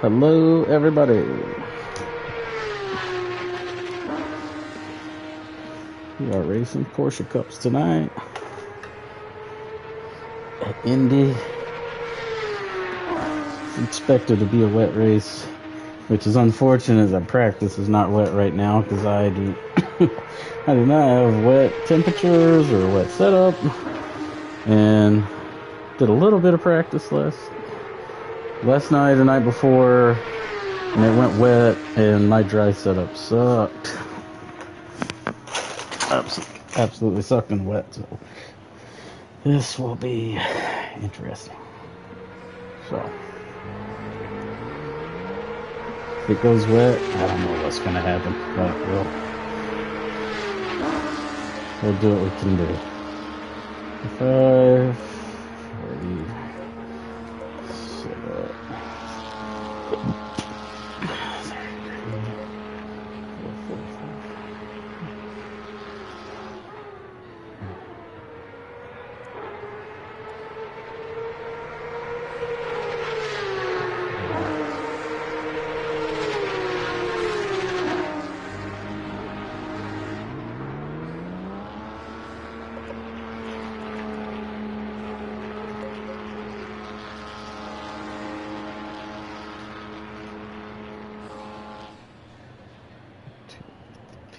Hello, everybody. We are racing Porsche Cups tonight at Indy. It's expected to be a wet race, which is unfortunate as our practice is not wet right now because I do I do not have wet temperatures or wet setup, and did a little bit of practice last night, the night before, and it went wet, and my dry setup sucked. Absolutely sucked and wet, so this will be interesting. So, if it goes wet, I don't know what's going to happen, but we'll do what we can do. 5, 40, set up. 4,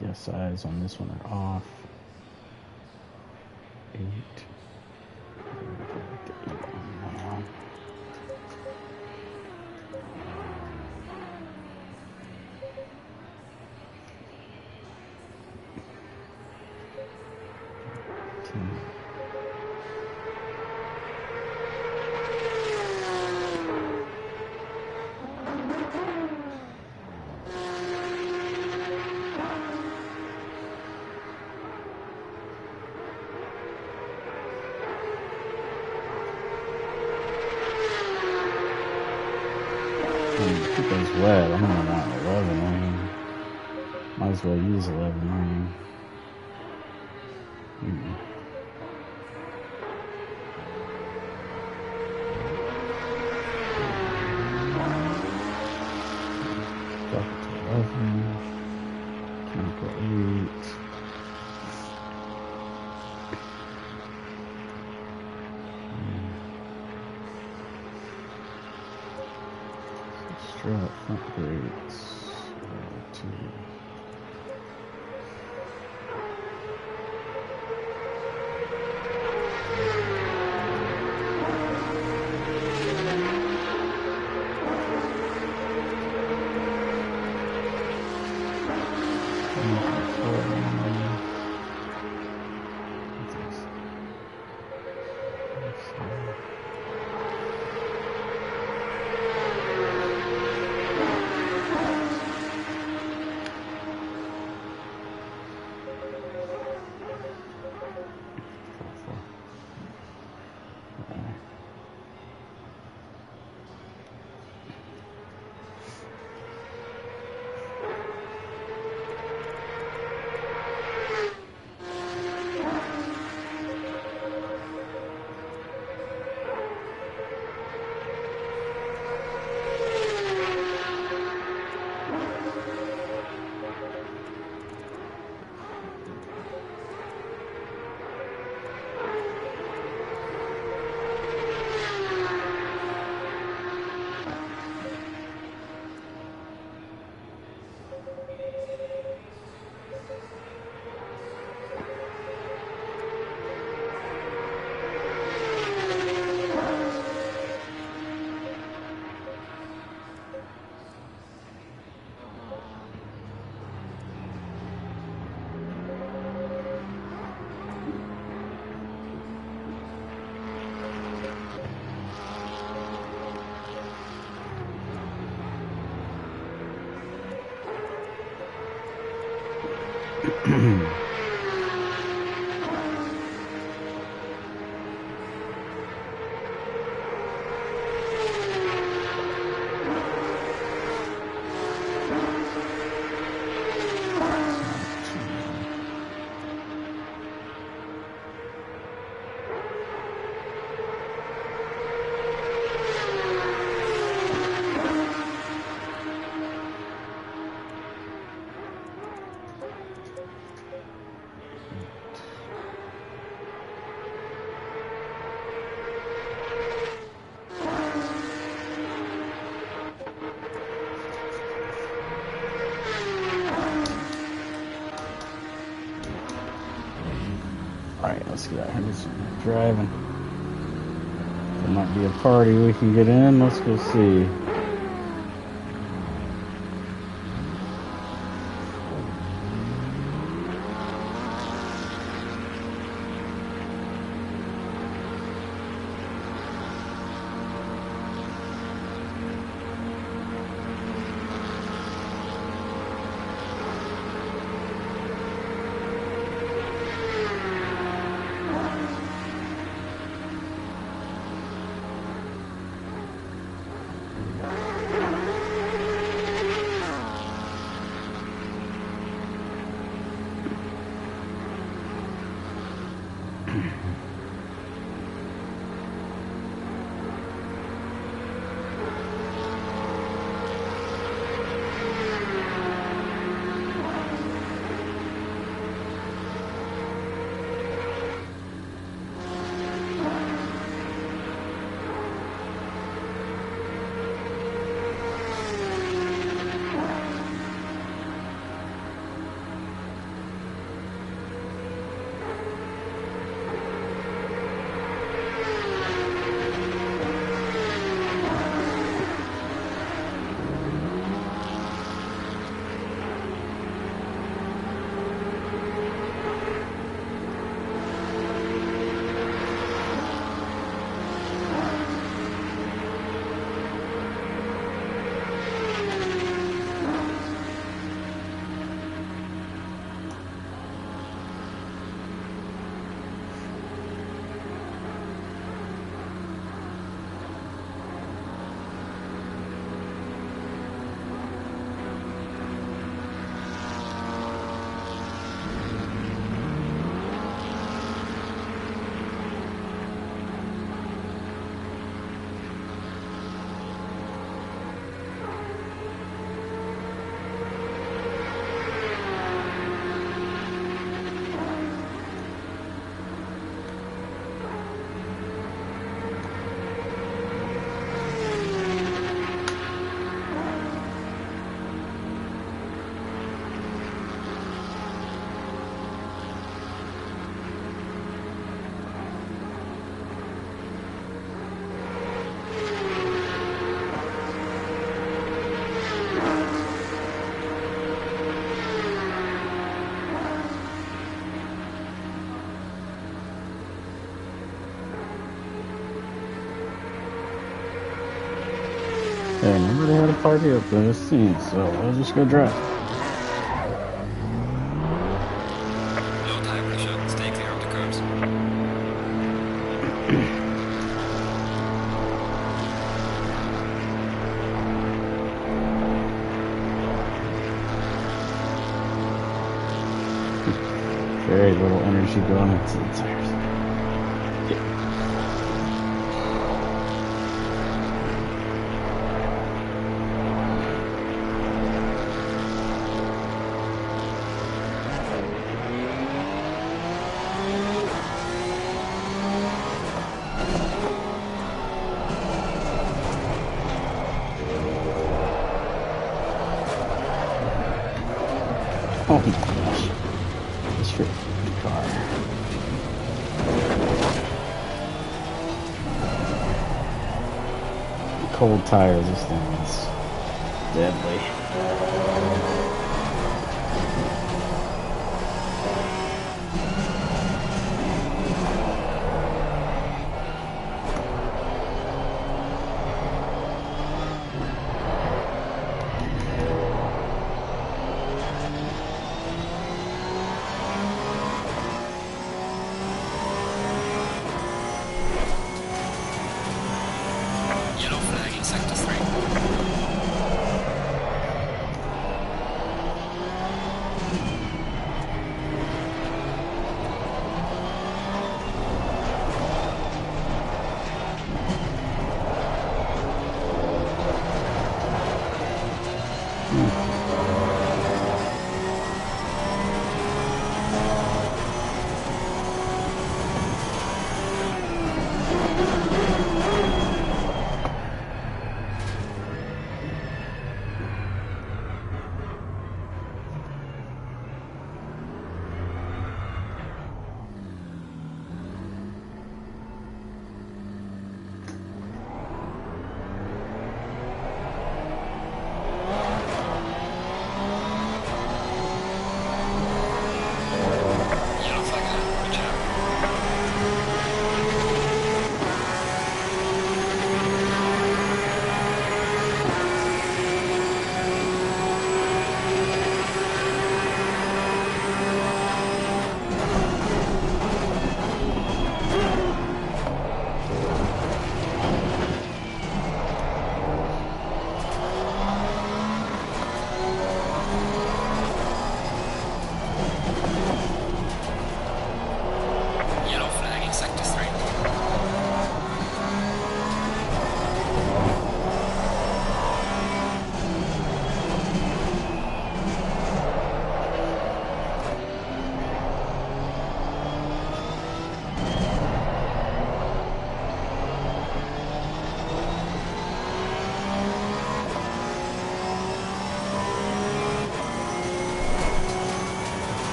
PSIs on this one are off. 8. If it goes wet, I'm gonna want 11 lane. Might as well use 11 lane. Drop it to 11. Chemical 8. Strut front brakes. 2. let's get out here. Let's driving. There might be a party we can get in. Let's go see. Hey, nobody had a party up there, it seems, so I'll just go drive. Low tire pressure, stay clear of the curbs. Very little energy going into the tires. Oh my gosh. This freaking car. Cold tires, this thing is deadly. Yellow flag in sector 3.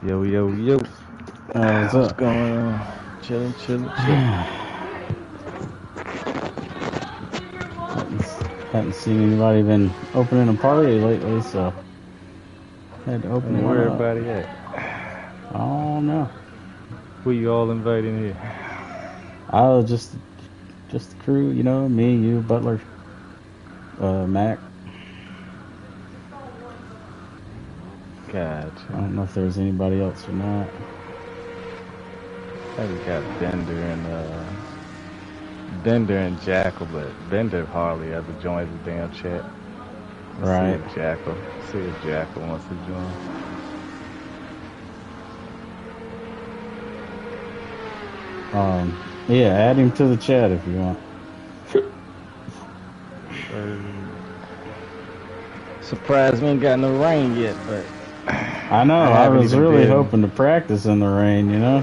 Yo, yo, yo. What's What's up? going on? Chilling. Hadn't seen anybody been opening a party lately, so had to open one Where up. everybody at? Oh no. Who you all inviting here? I was just the crew, you know, me, you, Butler, Mac. Gotcha. I don't know if there's anybody else or not. I just got Bender and Jackal, but Bender hardly ever joins the damn chat. Right. See if Jackal wants to join. Yeah, add him to the chat if you want. Surprised we ain't got no rain yet, but I know, I was really hoping to practice in the rain, you know?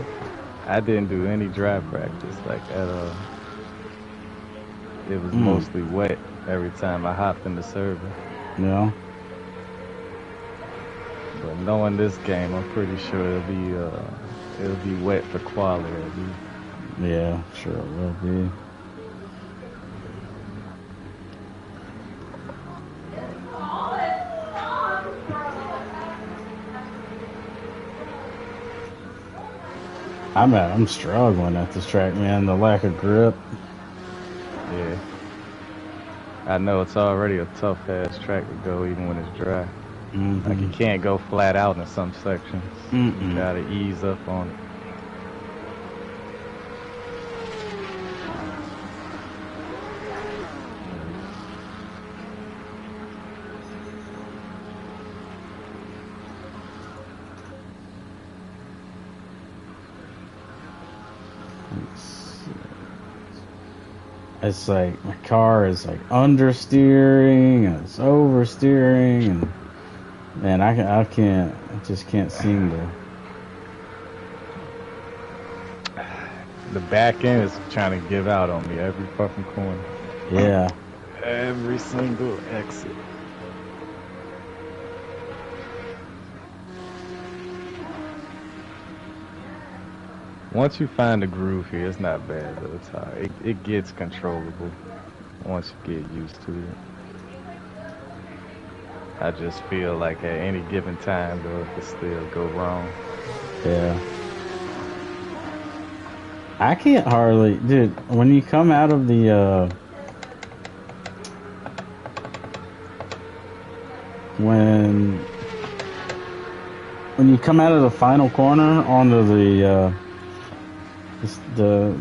I didn't do any dry practice like at all. It was mostly wet every time I hopped in the server. Yeah. But knowing this game, I'm pretty sure it'll be wet for quality at least. Yeah, sure it will be. I'm struggling at this track, man. The lack of grip. Yeah. I know it's already a tough ass track to go even when it's dry. Like you can't go flat out in some sections. You gotta ease up on it. It's like my car is like understeering and it's oversteering, and I just can't seem to. The back end is trying to give out on me every fucking corner. Yeah. Every single exit. Once you find the groove here, it's not bad though. It's hard. It gets controllable once you get used to it. I just feel like at any given time though, it could still go wrong. Yeah. I can't hardly, dude. When you come out of the when you come out of the final corner onto the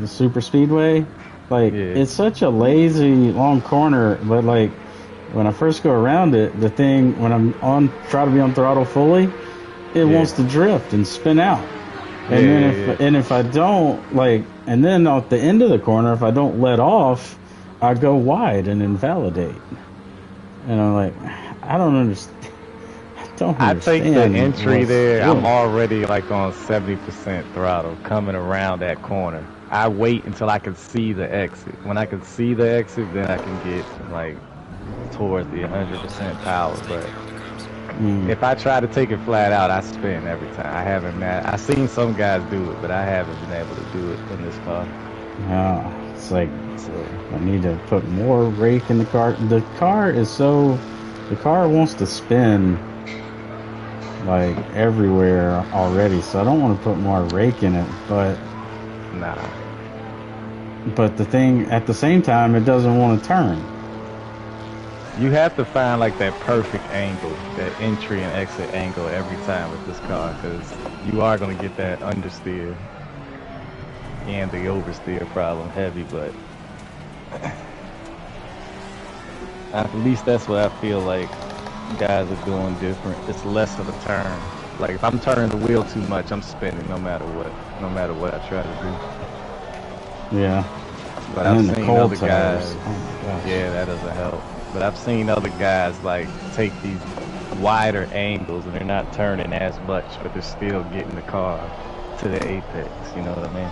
super speedway, like it's such a lazy long corner, but like when I first go around it, the thing when I'm try to be on throttle fully, it wants to drift and spin out. And if I don't, like, and then at the end of the corner, if I don't let off, I go wide and invalidate. And I'm like, I don't understand. I take the entry there. I'm already like on 70% throttle coming around that corner. I wait until I can see the exit. When I can see the exit, then I can get like towards the 100% power. But if I try to take it flat out, I spin every time. I've seen some guys do it, but I haven't been able to do it in this car. It's like I need to put more rake in the car. The car wants to spin like everywhere already, so I don't want to put more rake in it, but the thing at the same time, it doesn't want to turn. You have to find like that perfect angle, that entry and exit angle every time with this car, because you are going to get that understeer and the oversteer problem heavy, but at least that's what I feel like guys are doing different. It's less of a turn. Like if I'm turning the wheel too much, I'm spinning no matter what I try to do. Yeah. But I've seen other guys. Oh my gosh. Yeah, that doesn't help. But I've seen other guys like take these wider angles and they're not turning as much, but they're still getting the car to the apex. You know what I mean?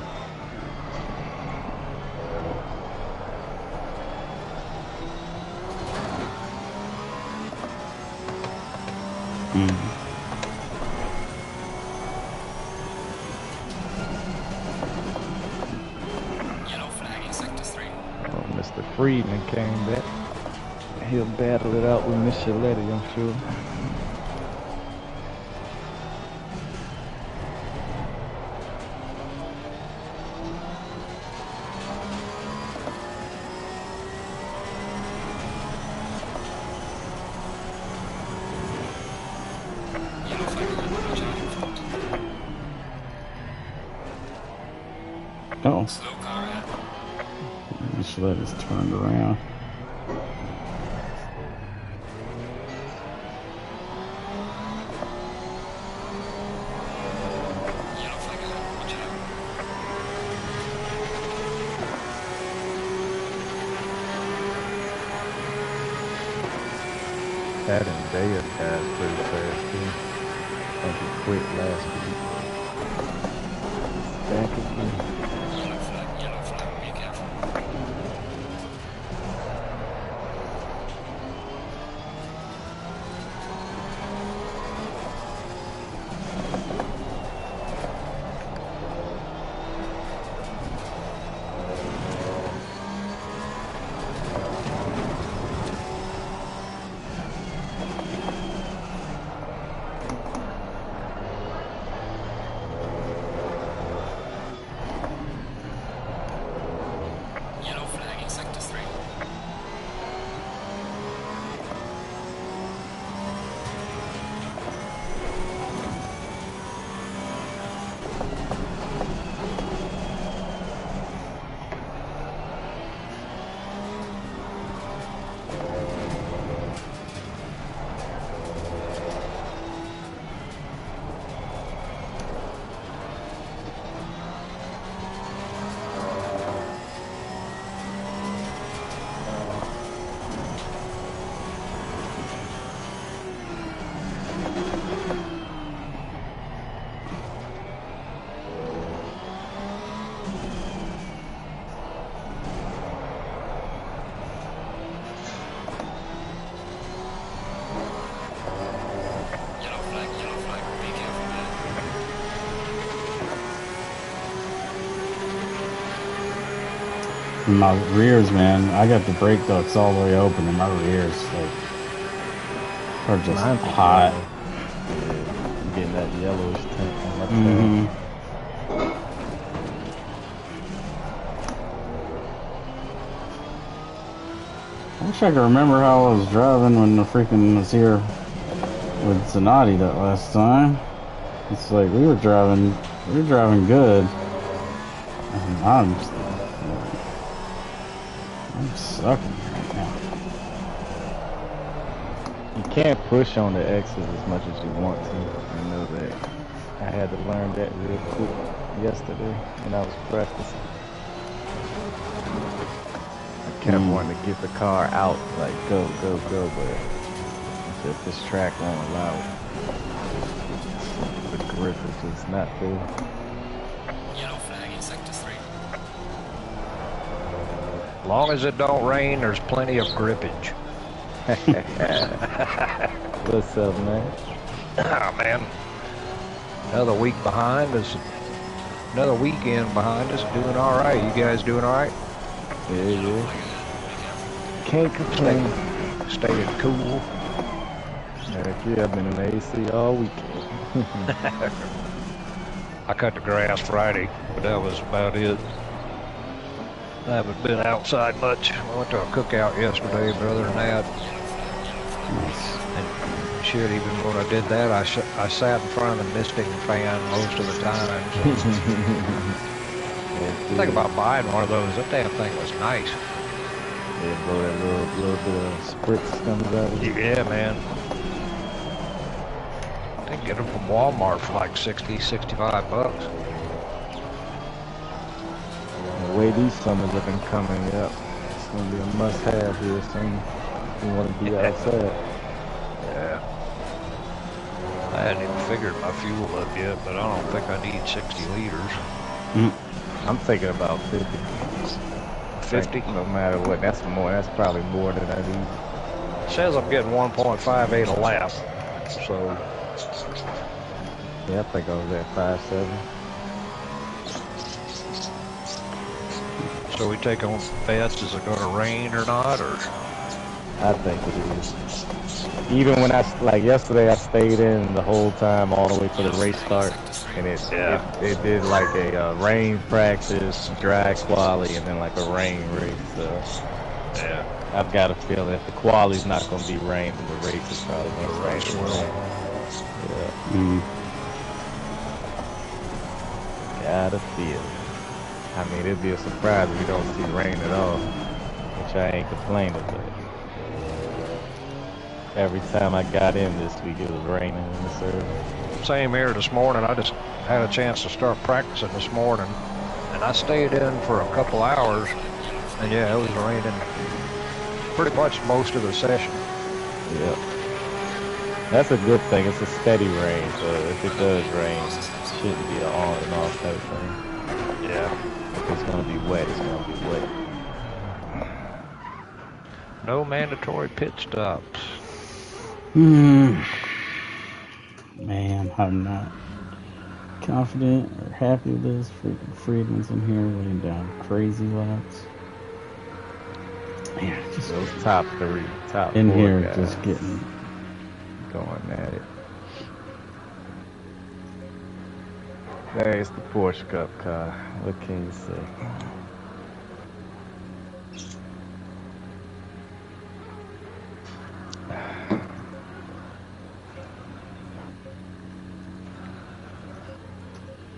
Friedman came back. He'll battle it out with Micheletti, I'm sure. Oh. Slow car ahead. Micheletti's turned around. Yellow flag ahead. Watch out. That and Daya guys pretty fast too. I think he quit last week. Back again. Yellow flag, be careful. Yellow flag in sector 3. Yellow flag, be careful, man. My rears, man, I got the brake ducts all the way open, and my rears like are just hot. Yeah, I'm getting that yellowish tint on my Mm-hmm. I wish I could remember how I was driving when the freaking was here with Zanatti that last time. It's like we were driving good. And I'm sucking right now. You can't push on the X's as much as you want to. I know that. I had to learn that real quick yesterday when I was practicing. I kept wanting to get the car out, like go, go, go, but just this track won't allow it. The grip is just not there. Yellow flag in sector 3. As long as it don't rain, there's plenty of grippage. What's up, man? Ah, man. Another week behind us. Another weekend behind us. Doing all right. You guys doing all right? Yeah. Can't complain. Staying cool. Heck yeah, I've been in the AC all weekend. I cut the grass Friday, but that was about it. I haven't been outside much. I went to a cookout yesterday, but other than that, and shit, even when I did that, I sat in front of the misting fan most of the time. So. Think about buying one of those. That damn thing was nice. Yeah, bro, that little bit of spritz comes out of it. Yeah, man. They can get them from Walmart for like 60, 65 bucks. The way these summers have been coming up, it's going to be a must-have here soon. You want to be outside. Yeah. I hadn't even figured my fuel up yet, but I don't think I need 60 liters. I'm thinking about 50. 50? No matter what, that's probably more than I need. It says I'm getting 1.58 a lap, so. Yeah, I think I was at 5.7. So So we take on bets, is it going to rain or not, or? I think it is. Even when like yesterday, I stayed in the whole time all the way to the race start, and it did like a rain practice, dry quali, and then like a rain race. So yeah, I've got a feeling if the quali's not going to be rain, then the race is probably going to start to rain. Yeah. Got a feeling. I mean, it'd be a surprise if we don't see rain at all, which I ain't complaining about. Every time I got in this week, it was raining in the service. Same here this morning. I just had a chance to start practicing this morning, and I stayed in for a couple hours, and yeah, it was raining pretty much most of the session. Yep. That's a good thing. It's a steady rain, so if it does rain, it shouldn't be an on and off type thing. Yeah. If it's going to be wet, it's going to be wet. No mandatory pit stops. Man, I'm not confident or happy with this. Freaking Friedman's in here laying down crazy laps. Man, just those top in four here guys just getting going at it. There's the Porsche Cup car. What can you say?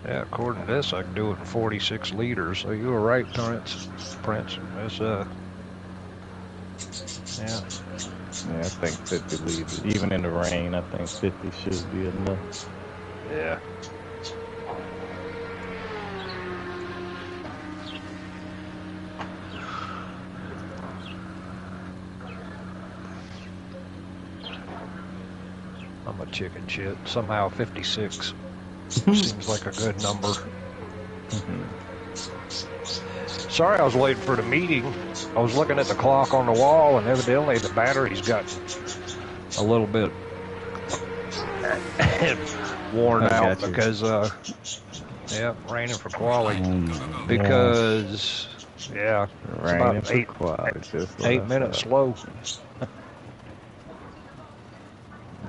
Yeah, according to this, I can do it in 46 liters. So you were right, Prince. It's yeah. Yeah, I think 50 liters. Even in the rain, I think 50 should be enough. Yeah. I'm a chicken shit. Somehow 56 seems like a good number. Sorry, I was waiting for the meeting. I was looking at the clock on the wall, and evidently the battery's got a little bit worn out because, yeah, raining for quality. Because, yeah, it's about 8 minutes slow.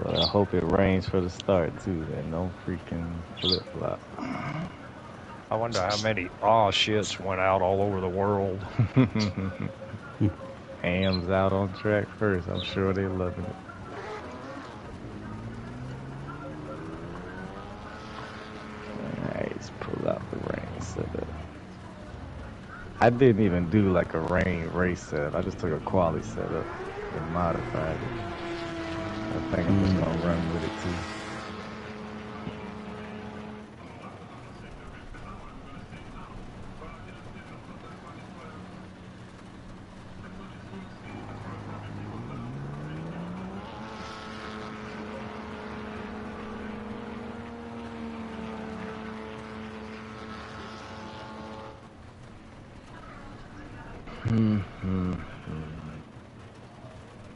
But I hope it rains for the start too, then no freaking flip-flop. I wonder how many shits went out all over the world. Hams out on track first. I'm sure they're loving it. Alright, let's pull out the rain setup. I didn't even do like a rain race setup. I just took a quality setup and modified it. I think I'm just gonna run with it too.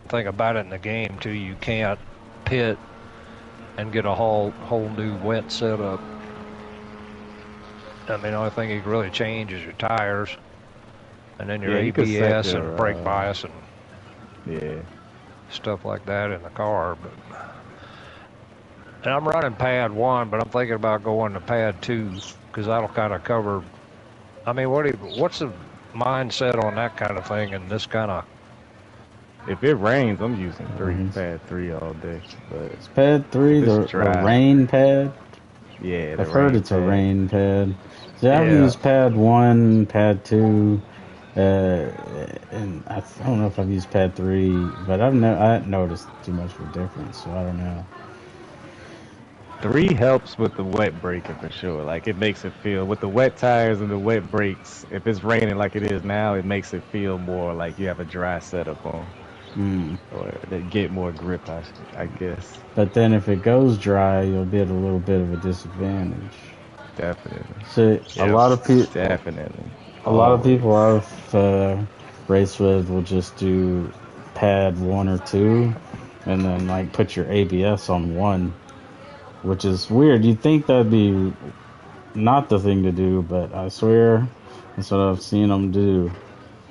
Thing about it in the game too, you can't pit and get a whole new wet setup. I mean, the only thing you can really change is your tires, and then your ABS and brake bias and stuff like that in the car. But and I'm running pad 1, but I'm thinking about going to pad 2 because that'll kind of cover. I mean, what's the mindset on that kind of thing and this kind of? If it rains, I'm using pad 3 all day. But it's pad 3, the rain pad? Yeah, I've heard it's a rain pad. So I've used pad 1, pad 2, and I don't know if I've used pad 3, but I haven't noticed too much of a difference, so I don't know. 3 helps with the wet braking for sure. Like it makes it feel with the wet tires and the wet brakes. If it's raining like it is now, it makes it feel more like you have a dry setup on. Or they get more grip, I guess. But then if it goes dry, you'll be at a little bit of a disadvantage. Definitely. So a lot of people, a lot of people I've raced with will just do pad 1 or 2, and then like put your ABS on 1, which is weird. You'd think that'd be not the thing to do, but I swear, That's what I've seen them do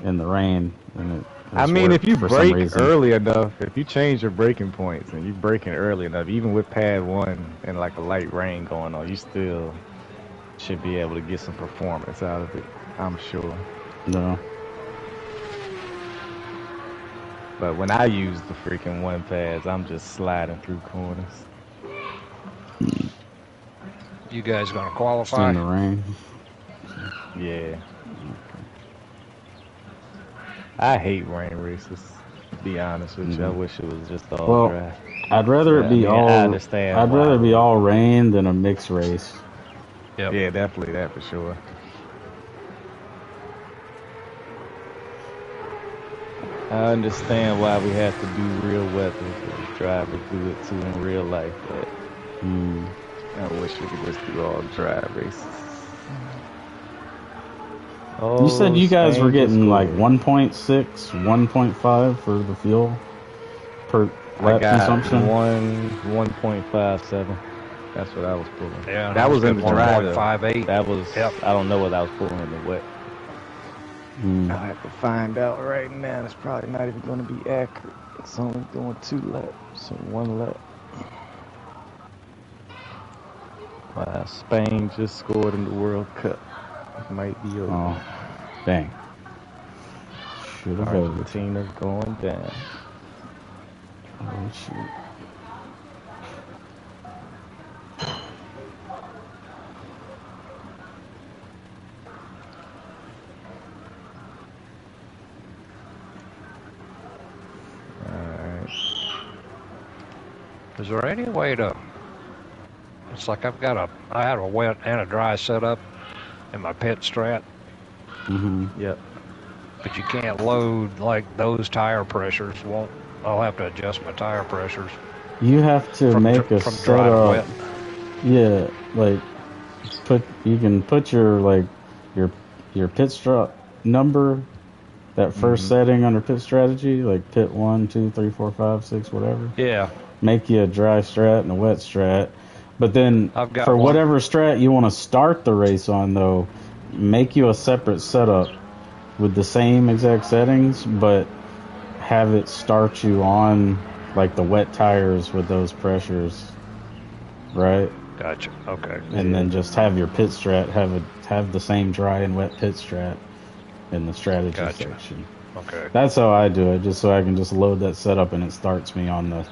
in the rain, and I mean, if you brake early enough, if you change your braking points and you braking early enough, even with pad 1 and like a light rain going on, you still should be able to get some performance out of it, I'm sure. No. But when I use the freaking 1 pads, I'm just sliding through corners. You guys gonna qualify? In the rain. Yeah. I hate rain races, to be honest with you. I wish it was just all dry. I'd rather it be I'd rather it be all rain than a mixed race. Yep. Yeah, definitely that for sure. I understand why we have to do real weather because drivers do it too in real life, but I wish we could just do all dry races. Oh, you said you guys were getting like 1.6, 1.5 for the fuel per lap consumption? 1.57. That's what I was pulling. Yeah, that was in the dry. 1.58. That was. Yep. I don't know what I was pulling in the wet. I have to find out right now. It's probably not even going to be accurate. It's only doing 2 laps, so 1 lap. Spain just scored in the World Cup. It might be over. Oh, dang. Should have Argentina's going down. Oh, shoot. Is there any way to? It's like I have a wet and a dry setup in my pit strat. Yep. But you can't load like those tire pressures. I'll have to adjust my tire pressures. You have to make a setup. Yeah, like you can put your your pit strat number, that first setting under pit strategy, like pit 1, 2, 3, 4, 5, 6, whatever. Yeah. Make you a dry strat and a wet strat. But then for whatever strat you want to start the race on, though, make you a separate setup with the same exact settings, but have it start you on like the wet tires with those pressures, right? Gotcha. Okay. And then just have your pit strat have the same dry and wet pit strat in the strategy section. Okay. That's how I do it, just so I can just load that setup and it starts me on the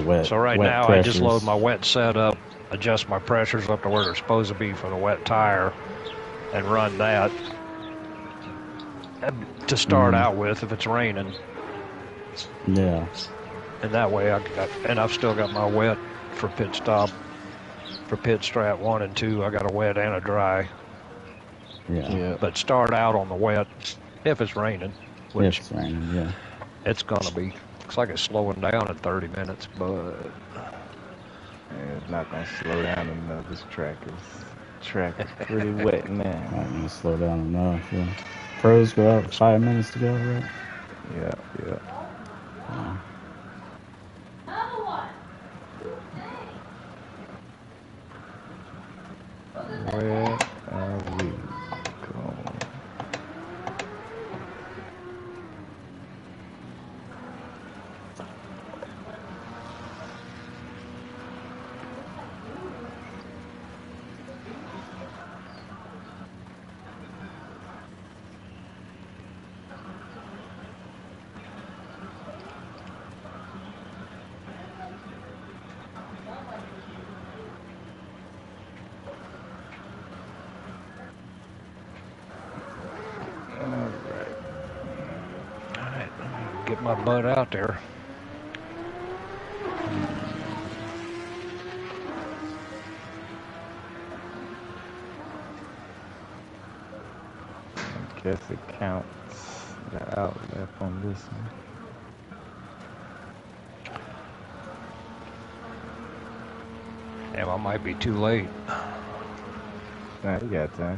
wet. So right now pressures. I just load my wet setup, adjust my pressures up to where they're supposed to be for the wet tire, and run that to start out with if it's raining. Yeah. And that way I've still got my wet for pit stop. For pit strat 1 and 2, I got a wet and a dry. Yeah. But start out on the wet if it's raining. Which if it's raining, yeah. It's gonna be. Looks like it's slowing down in 30 minutes, but it's not gonna slow down enough. This track is pretty wet now. Not gonna slow down enough. Yeah. Pros go out 5 minutes to go, right? Yeah. Where are we going? get my butt out there. I guess it counts the outlet on this one. Damn, I might be too late. Nah, you got time.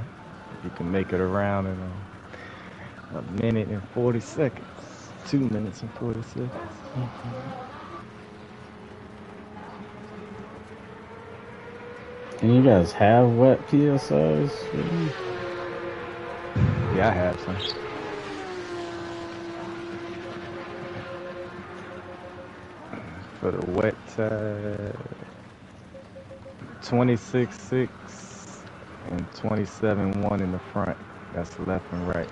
You can make it around in a minute and 40 seconds. 2 minutes and 40 seconds. And you guys have wet PSIs? Yeah, I have some. For the wet side, 26.6 and 27.1 in the front. That's left and right.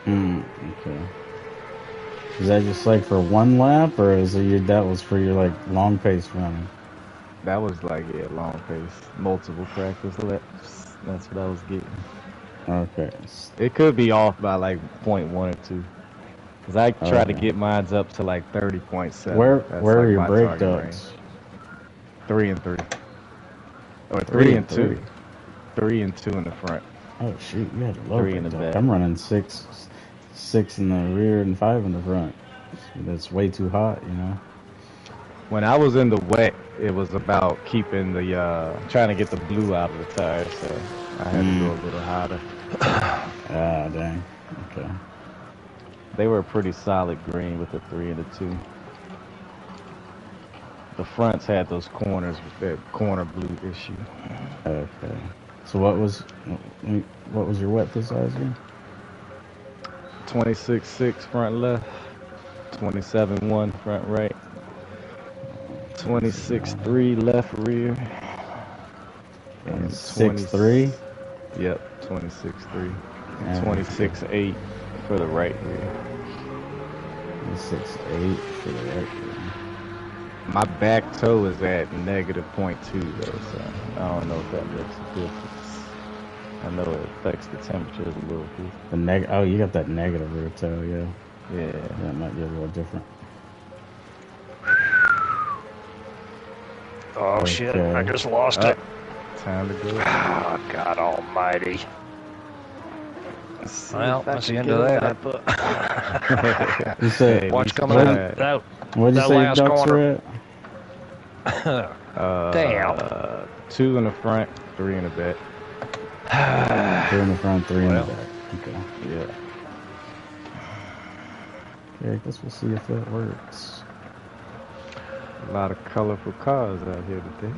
Okay. Is that just like for one lap, or is it that was for your like long pace running? That was like, yeah, long pace, multiple practice laps. That's what I was getting. Okay. It could be off by like 0.1 or 2. Cause I try to get mine up to like 30.7. Where That's where like are your my brake target range. ducts? 3 and 3. Or 3 and 2. 3 and 2 in the front. Oh shoot, you had a low 3 in the brake duct. back. I'm running 6 in the rear and 5 in the front. That's way too hot, you know. When I was in the wet, it was about keeping the trying to get the blue out of the tires, so I had to go a little hotter. Ah, dang. Okay. They were a pretty solid green with the 3 and the 2. The fronts had those corners with that corner blue issue. Okay. So what was your wet this size again? 26.6 front left, 27.1 front right, 26.3 left rear, and 6.3. Yep, 26.3, and 26.8 for the right rear. 6.8 for the right rear. My back toe is at -0.2 though, so I don't know if that makes a difference. I know it affects the temperatures a little bit. Oh, you got that negative rear toe, yeah. Yeah. That might be a little different. Oh shit, I just lost it. Time to go. Oh, God almighty. Well, that's the end of that. You said, watch coming out. What'd you say last ducks corner. Were at? Damn. 2 in the front, 3 in the back. 2 in the front, 3 in the back. Okay. Yeah. Okay, I guess we'll see if that works. A lot of colorful cars out here today.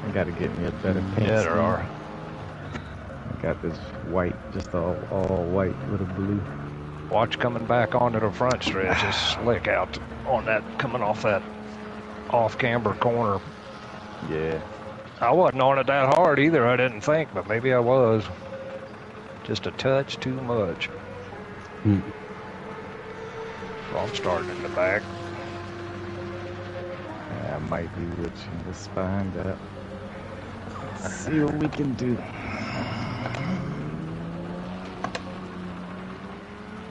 I gotta get me a better paint. Yeah, there are. I got this white, just all white with a blue. Watch coming back onto the front stretch. It's slick out on that, coming off that off-camber corner. Yeah. I wasn't on it that hard either, I didn't think, but maybe I was. Just a touch too much. So I'm starting in the back. Yeah, I might be with you. Let's find out. See what we can do.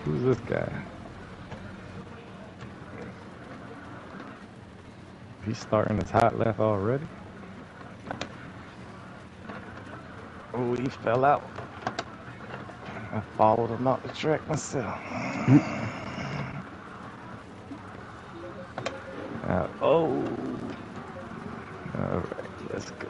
Who's this guy? He's starting his hot left already? Oh, he fell out. I followed him out the track myself. Oh. Alright, let's go.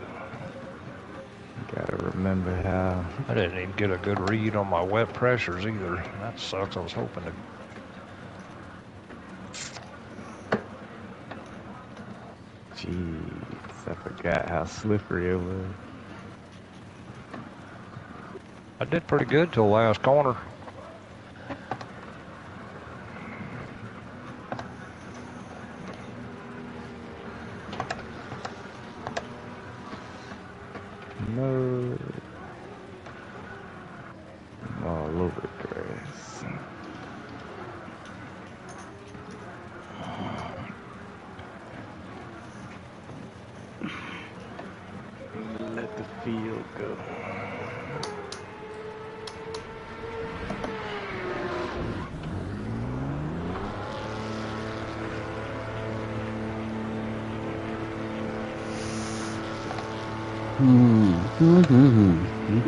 Gotta remember how. I didn't even get a good read on my wet pressures either. That sucks. I was hoping to. Jeez, I forgot how slippery it was. I did pretty good till last corner. No. I'm all over the grass. Let the field go.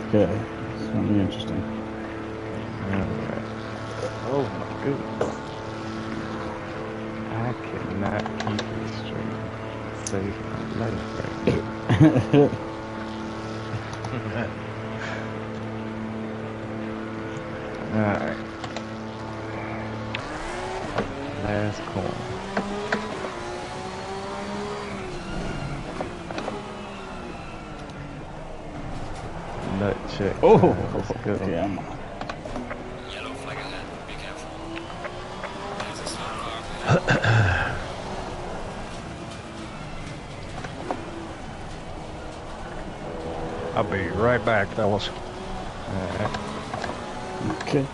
Okay. Something interesting. Alright. Oh my goodness. I cannot keep it straight. Save my life right now. Alright. Last corner. nut check. Oh, let's go. Okay, I'm on. Yellow flag ahead. Be careful. There's a slow car. I'll be right back, fellas. Okay.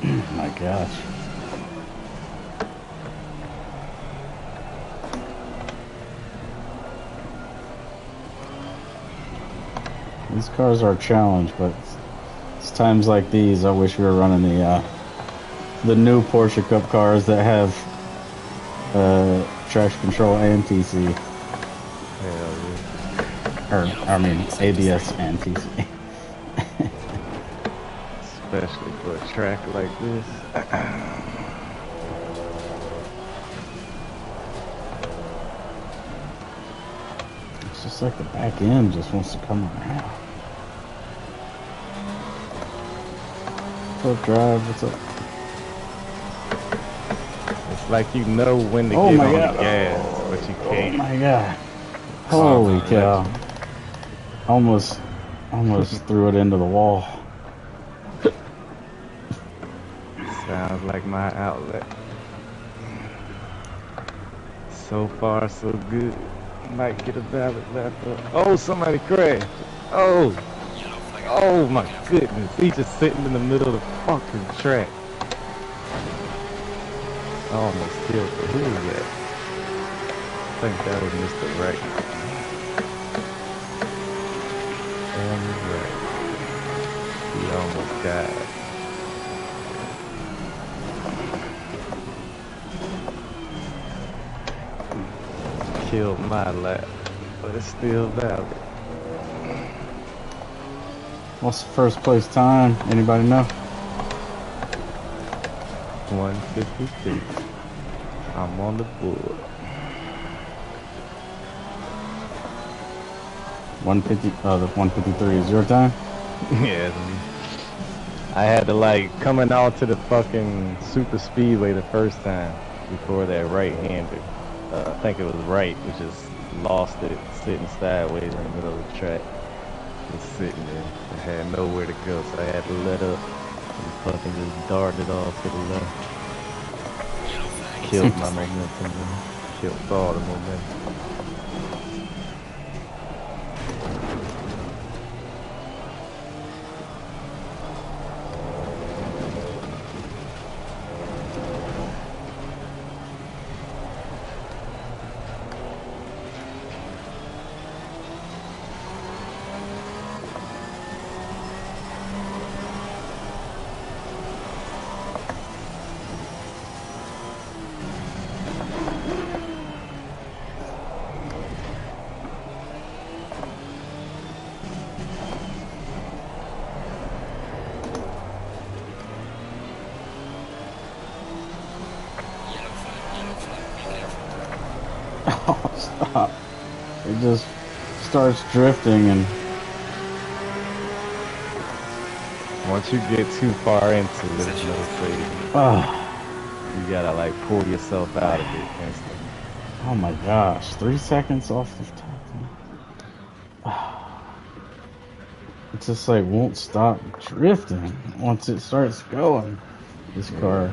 Oh my gosh. These cars are a challenge, but it's times like these I wish we were running the new Porsche Cup cars that have traction control and TC. Hell yeah. Or, I mean, ABS and TC. Especially for a track like this. It's just like the back end just wants to come around. What's up, Drive? What's up? It's like you know when to get on the gas, but you can't. Oh my god. Holy cow. Almost threw it into the wall. Sounds like my outlet. So far, so good. Might get a valid lap up. Oh, somebody crashed. Oh. Oh my goodness. He's just sitting in the middle of the fucking track. I almost killed him. Who was that? I think that was Mr. Right. And right. He almost died. Killed my lap, but it's still valid. What's the first place time? Anybody know? 152. I'm on the board. 150. The 153 is your time. Yeah. I had to like coming out to the fucking super speedway the first time before that right-hander. I think it was right, we just lost it sitting sideways in the middle of the track. Just sitting there. I had nowhere to go, so I had to let up and fucking just darted off to the left. Killed my momentum, man. Killed all the momentum. Oh, stop. It just starts drifting and... Once you get too far into it, there's no saving. You gotta like pull yourself out of it instantly. Oh my gosh, 3 seconds off the top. It just like won't stop drifting once it starts going. This car.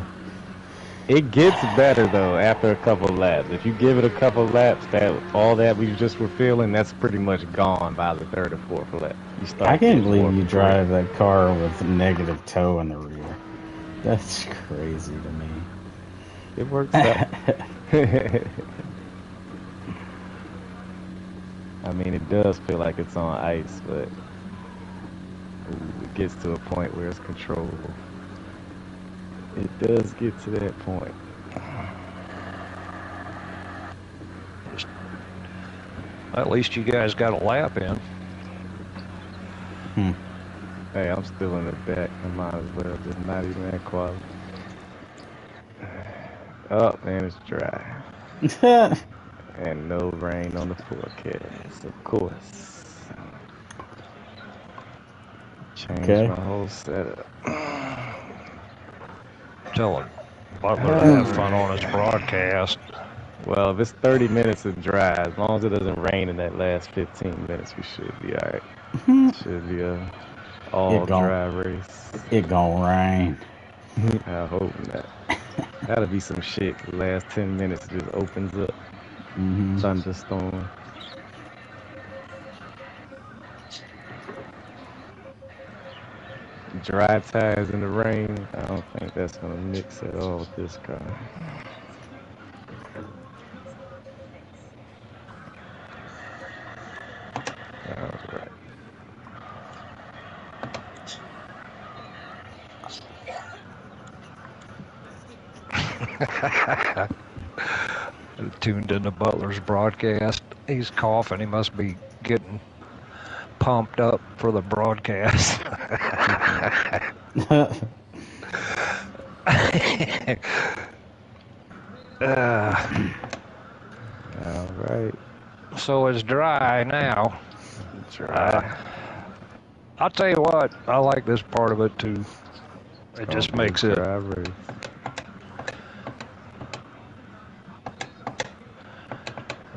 It gets better though after a couple laps. If you give it a couple laps, that all that we just were feeling, that's pretty much gone by the third or fourth lap. I can't believe you drive that car with negative toe in the rear. That's crazy to me. It works out. I mean, it does feel like it's on ice, but it gets to a point where it's controllable. It does get to that point. At least you guys got a lap in. Hey, I'm still in the back. I might as well just not even that quality. Oh, man, it's dry. And no rain on the forecast, of course. Change my whole setup. Tell him Butler to have fun on his broadcast. Well, if it's 30 minutes of dry, as long as it doesn't rain in that last 15 minutes, we should be alright. Should be a all dry race. It gon' rain. I hope not. That'll be some shit. The last 10 minutes just opens up. Thunderstorm. Dry tires in the rain. I don't think that's gonna mix at all with this car. Alright. Tuned into Butler's broadcast. He's coughing. He must be getting pumped up for the broadcast. All right. So it's dry now. Dry. I'll tell you what, I like this part of it too. It just makes it. Dry race.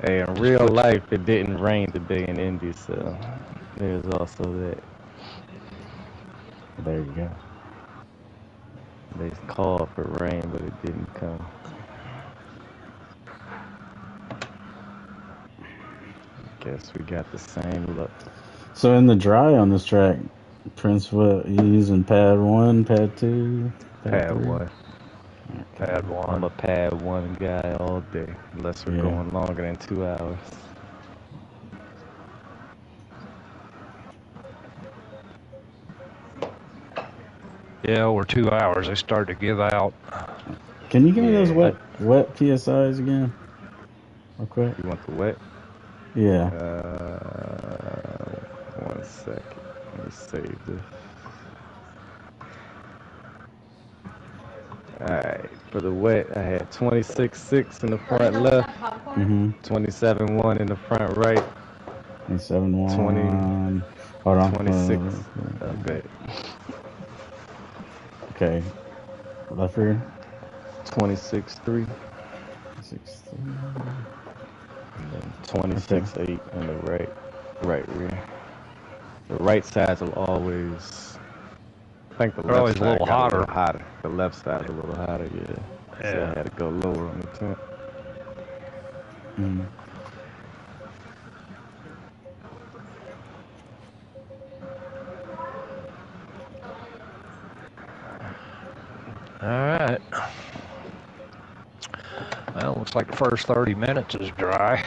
Hey, in real life, it didn't rain today in Indy, so there's also that. There you go. They called for rain, but it didn't come. Guess we got the same luck. So in the dry on this track, Prince, what you using? Pad 1, pad 2, pad 1. Pad 1. I'm a pad 1 guy all day, unless we're going longer than 2 hours. Yeah, over 2 hours. They start to give out. Can you give me those wet PSIs again? Real quick. You want the wet? Yeah. 1 second. Let me save this. Alright, for the wet, I had 26.6 in the front left, 27.1 in the front right, 27.1. 20. Hold on. 26. Okay. Okay. Left rear. 26.3. 6.3. And then 26.8 in the right rear. The right sides will always. I think the left side a little hotter. The left side a little hotter, yeah. So I had to go lower on the temp. Alright. Well, looks like the first 30 minutes is dry.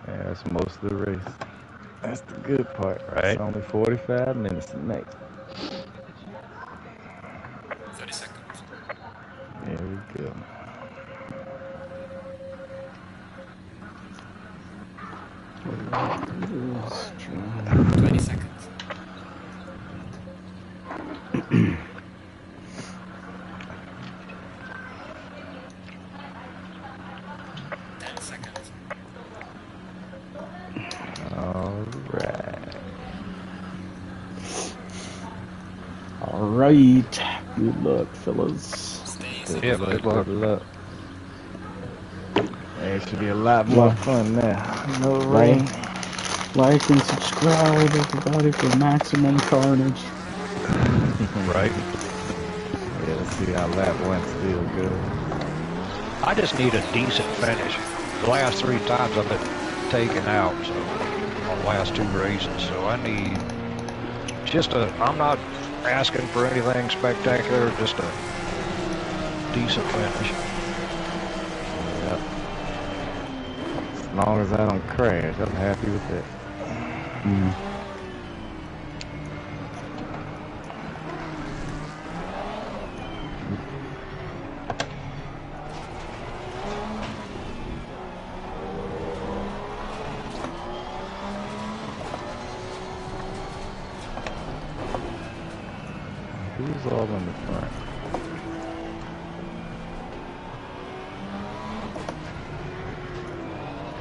Yeah, that's most of the race. That's the good part, right? It's only 45 minutes to make. 30 seconds. There we go. Try. 20 seconds. Alright. Good luck, fellas. Good luck. Hey, it should be a lot more fun now. No rain. Like and subscribe, everybody, for maximum carnage. Right. Yeah, let's see how lap 1 still good. I just need a decent finish. The last 3 times I've been taken out, so on the last 2 races. So I need just I'm not asking for anything spectacular, just a decent finish. Yep. As long as I don't crash, I'm happy with that. Who's all in the front?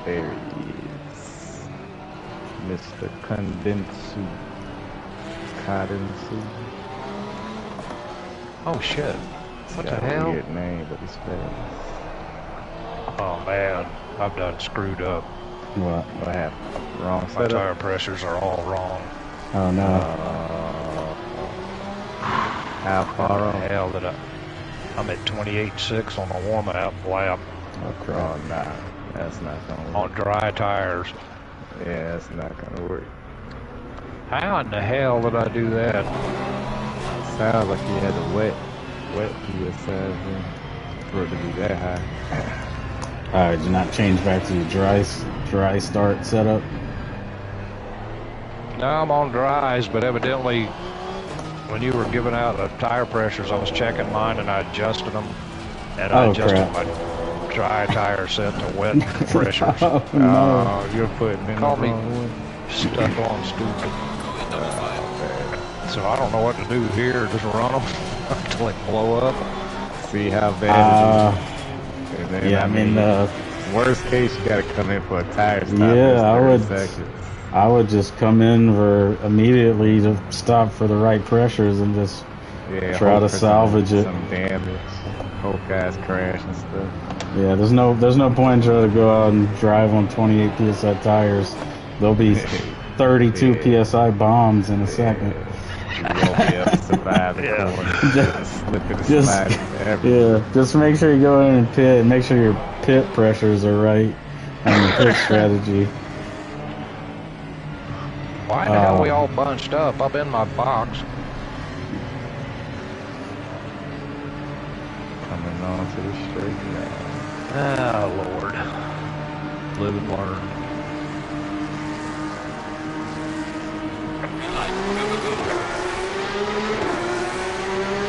There he is. Mr. Condensu. Oh shit. What the hell? Weird name, but he's fast. Oh man, I've done screwed up. What happened? Wrong My setup? tire pressures are all wrong. Oh no. How far How off? the hell did I'm at 28.6 on the warm-up lap. Oh crap. Oh, nah. That's not gonna work. On dry tires. Yeah, that's not gonna work. How in the hell did I do that? Sounds like you had the wet PSI for it to be that high. Alright, did you not change back to your dry start setup? No, I'm on dries, but evidently when you were giving out the tire pressures, I was checking mine and I adjusted them. And I adjusted my dry tire set to wet pressures. Oh, no. You're putting in Call me stuck on stupid. So I don't know what to do here. Just run them until they blow up. See how bad it is. Then, yeah, I mean, worst case, you gotta come in for a tire stop. Yeah, I would just come in immediately to stop for the right pressures and just try to salvage it. Some damage, whole guys crash and stuff. Yeah, there's no point in trying to go out and drive on 28 psi tires. There'll be 32 psi bombs in a second. You won't be able to survive the corner. Just make sure you go in and pit. Make sure your pit pressures are right and your pit strategy. Why the hell are we all bunched up in my box? Coming on to the straight line. Ah, Lord. Live and learn.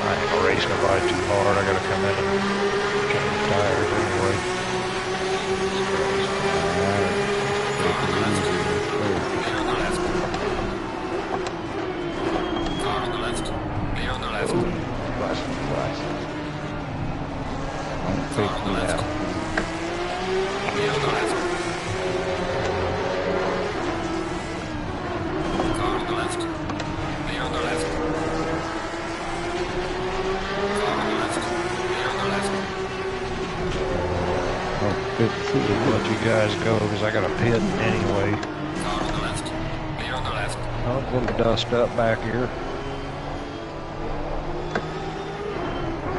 I ain't gonna race nobody too hard. I gotta come in and change tires anyway. Car on the left. Clear on the left. Watch. Don't take me out. Clear on the left. Car on the left. Clear on the left. Car on the left. Clear on the left. Let you guys go because I got a pit anyway. Car on the left. Clear on the left. Oh, a little dust up back here.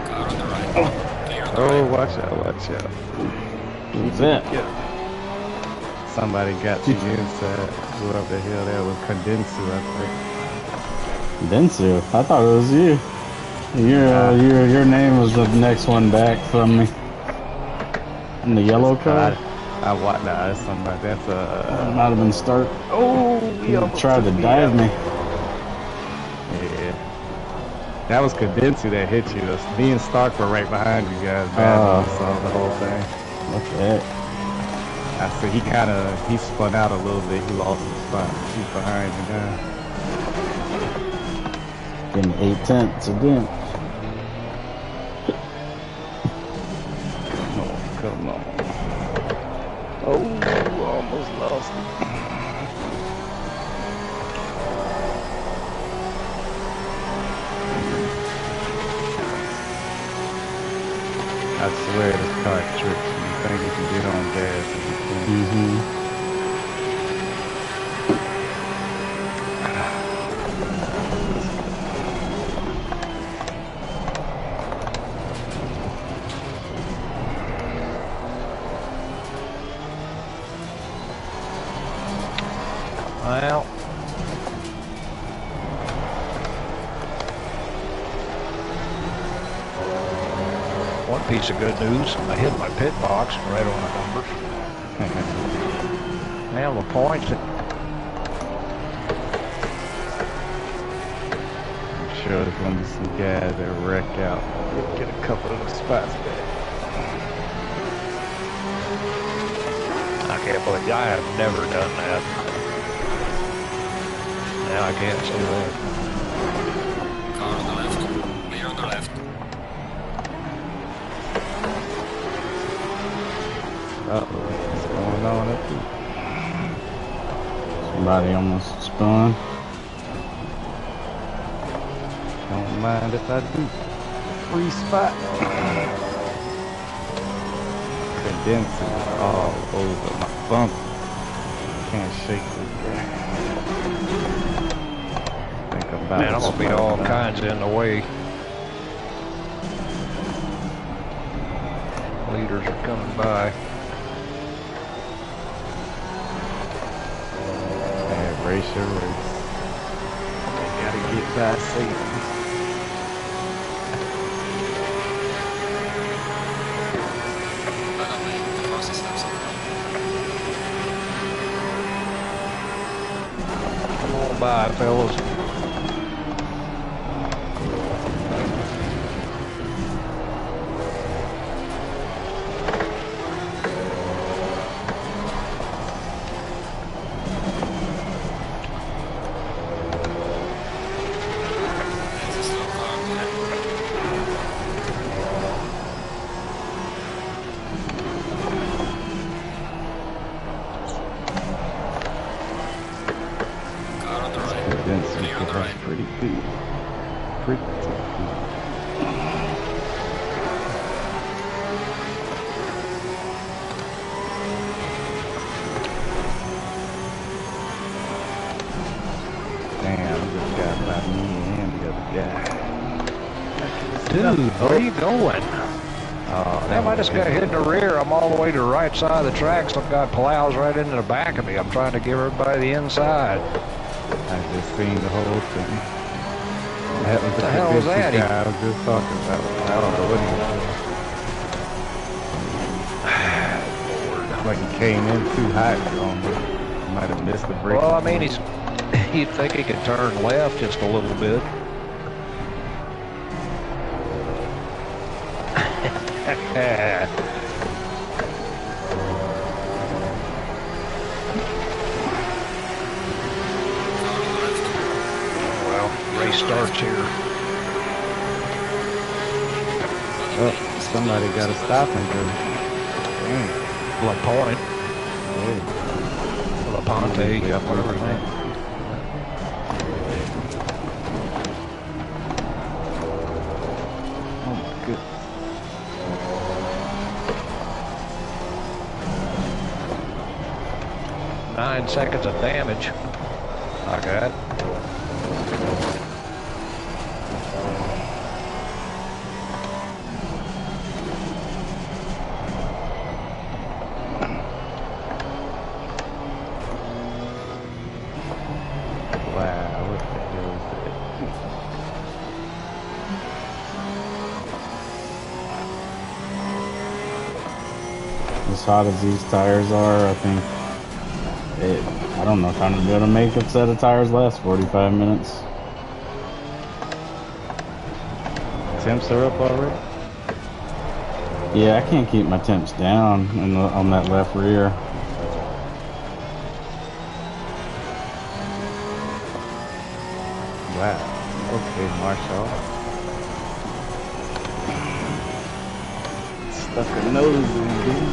Car on the right. Clear on the Oh, right. watch out. What's that? Somebody got you inside. Whoever the hell that was, Condensu, I think. Densu? I thought it was you. Your name was the next one back from me. In the yellow car? I watched that. Somebody. That's It might have been Stark. Oh, He tried to dive me. Yeah. That was Condensu that hit you. Me and Stark were right behind you guys. I saw the whole thing. What's that? I said he spun out a little bit. He lost his spot. He's behind you now. Getting 8/10 again. Come on. Oh, almost lost it. I swear this car tricks you. You think you can get on gas and you can't. Well, one piece of good news, I hit my pit box right on the numbers. Now the points. I'm sure there's going to be some guys that wreck out. We'll get a couple of the spots back. I can't believe I have never done that. Now I can't see that. Car on the left. Clear on the left. Uh-oh, what's going on up here? Somebody almost spun. Don't mind if I do. Free spot. dents all over my bumper. Can't shake this guy. Think about Man, I'm gonna be all kinds in the way. Leaders are coming by. And race your race. They gotta get by safety. Come on by, fellas. Pretty good. Pretty good. Damn, this guy by me and the other guy. Dude, where are you going? Oh, Damn, I just got hit in the rear. I'm all the way to the right side of the track. Some guy plows right into the back of me. I'm trying to give everybody the inside. I just seen the whole thing. That was What the hell was that? guy I was just talking about. I don't know what he was. Like he came in too hot on me. Might have missed the brake. Well, I mean, he'd think he could turn left just a little bit. Well, race starts here. Oh, somebody got to stop him. La Point. La Ponte, whatever his name. Oh my goodness. 9 seconds of damage. I got. Wow, what the hell is that? As hot as these tires are, I think I don't know if I'm gonna be able to make a set of tires last 45 minutes. Temps are up already? Yeah, I can't keep my temps down on that left rear. Wow. Okay, Marshall. Stuck a nose in, dude.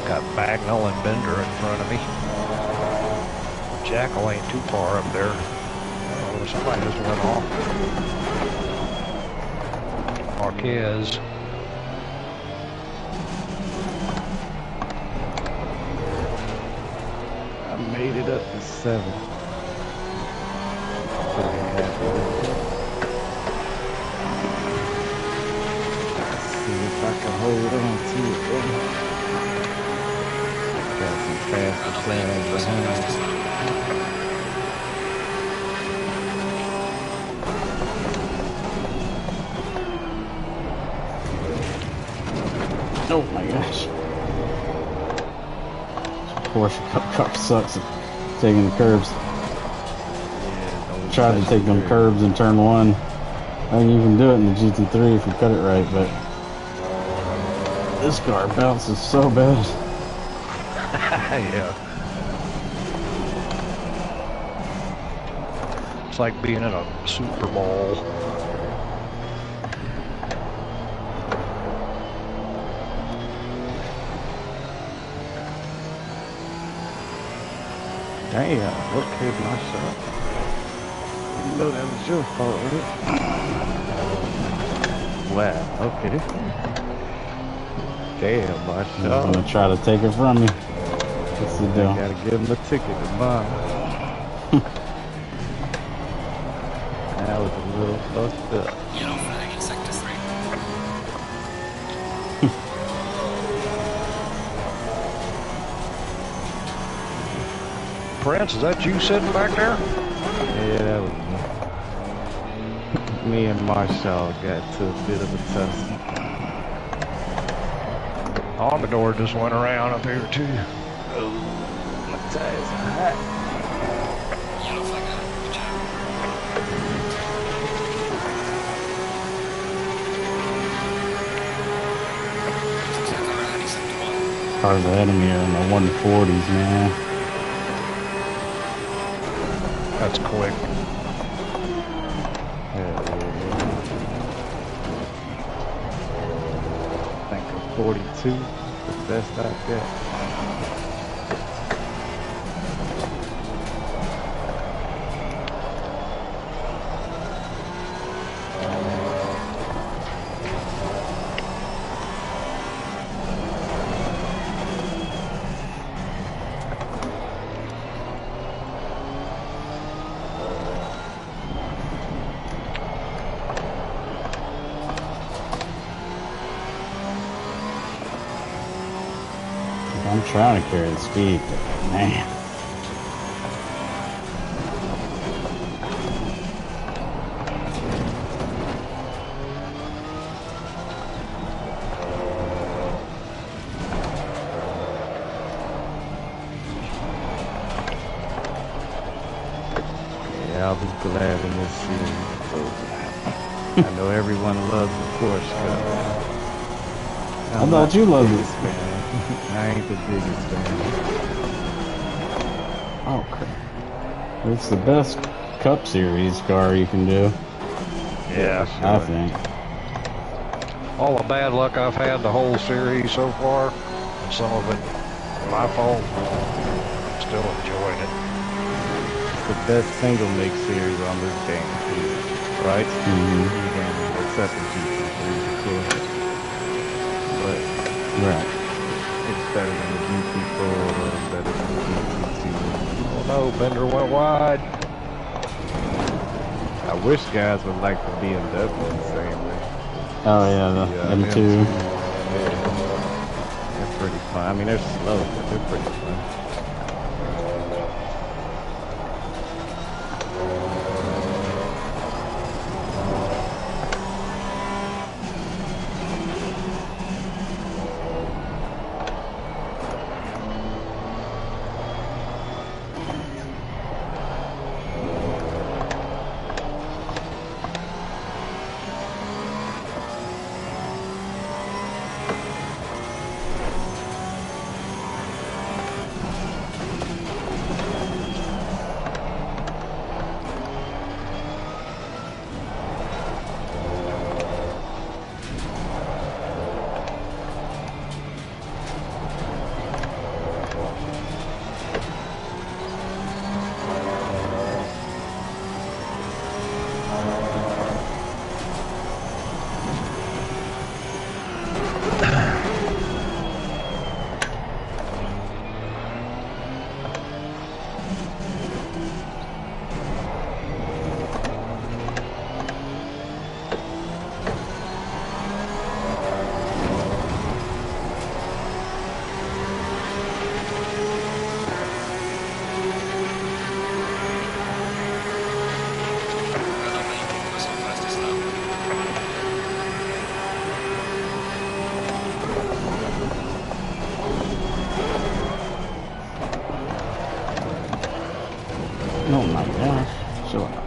Got Bagnall and Bender in front of me. Jackal ain't too far up there. Oh, somebody just went off. Marquez. I made it up to 7. Let's see if I can hold on to it. Got some faster flags behind. Oh my gosh. Porsche Cup car sucks at taking the curbs. Tried to take them curbs in turn 1. I think you can do it in the GT3 if you cut it right, but this car bounces so bad. Yeah. It's like being in a Super Bowl. Damn, what killed my shot? You know that was your fault, right? Wow, okay. Damn, my shot. I'm gonna try to take it from me. What's the deal? Gotta give him a ticket to mine. That was a little fucked up. Yellow flag in sector 3. Prince, is that you sitting back there? Yeah, that was me. Me and Marshall got to a bit of a tussle. Amador just went around up here too. Oh, my tires are hot. Yellow flag out. Good job. Sector heading sector 1. Cars ahead of me are in the 140s, man. That's quick. Hell yeah. I think a 42 is the best I've got. I'm trying to carry the speed, but man. Yeah, I'll be glad when this series is over. I know everyone loves the Porsche Cup. I thought you loved it. Fan. I ain't the biggest fan. Oh crap. It's the best Cup Series car you can do. Yeah, I think. all the bad luck I've had the whole series so far, and some of it my fault, I'm still enjoying it. It's the best single make series on this game, right? Except the GT3, of course. But Right. it's better than the GT4, better than the GT2. Oh no, Bender went wide. I wish guys would like the BMW the same way. Oh yeah, the M2. Yeah, they're pretty fun. I mean, they're slow, but they're pretty fun. Oh my gosh. Chill out.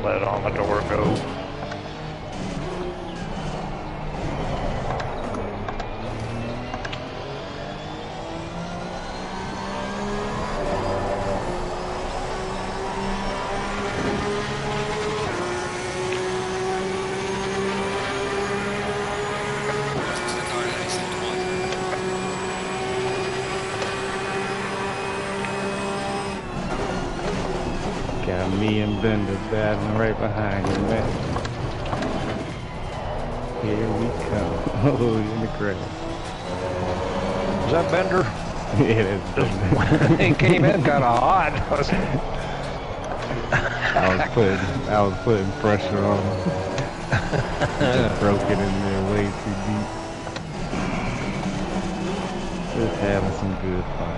Let on the door go. Got me and Bender battling right behind you, man. Here we come. Oh, in the grass. Is that Bender? Yeah, that's Bender. He came in kind of hot. I was putting pressure on him. Just broke it in there way too deep. Just having some good fun.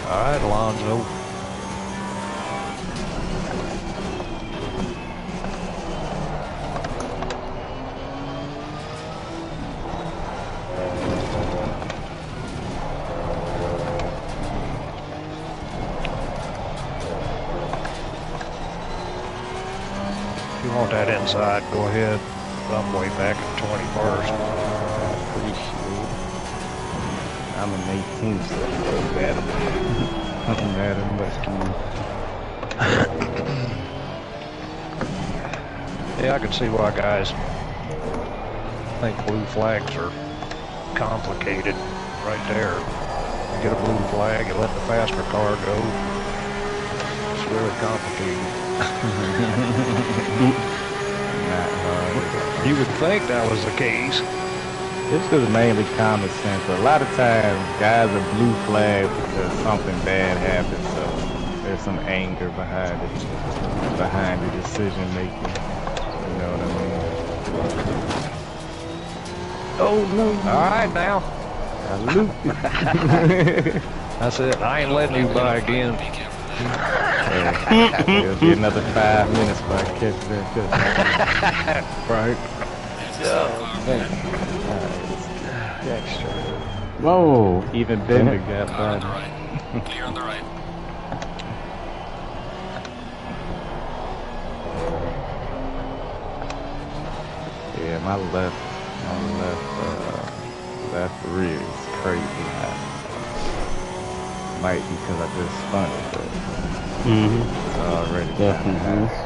All right, Alonzo. If you want that inside, go ahead. I'm way back at 21st. Appreciate it. I'm an 18, so I'm bad. I'm mad at much. Yeah, I can see why guys think blue flags are complicated right there. You get a blue flag, you let the faster car go. It's really complicated. Not hard. You would think that was the case. This is mainly common sense. A lot of times, guys are blue flagged because something bad happened, so there's some anger behind it, behind the decision making. You know what I mean? Oh no! All right now. I looped it. That's it. I ain't letting you by again. Yeah, it'll be another 5 minutes before I catch that. Right. Oh, man. Extra. Whoa! Even Bender got On by. the right. Clear on the right. Yeah, my left rear is crazy high. Might be because I just spun it, but it's already Definitely. high.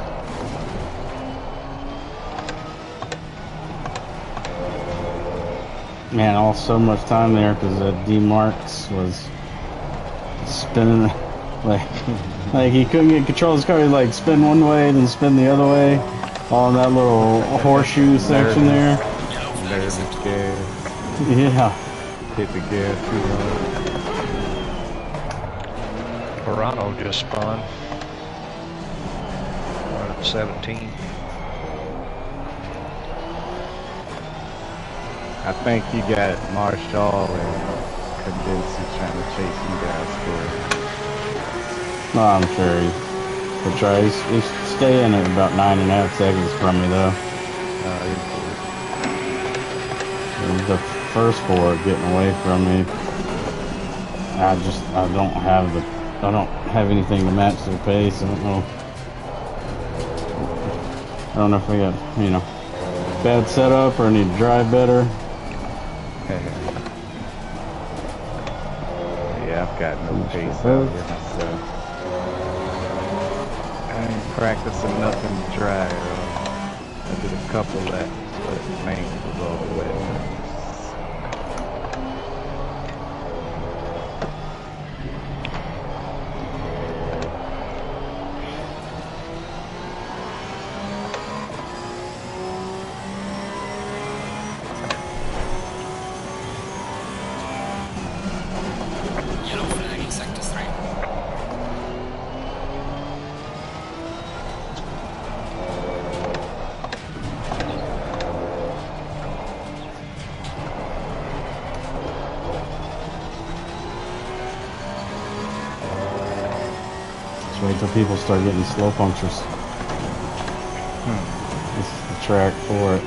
Man, all so much time there because D-Marks was spinning, like he couldn't get control of his car. He'd like spin one way, then spin the other way, all in that little horseshoe section there. Nervous gas. Yeah. Hit the gas too hard. Verano just spun. We're at 17. I think you got Marshall and Cadency trying to chase you guys for it. No, I'm sure he'll try. He's staying at about 9.5 seconds from me though. He's He's the first four getting away from me. I don't have anything to match their pace. I don't know if we got, you know, bad setup or need to drive better. Yeah, I've got no pace out here myself. I ain't practicing nothing to drive. I did a couple laps, but mainly was all the way. Wait till people start getting slow punctures. This is the track for it.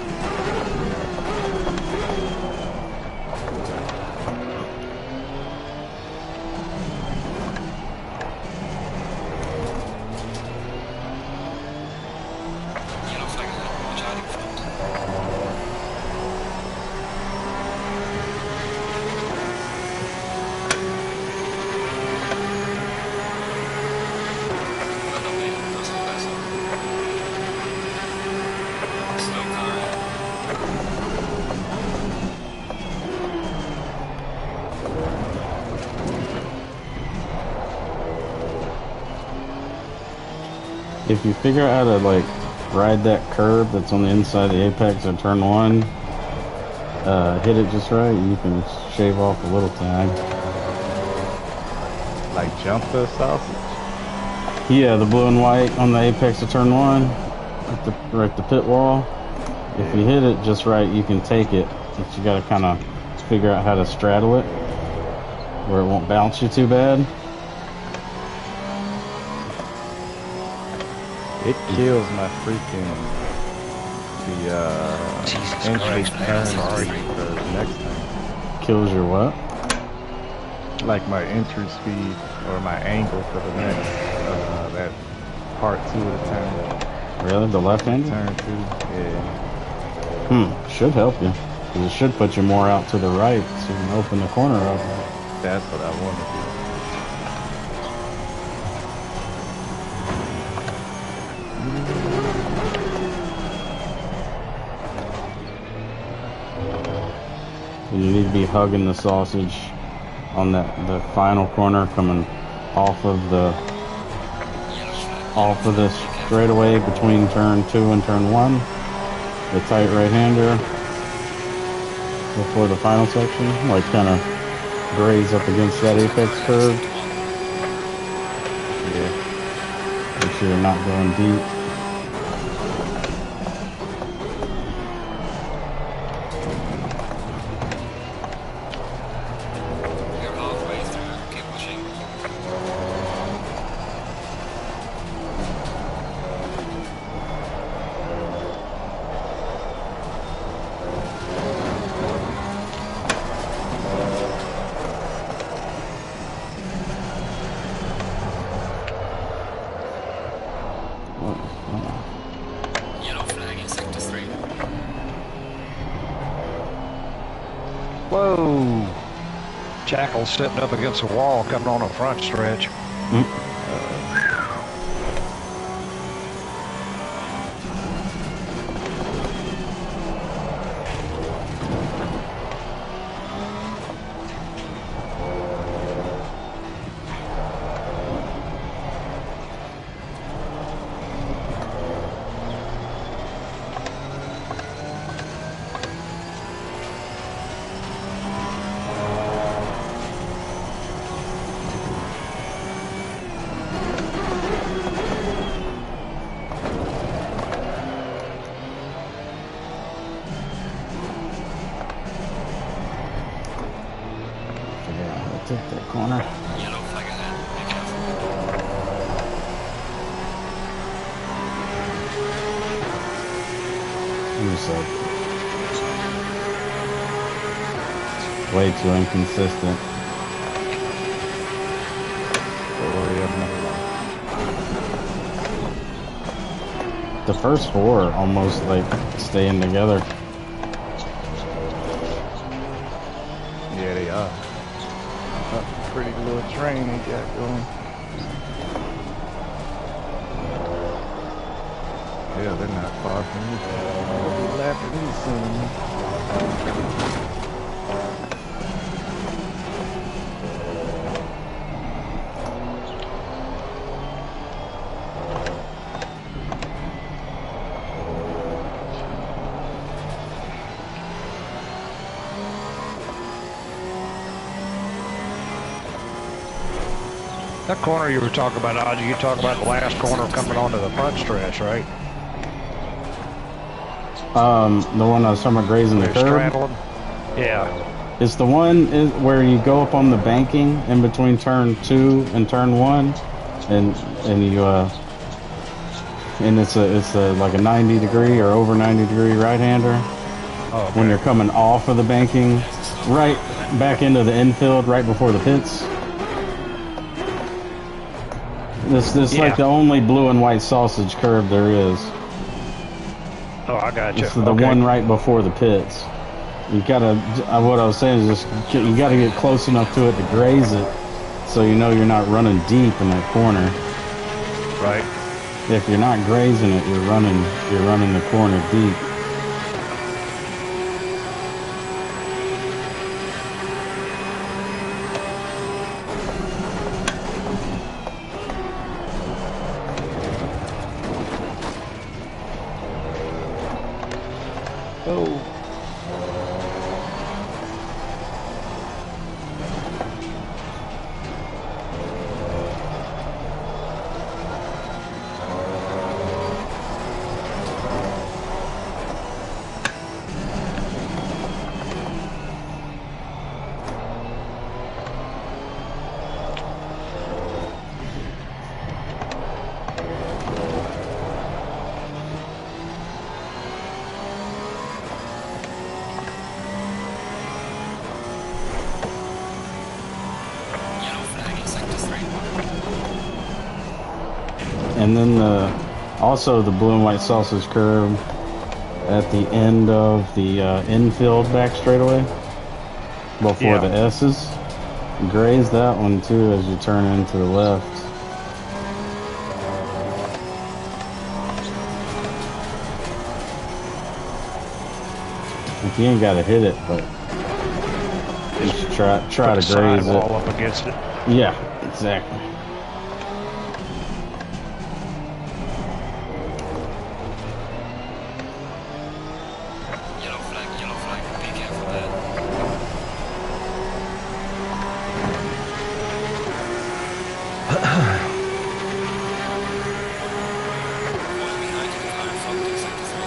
If you figure out how to like ride that curb that's on the inside of the apex of turn 1, hit it just right, you can shave off a little time. Like jump the sausage? Yeah, the blue and white on the apex of turn 1, at the pit wall. If you hit it just right, you can take it. But you gotta kind of figure out how to straddle it where it won't bounce you too bad. It kills my freaking entry turn for the next time. Kills your what? Like my entry speed or my angle for the next that part 2 of the turn. Really? The left hand? Turn 2, yeah. Should help you. Because it should put you more out to the right so you can open the corner up. That's what I want to do. You need to be hugging the sausage on the final corner coming off of the straightaway between turn 2 and turn 1. The tight right-hander before the final section, like kind of graze up against that apex curve. Yeah. Make sure you're not going deep. Whoa! Jackal sitting up against the wall coming on the front stretch. Take that corner. Yellow flag ahead. Be careful. I'm just like way too inconsistent. The first four are almost like staying together. Yeah, they are. That's a pretty little train they got going. Yeah, they're not far from me. I'll be laughing at me soon. That corner you were talking about, Audrey, you talking about the last corner coming onto the front stretch, right? The one I was talking about grazing the curb? Straddling? Yeah. It's the one where you go up on the banking in between turn 2 and turn 1, and you and it's a like a 90 degree or over 90 degree right-hander. Oh, okay. When you're coming off of the banking, right back into the infield, right before the pits. This Yeah. like the only blue and white sausage curve there is. Oh, I got you. It's the one right before the pits. You gotta. What I was saying is just you gotta get close enough to it to graze it, so you know you're not running deep in that corner. Right. If you're not grazing it, you're running the corner deep. Oh. And then also the blue and white sausage curve at the end of the infield back straightaway before the S's. Graze that one too as you turn into the left. If you ain't gotta hit it, but you should try to graze it. Up against it. Yeah, exactly. Yellow flag, be careful there. Boys behind you, the car in front in sector 3.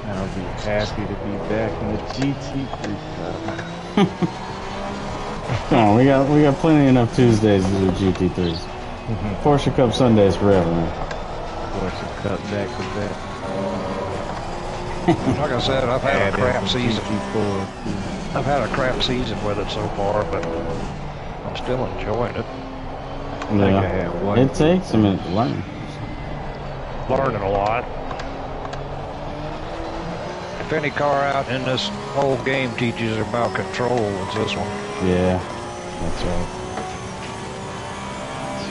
I'll be happy to be back in the GT3 Cup. Come on, we got plenty enough Tuesdays to do GT3s. Porsche Cup Sundays forever, man. Porsche Cup back to back. Like I said, I've had a crap season. I've had a crap season with it so far, but I'm still enjoying it. Yeah, it takes a minute to learn. Learning a lot. If any car out in this whole game teaches about control, it's this one. Yeah, that's right.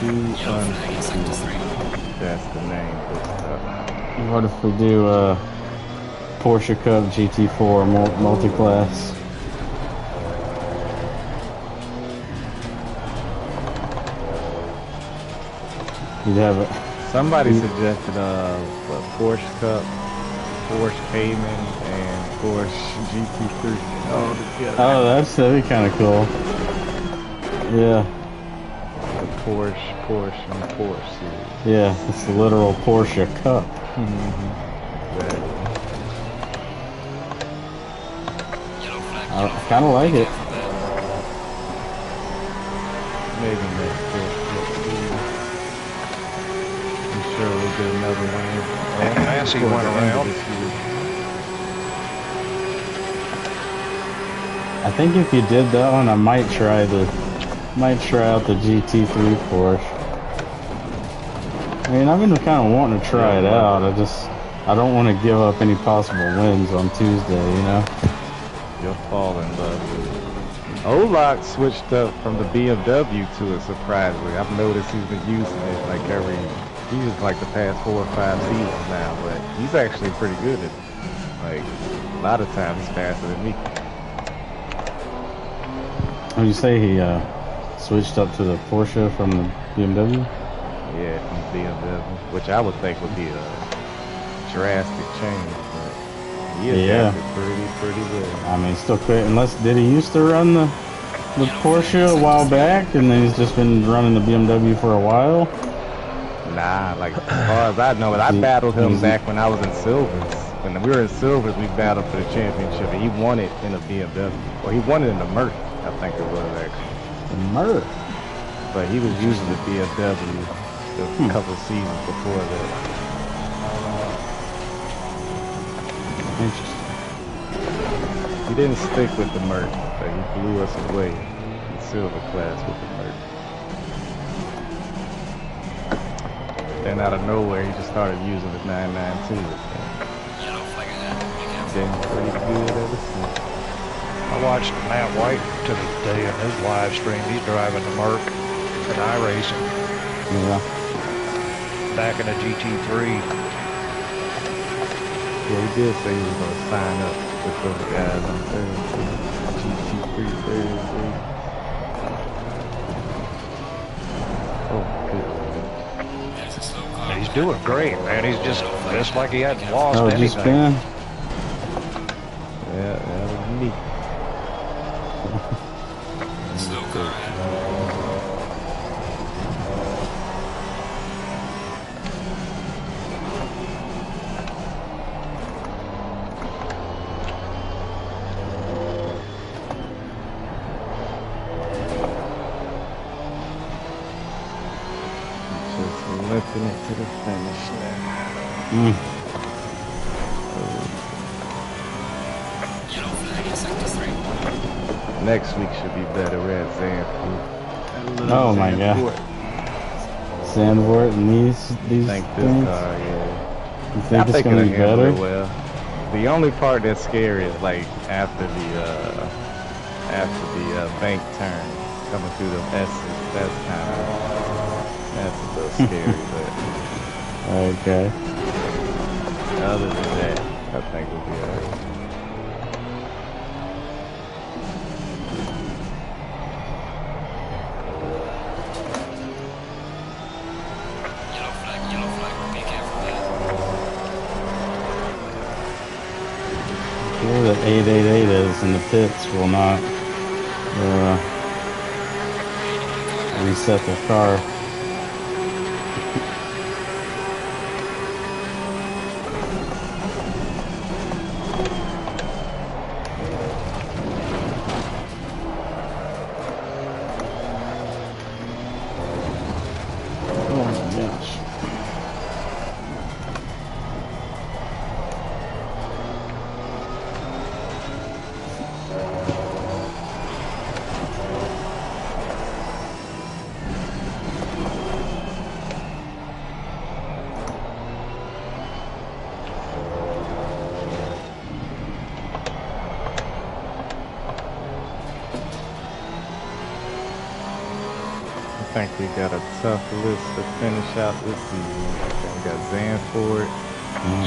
2 That's the name. What if we do Porsche Cup GT4 multi-class? You'd have it. Somebody suggested Porsche Cup, Porsche Cayman, and Porsche GT3 all together. Oh, that'd be kind of cool. Yeah. The Porsche, and Porsche series. Yeah, it's the literal Porsche Cup. I kind of like it. Maybe next year. I'm sure we'll get another one. Massey went around. I think if you did that one, I might try out the GT3 Porsche. I mean, I've been kind of wanting to try it out. I don't want to give up any possible wins on Tuesday, you know? You'll fall in love with it. Olak switched up from the BMW to it, surprisingly. I've noticed he's been using it like the past 4 or 5 seasons now, but he's actually pretty good at it. Like, a lot of times he's faster than me. When you say he switched up to the Porsche from the BMW? Yeah, from the BMW, which I would think would be a drastic change, but he adapted pretty well. I mean, still quick. Did he used to run the Porsche a while back, and then he's just been running the BMW for a while? Nah, like as far as I know, I battled him back when I was in Silvers. When we were in Silvers, we battled for the championship, and he won it in a BMW. Or he won it in a Merc, I think it was actually. A Merc? But he was using the BMW a couple seasons before that. Interesting. He didn't stick with the Merc, but he blew us away in Silver class with the Merc. Then out of nowhere, he just started using the 992. Been pretty good ever since. I watched Matt White to this day on his live stream. He's driving the Merc and iRacing. Yeah. Back in the GT3. Yeah, he did say he was going to sign up with those guys on Thursday. GT3 Thursday. Oh, good. He's doing great, man. He's just like he hadn't lost anything. Spin? Yeah, that was neat. Slow car. Just limping it to the finish now. Yellow flag in sector 3. Next week should be better. We're at Zandvoort. Oh my God. Zandvoort and these I think this things? car, yeah. You think it's going to be better? Well, the only part that's scary is like after the bank turn coming through the S's. That's a little scary, but Okay. other than that, I think we'll be alright. Yellow flag, be careful there. Where the 888 is in the pits will not reset the car. Oh my gosh. I think we got a tough list to finish out this season. We got Zandvoort,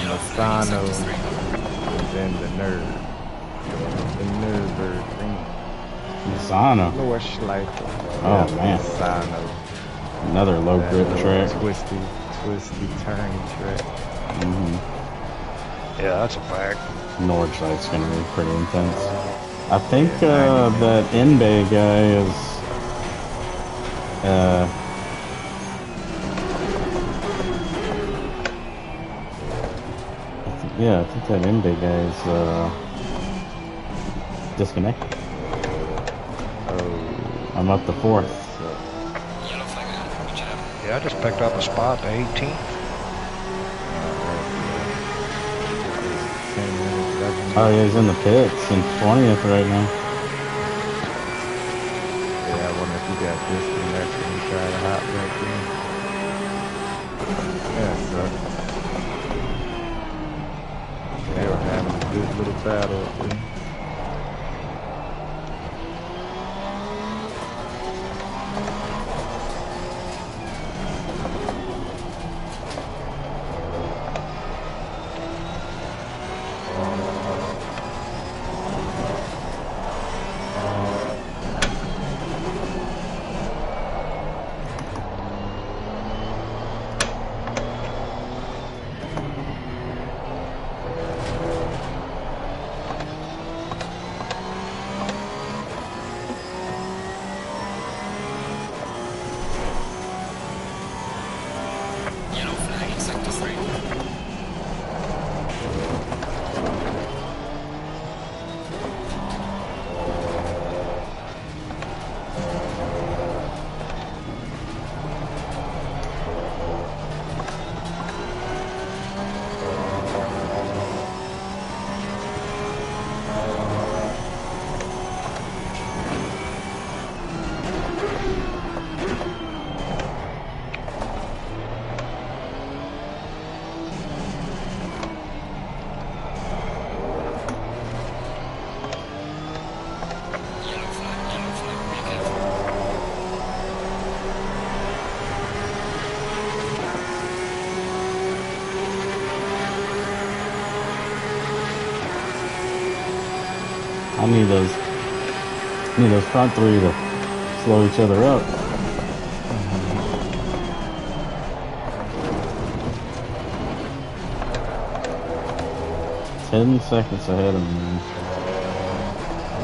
Masano, and then the Nerd. The Nürburgring. Misano. Nordschleife. Oh man. Masano. Another low grip track. Twisty, turny track. Yeah, that's a fact. Nordschleif's going to be pretty intense. I think that Indy guy is I think that Indy guy is disconnected. Oh, I'm up to 4th. Yellow flag ahead. Good job. Yeah, I just picked up a spot to 18th. Oh yeah, he's in the pits in 20th right now. got disconnected and tried to hop back in. That sucks. They were having a good little battle up there. I need those front three to slow each other up. 10 seconds ahead of me.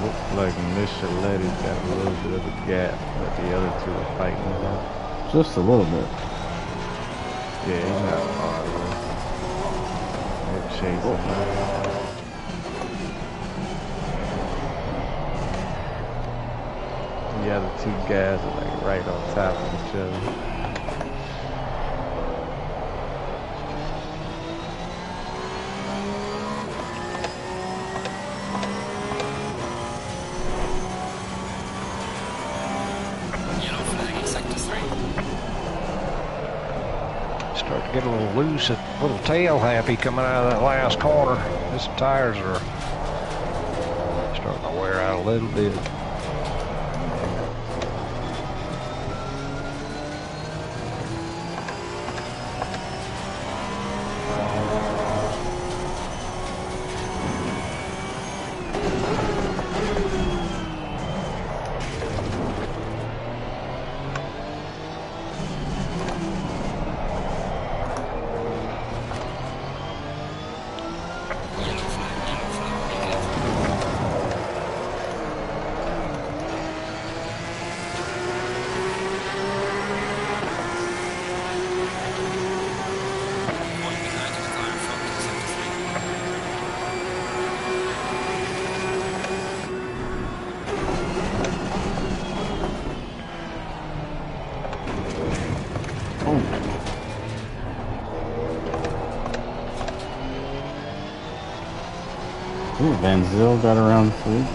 Looks like Micheletti's got a little bit of a gap, but the other two are fighting it out. Just a little bit. Yeah, he's not far away. They're chasing him. The other two guys are like right on top of each other. Start to get a little loose, a little tail happy coming out of that last corner. His tires are starting to wear out a little bit. Ooh, Van Zyl got around 3.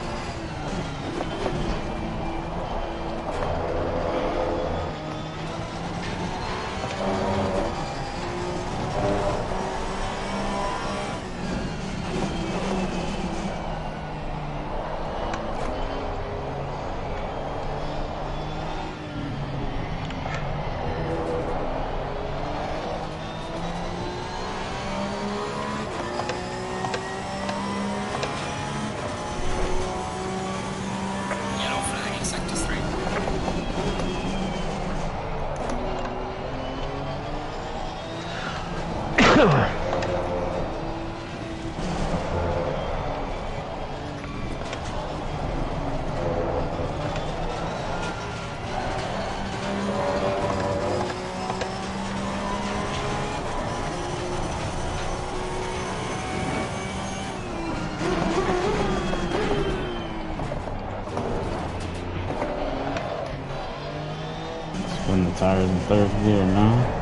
Spin the tires in 3rd gear now.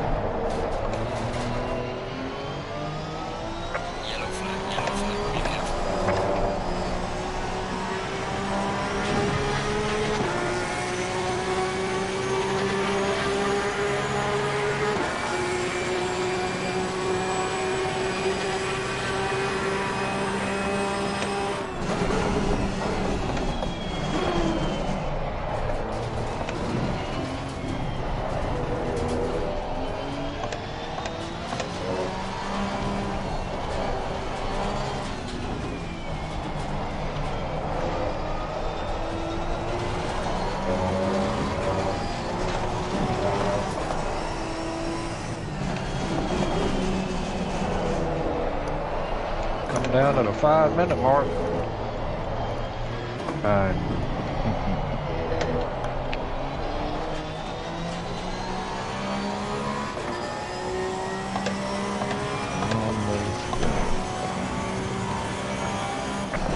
getting down to the 5-minute mark.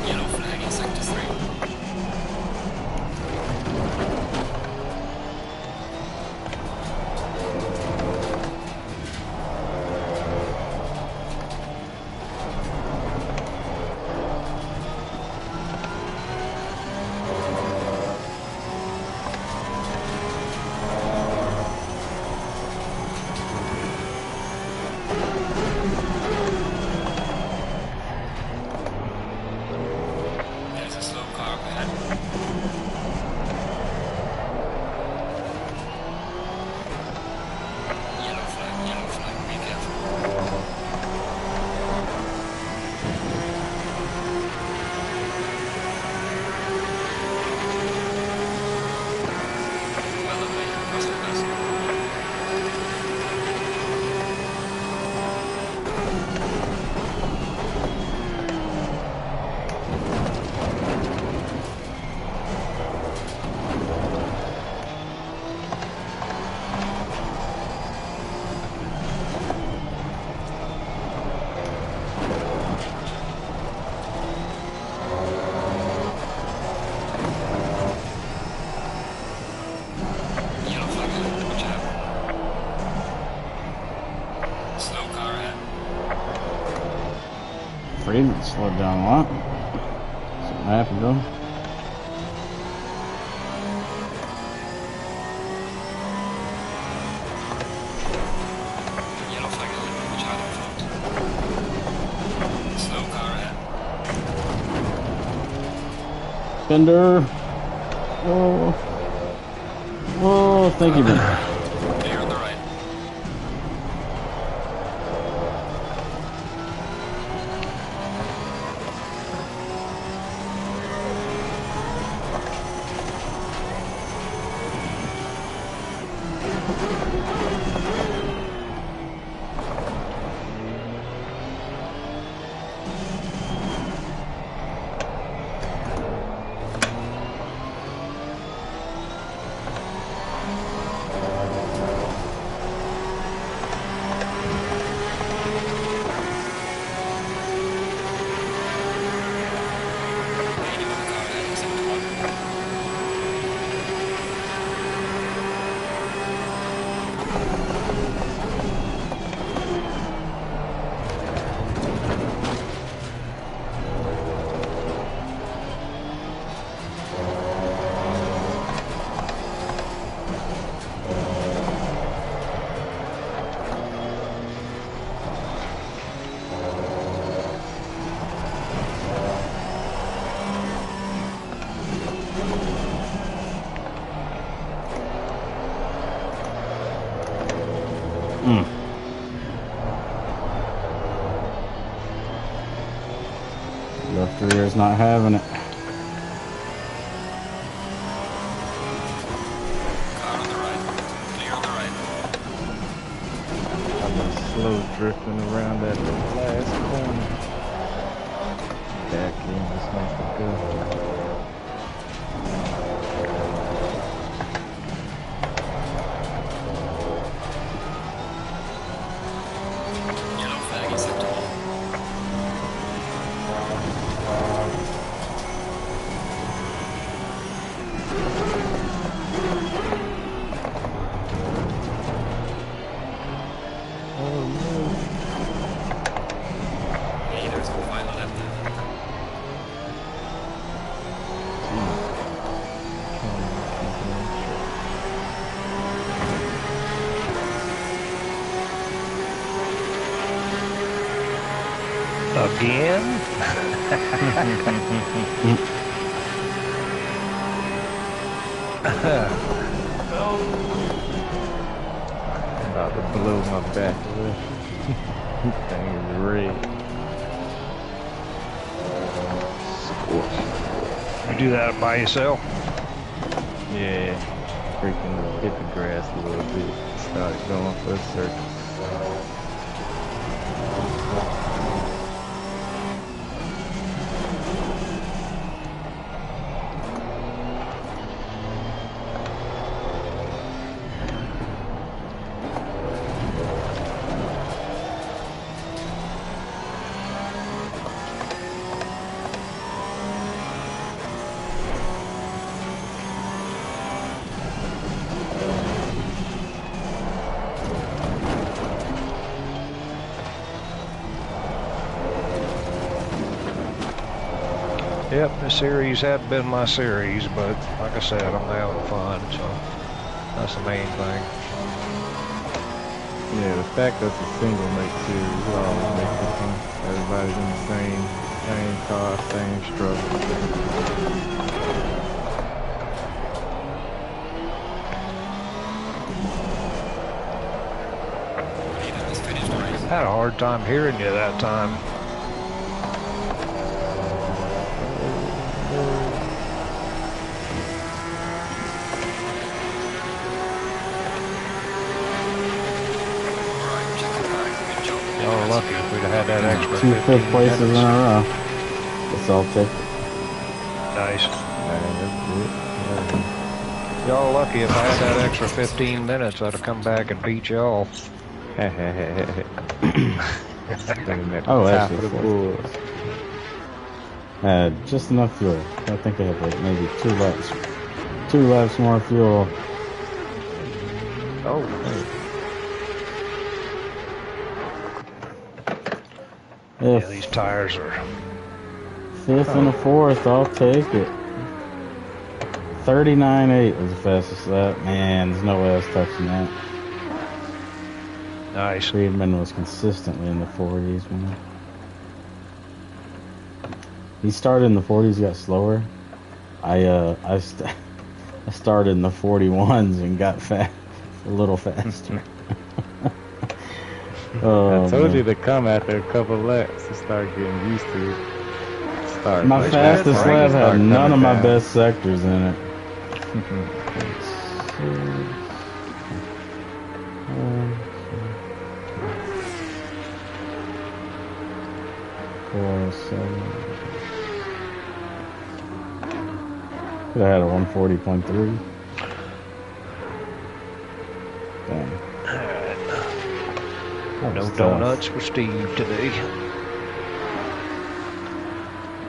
Yellow flag in sector 3. There's a slow car up ahead. Yellow flag, be careful. Well done, mate. Cross the bus. Yellow flag ahead. Watch out. Slow car ahead. Freeman slowed down a lot. Something happened to him. Yellow flag ahead. Watch out in front. Slow car ahead. Fender. Oh. Oh, thank you, man. Clear on the right. Waiting on the car ahead in sector 1. Left rear's not having it. Car on the right. Clear on the right. I've been slow drifting around that last corner. Back in, this wants to go. Yellow flag in sector 1. Hey, there's no final lap there. Again? About to blow my back away. Thing is red. You do that by yourself? Yeah. Freaking hit the grass a little bit. Started going for a circle. Yep, the series had been my series, but like I said, I'm having fun, so that's the main thing. Yeah, the fact that it's a single make series, it always makes it fun. Everybody's in the same car, same struggle. I had a hard time hearing you that time. Y'all were lucky if we'd have had that extra 2 fifth places in a row. Guess I'll take it. Nice. Y'all lucky if I had that extra 15 minutes, I'd have come back and beat y'all. Oh, actually, just enough fuel. I think I have like maybe 2 laps. 2 laps more fuel. Oh. Yeah, these tires are... 5th and a 4th, I'll take it. 39.8 was the fastest lap. Man, there's no way I was touching that. Nice. Friedman was consistently in the 40s, man. He started in the 40s, got slower. I started in the 41s and got a little faster. I told you to come after a couple laps to start getting used to it. My fastest lap had none of my best sectors in it. Could have had a 140.3. Dang. No donuts for Steve today.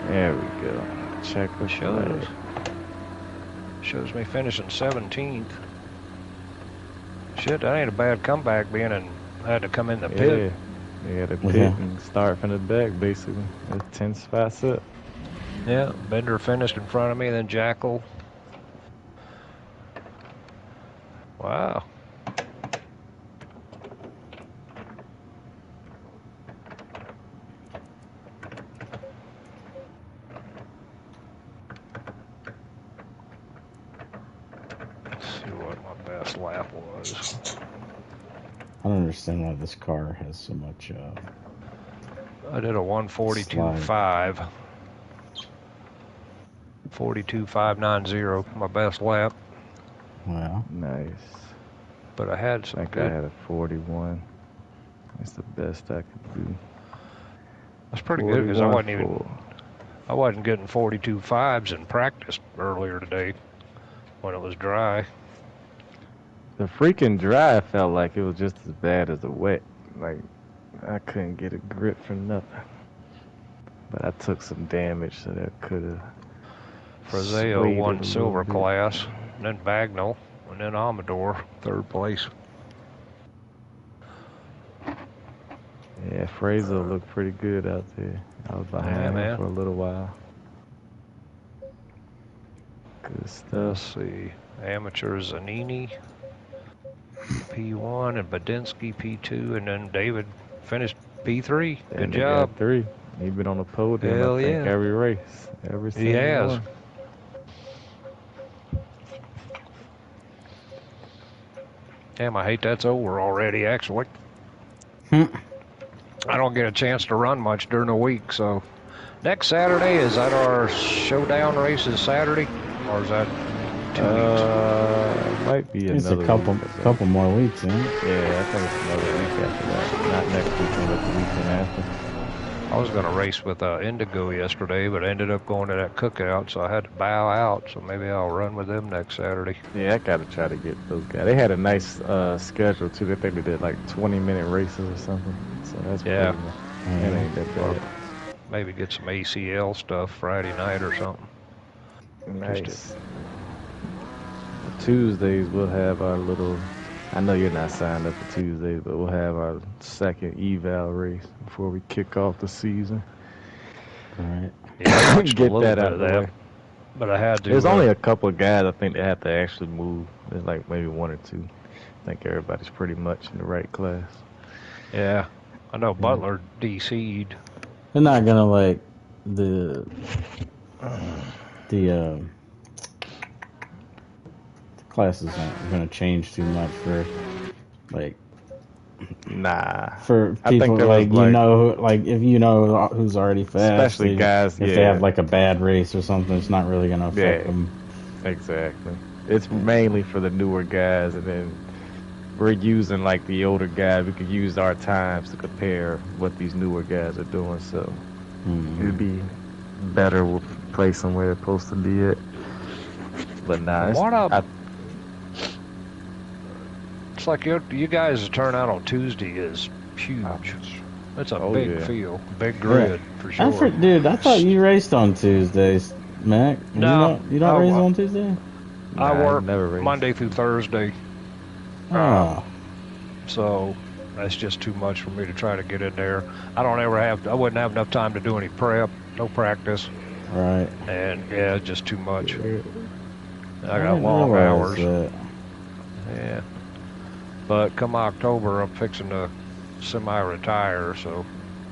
There we go. Check the Shows me finishing 17th. Shit, that ain't a bad comeback being in. I had to come in the pit. Yeah, the pit and start from the back basically. It's 10 spots up. Yeah, Bender finished in front of me, then Jackal. Wow. Lap was. I don't understand why this car has so much. I did a 142.5. 42.590, my best lap. Wow. Nice. But I had some. I think I had a 41. That's the best I could do. That's pretty good because I wasn't getting 42.5s in practice earlier today when it was dry. The freaking dry felt like it was just as bad as the wet. Like, I couldn't get a grip for nothing. But I took some damage, so that could have... Frazeo won silver class, and then Bagnall, and then Amador, 3rd place. Yeah, Fraser looked pretty good out there. I was behind him for a little while. Good stuff. Let's see. Amateur Zanini, P1, and Badinsky, P2, and then David finished P3. Good job. Got 3. He's been on the podium, I think, every race. Every single He has. one. Damn, I hate that's over already, actually. I don't get a chance to run much during the week, so... Next Saturday, is that our showdown race is Saturday? Or is that 2 weeks? It might be it's another couple more weeks, isn't it? Yeah, I think it's another week after that. Not next weekend, but the weekend after. I was going to race with Indigo yesterday, but I ended up going to that cookout, so I had to bow out, so maybe I'll run with them next Saturday. Yeah, I got to try to get those guys. They had a nice schedule, too. I think they did like 20-minute races or something, so that's yeah. That ain't that bad. Maybe get some ACL stuff Friday night or something. Nice. Tuesdays, we'll have our little... I know you're not signed up for Tuesdays, but we'll have our second eval race before we kick off the season. Right. Yeah, I watched Get a little that bit out of of the that, way. but I had to. There's only a couple of guys I think they have to actually move. There's like maybe one or two. I think everybody's pretty much in the right class. Yeah, I know Butler DC'd. They're not gonna like the classes aren't gonna change too much for like Nah. for I think people there was like you know like if you know who's already fast, especially guys. if they have like a bad race or something, it's not really gonna affect them. Exactly. It's mainly for the newer guys, and then we're using like the older guys. We could use our times to compare what these newer guys are doing. So it'd be better we'll play somewhere it's supposed to be at. But nah, it's like you guys' turnout on Tuesday is huge. It's a big field, big grid for sure. Dude, I thought you raced on Tuesdays, Mac. No, you don't race on Tuesday. I work Monday through Thursday. So that's just too much for me to try to get in there. I wouldn't have enough time to do any prep, no practice. Right. And yeah, it's just too much. I got long hours. Yeah. But come October, I'm fixing to semi-retire, so.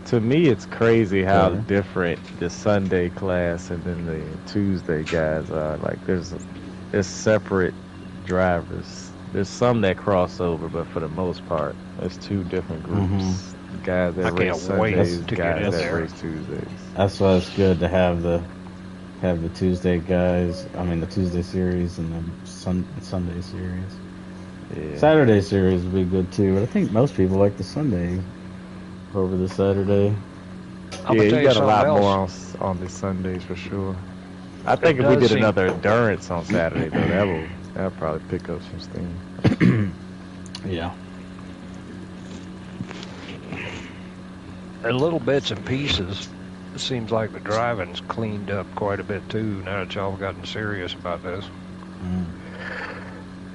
To me, it's crazy how different the Sunday class and then the Tuesday guys are. Like, there's separate drivers. There's some that cross over, but for the most part, there's two different groups. Guys that race Sundays, guys that race Tuesdays. That's why it's good to have the Tuesday guys. I mean, the Tuesday series and the Sunday series. Yeah. Saturday series would be good too, but I think most people like the Sunday over the Saturday. Yeah, you got a lot more on the Sundays for sure. I think if we did another endurance on Saturday, though, that'll probably pick up some steam. Yeah. And little bits and pieces. It seems like the driving's cleaned up quite a bit too. Now that y'all have gotten serious about this.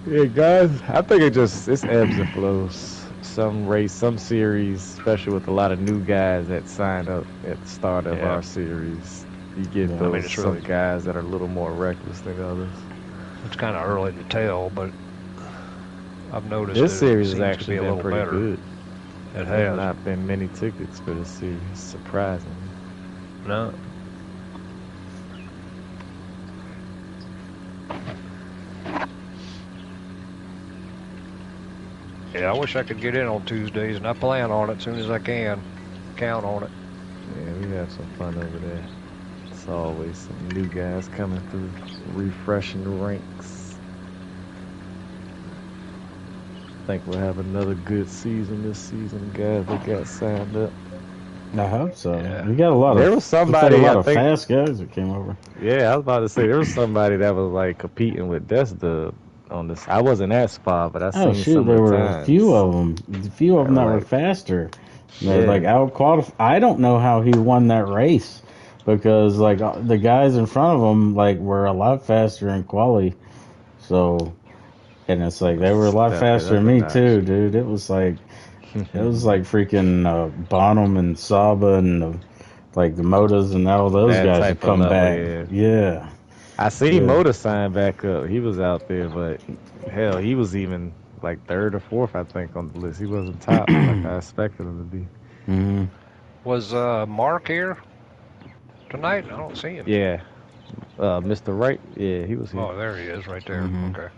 Yeah, guys, I think it's ebbs and flows. Some series, especially with a lot of new guys that signed up at the start of our series, you get some guys that are a little more reckless than others. It's kind of early to tell, but I've noticed this series has be actually a been little pretty better. good. It There has not been many tickets for this series, surprisingly. No. Yeah, I wish I could get in on Tuesdays, and I plan on it as soon as I can. Count on it. Yeah, we have some fun over there. It's always some new guys coming through, refreshing the ranks. I think we'll have another good season this season, guys that got signed up. I hope so. Yeah. We got a lot There was somebody, a lot of fast guys that came over. Yeah, I was about to say there was somebody that was like competing with Desda on this. I wasn't at Spa, but I seen some there of the were times. a few of them. A few of them that were faster. They're like out qualified. I don't know how he won that race because like the guys in front of him like were a lot faster in quali. So, and it's like they were a lot faster than me too, dude. It was like freaking Bonham and Saba and like the Motas and all those guys have come back. Yeah. I seen Mota sign back up. He was out there, but hell, he was even like third or fourth, I think, on the list. He wasn't top like I expected him to be. Mm-hmm. Was Mark here tonight? I don't see him. Yeah. Mr. Wright, yeah, he was here. Oh, there he is, right there. Mm-hmm. Okay.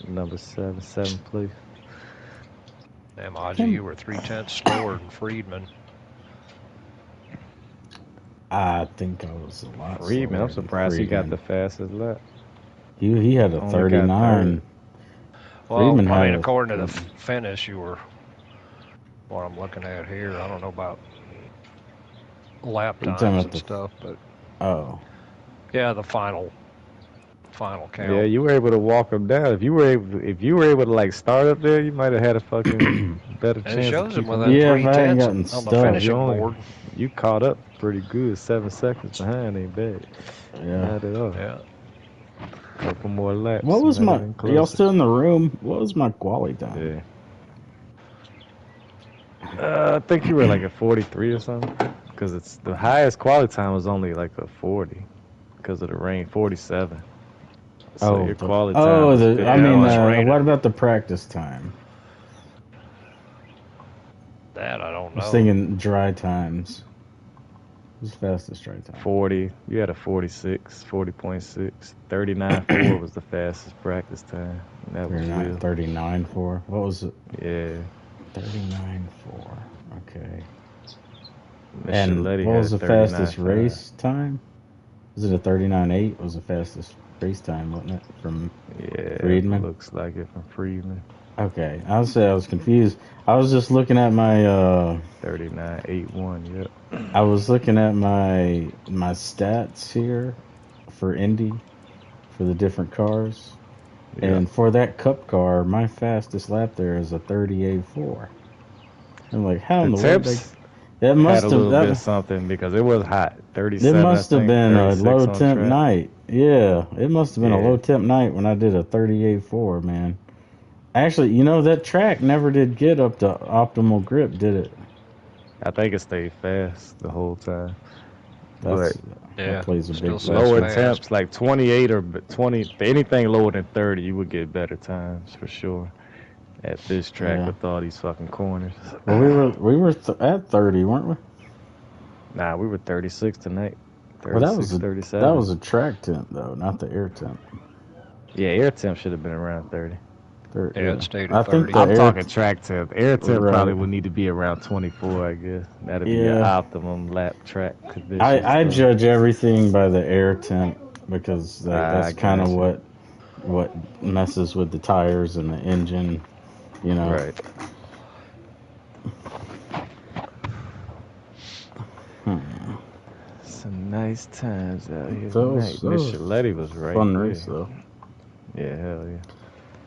Number 7 place. Damn, Audrey, you were 3/10 slower than Friedman. I think I was a lot. Friedman, I'm surprised he got the fastest lap. He had a 39. Well, Friedman I mean, according to the finish, you were what I'm looking at here. I don't know about lap times and stuff, but yeah, the final count. Yeah, you were able to walk him down. If you were able to like start up there, you might have had a fucking better chance. It shows him with that 3/10 on the finishing board. You caught up pretty good. 7 seconds behind ain't bad. Yeah. Not at all. Yeah. Couple more laps. What was are y'all still in the room? What was my quali time? Yeah. I think you were like a 43 or something. Because it's the highest quality time was only like a 40 because of the rain. 47. So your quality time was I mean, what about the practice time? That I don't know. I was thinking dry times. What's the fastest dry time? 40. You had a 46, 40.6. 39.4 was the fastest practice time. And that was 39.4. What was it? Yeah. 39.4. Okay. And what was the fastest race time? Was it a 39.8? Was the fastest race time, wasn't it? From Friedman? Looks like it from Friedman. Okay. I would say I was confused. I was just looking at my 39.81, yep. I was looking at my stats here for Indy for the different cars. Yep. And for that cup car, my fastest lap there is a 38.4. I'm like, how in the world? That must have a little bit of something because it was hot. 37. It must have been a low temp night. Yeah, it must have been a low temp night when I did a 38.4, man. Actually, you know that track never did get up to optimal grip, did it? I think it stayed fast the whole time. That plays a big role. Lower temps, like 28 or 20, anything lower than 30, you would get better times for sure. At this track with all these fucking corners. Well, we were at 30, weren't we? Nah, we were 36 tonight. 36, well, that was 37. That was a track temp though, not the air temp. Yeah, air temp should have been around 30. Yeah, it stayed at 30. I'm talking track temp. Air temp probably would need to be around 24, I guess. That'd be your optimum lap track conditions. I judge everything by the air temp because that's kind of what messes with the tires and the engine. You know. Right. Some nice times out here tonight. Micheletti was right. Fun race though. Yeah, hell yeah.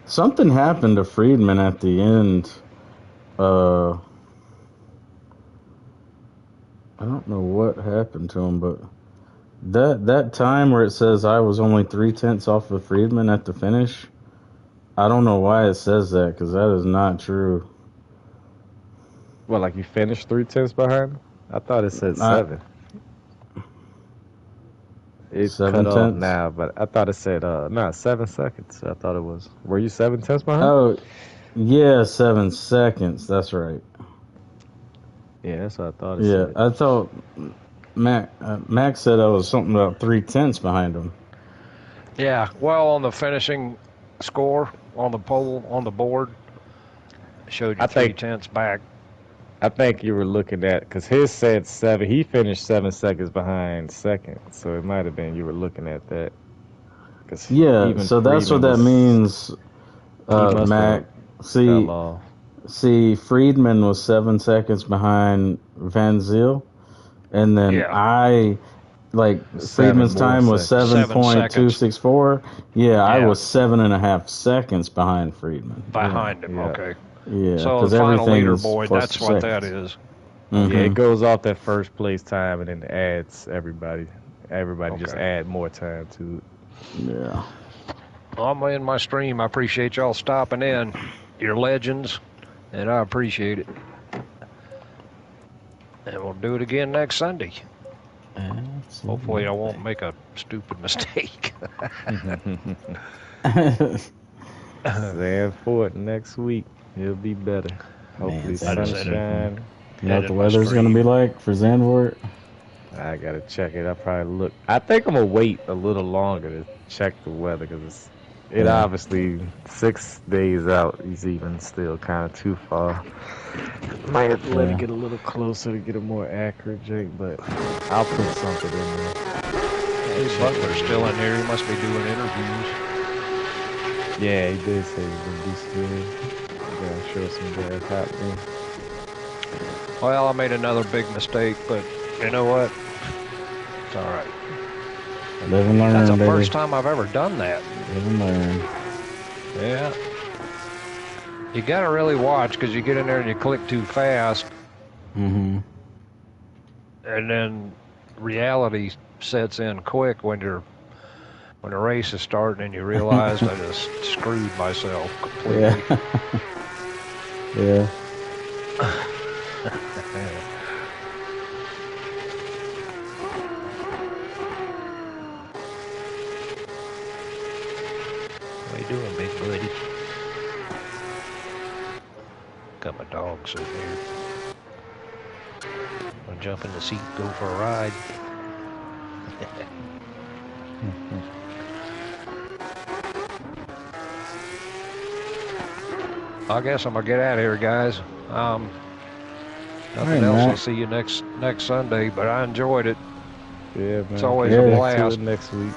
Something happened to Friedman at the end. I don't know what happened to him, but that time where it says I was only 3/10 off of Friedman at the finish. I don't know why it says that because that is not true. Well, like you finished 3/10 behind him? I thought it said 7. It's 7 cut off now, but I thought it said 7 seconds. I thought it was. Were you 7/10 behind? Oh, yeah, 7 seconds. That's right. Yeah, that's what I thought it said. Yeah, I thought Max said I was something about 3/10 behind him. Yeah, well, on the finishing score on the pole on the board, it showed you 3/10 back. I think you were looking at because his said 7. He finished 7 seconds behind second, so it might have been you were looking at that. Yeah, so that's what that means. Mac, see, Friedman was 7 seconds behind Van Zyl, and then Friedman's time was 7.264. Yeah, I was 7.5 seconds behind Friedman. Behind him, okay. Yeah, so the final leaderboard, that's what that is. Mm-hmm. Yeah, it goes off that first place time and then adds everybody. Everybody just add more time to it. Yeah. I'm in my stream. I appreciate y'all stopping in. You're legends, and I appreciate it. And we'll do it again next Sunday. Absolutely. Hopefully I won't make a stupid mistake. Stand for it next week. It'll be better. Hopefully sunshine. You know what the weather's going to be like for Zandvoort? I got to check it. I'll probably look. I think I'm going to wait a little longer to check the weather because it obviously 6 days out is even still kind of too far. Might have to let it get a little closer to get a more accurate Jake, but I'll put something in there. Hey, Butler's still in here. He must be doing interviews. Yeah, he did say he's going to be still. Yeah, show some gas happening. Well, I made another big mistake, but you know what? It's all right. Live and learn, That's the baby. first time I've ever done that. Live and learn. Yeah. You got to really watch because you get in there and you click too fast. Mm-hmm. And then reality sets in quick when the race is starting and you realize I just screwed myself completely. Yeah. Got my dog sitting here. I'll jump in the seat, go for a ride. I guess I'm gonna get out of here, guys. Nothing else. I'll see you next Sunday, but I enjoyed it. Yeah, man. It's always a blast. Next week.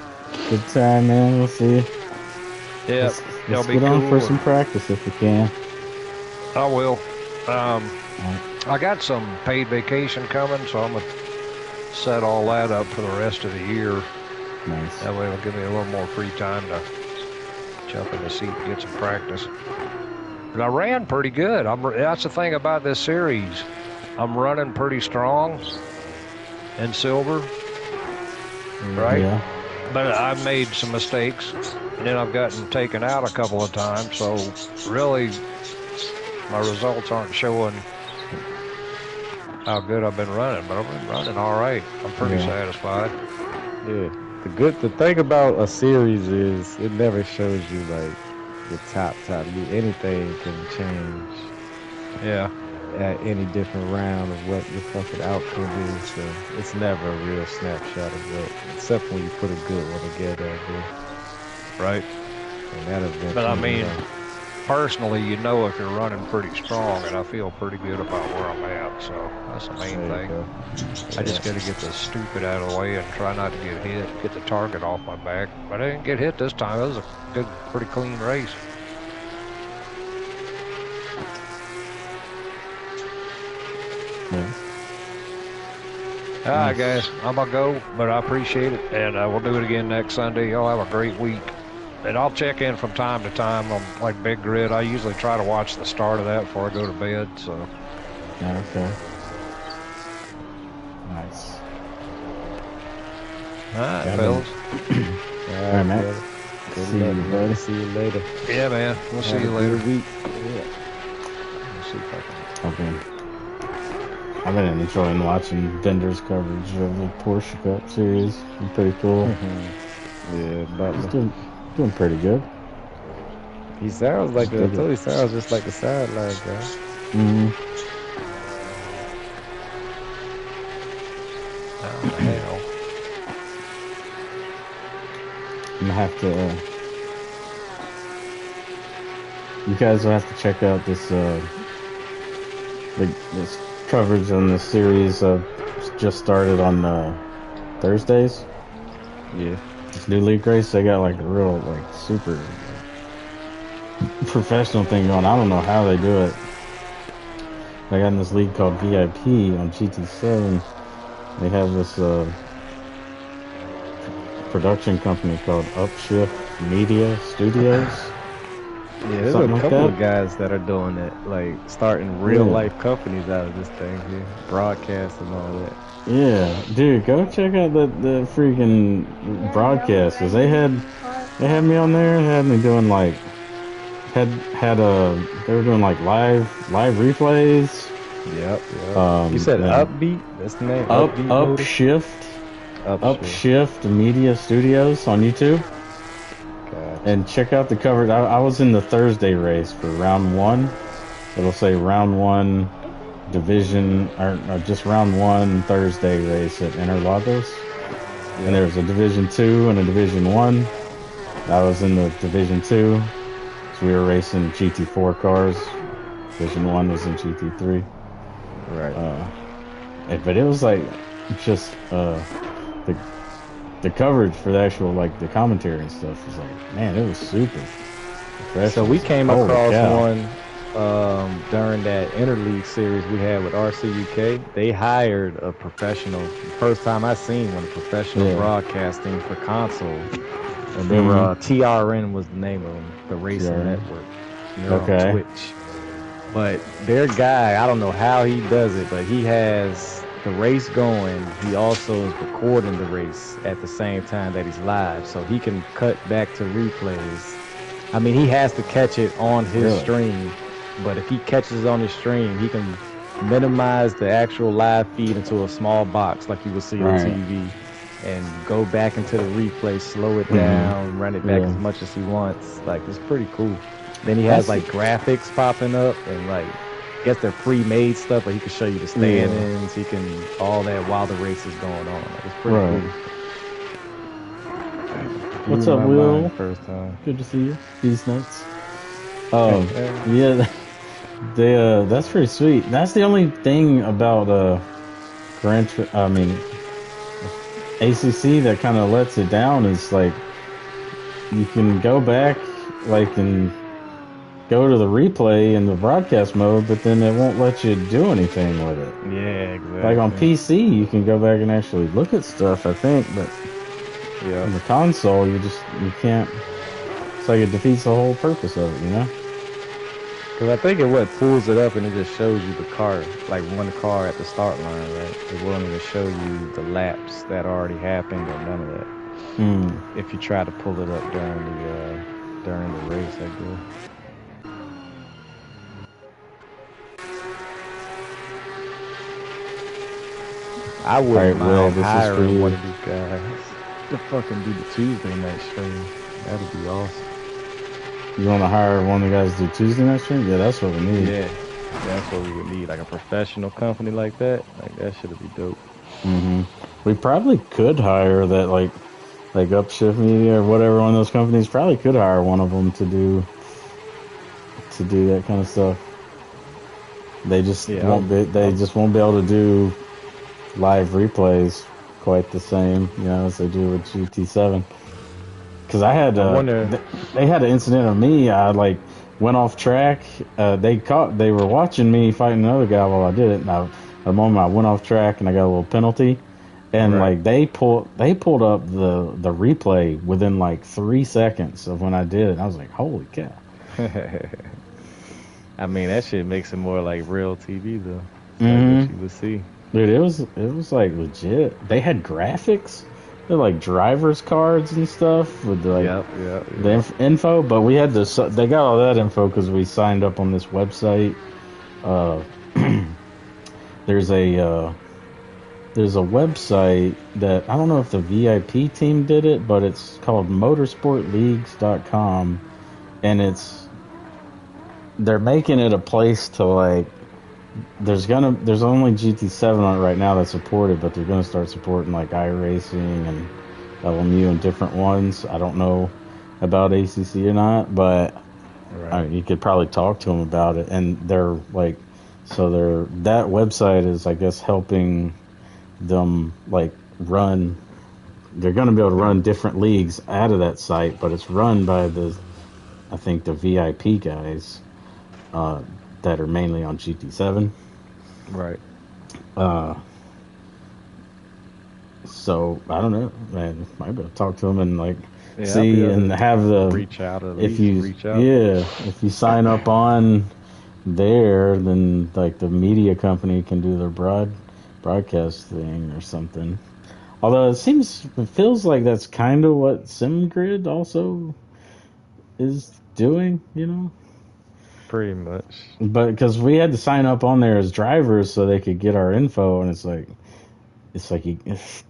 Good time, man. We'll see you. Yeah, let's get on for some practice if we can. I will. I got some paid vacation coming, so I'm gonna set all that up for the rest of the year. Nice. That way it'll give me a little more free time to jump in the seat and get some practice. But I ran pretty good. That's the thing about this series. I'm running pretty strong in silver, right? Yeah. But I've made some mistakes, and then I've gotten taken out a couple of times. So really, my results aren't showing how good I've been running. But I've been running all right. I'm pretty satisfied. Yeah. The thing about a series is it never shows you like the top. Anything can change. Yeah. At any different round of what your fucking outcome is, so it's never a real snapshot of what, except when you put a good one together. Right. And that event. But I mean, personally, you know if you're running pretty strong, and I feel pretty good about where I'm at, so that's the main thing. I just got to get the stupid out of the way and try not to get hit, get the target off my back. But I didn't get hit this time. It was a good, pretty clean race. Yeah. All right, guys, I'm gonna go, but I appreciate it, and we'll do it again next Sunday. Y'all have a great week, and I'll check in from time to time on like Big Grid. I usually try to watch the start of that before I go to bed. So. Okay. Nice. All right, fellas. All right, man. See you, buddy. See you later. Yeah, man. We'll see you later. Week. Yeah. We'll see if I can. Okay. I've been enjoying watching Bender's coverage of the Porsche Cup series. It's pretty cool. Yeah, but he's doing pretty good. He sounds like I told you, he sounds just like a sideline guy. Hell. I'm gonna have to. You guys will have to check out this this coverage on this series. Just started on Thursdays. Yeah. This new league race, they got like a real super professional thing going. I don't know how they do it. They got in this league called VIP on GT7. They have this production company called Upshift Media Studios. Yeah, there's a couple of guys that are doing it, like starting real life companies out of this thing here, broadcast and all that. Yeah, dude, go check out the freaking broadcasters. They had me on there and had me doing like they were doing like live replays. Yep. You said Upbeat? That's the name. Upshift Media Studios on YouTube. Gotcha. And check out the coverage. I was in the Thursday race for round 1. It'll say round 1 division, or just round 1 Thursday race at Interlagos. Yeah. And there was a Division 2 and a Division 1. I was in the Division 2. So we were racing GT4 cars. Division 1 was in GT3. Right. But it was like just the coverage for the actual like the commentary and stuff was like, man, it was super professional. So we came across one during that interleague series we had with RCUK. They hired a professional. First time I seen one, professional broadcasting for console. And they were TRN was the name of them, the racing network. They're on Twitch. But their guy, I don't know how he does it, but he has the race going. He also is recording the race at the same time that he's live, so he can cut back to replays. I mean, he has to catch it on his stream, but if he catches on his stream, he can minimize the actual live feed into a small box like you would see on TV, and go back into the replay, slow it down, run it back as much as he wants. Like, it's pretty cool. Then he has like graphics popping up and like guess they're pre-made stuff, but he can show you the stand-ins. He can all that while the race is going on. It's pretty cool. What's up, Will? First time. Good to see you. These nuts. Yeah, that's pretty sweet. That's the only thing about ACC that kind of lets it down is like you can go back and go to the replay in the broadcast mode, but then it won't let you do anything with it. Yeah, exactly. Like on PC, you can go back and actually look at stuff, I think, but on the console, you can't. It's like it defeats the whole purpose of it, you know? Because I think it pulls it up and it just shows you the car, like one car at the start line, right? It won't even show you the laps that already happened or none of that. If you try to pull it up during the race, I guess. I wouldn't mind hiring one of these guys to fucking do the Tuesday night stream. That'd be awesome. You want to hire one of the guys to do Tuesday night stream? Yeah, that's what we need. Yeah, that's what we would need. Like a professional company like that. Like that should be dope. We probably could hire that like Upshift Media or whatever one of those companies. Probably could hire one of them to do that kind of stuff. They just won't be. They just won't be able to do live replays quite the same, as they do with GT7. Because I had, they had an incident on me. I went off track. They were watching me fighting another guy while I did it. And the moment I went off track and I got a little penalty, and they pulled up the replay within 3 seconds of when I did it. I was like, holy cow. I mean, that shit makes it more like real TV though. Like what you would see. Dude, it was legit. They had graphics. They're like driver's cards and stuff with the info, but we had to. They got all that info because we signed up on this website. There's a website that I don't know if the VIP team did it, but it's called motorsportleagues.com, and they're making it a place to there's only GT7 on it right now that's supported, but they're gonna start supporting iRacing and LMU and different ones. I don't know about ACC or not, but you could probably talk to them about it. And they're that website is, I guess, helping them run. They're gonna be able to run different leagues out of that site, but it's run by the VIP guys. That are mainly on GT7. Right. So I don't know, man. Might be able to talk to them and see and have the reach out. If you sign up on there, then the media company can do their broadcast thing or something. Although it feels like that's kind of what SimGrid also is doing, Pretty much. But because we had to sign up on there as drivers so they could get our info, and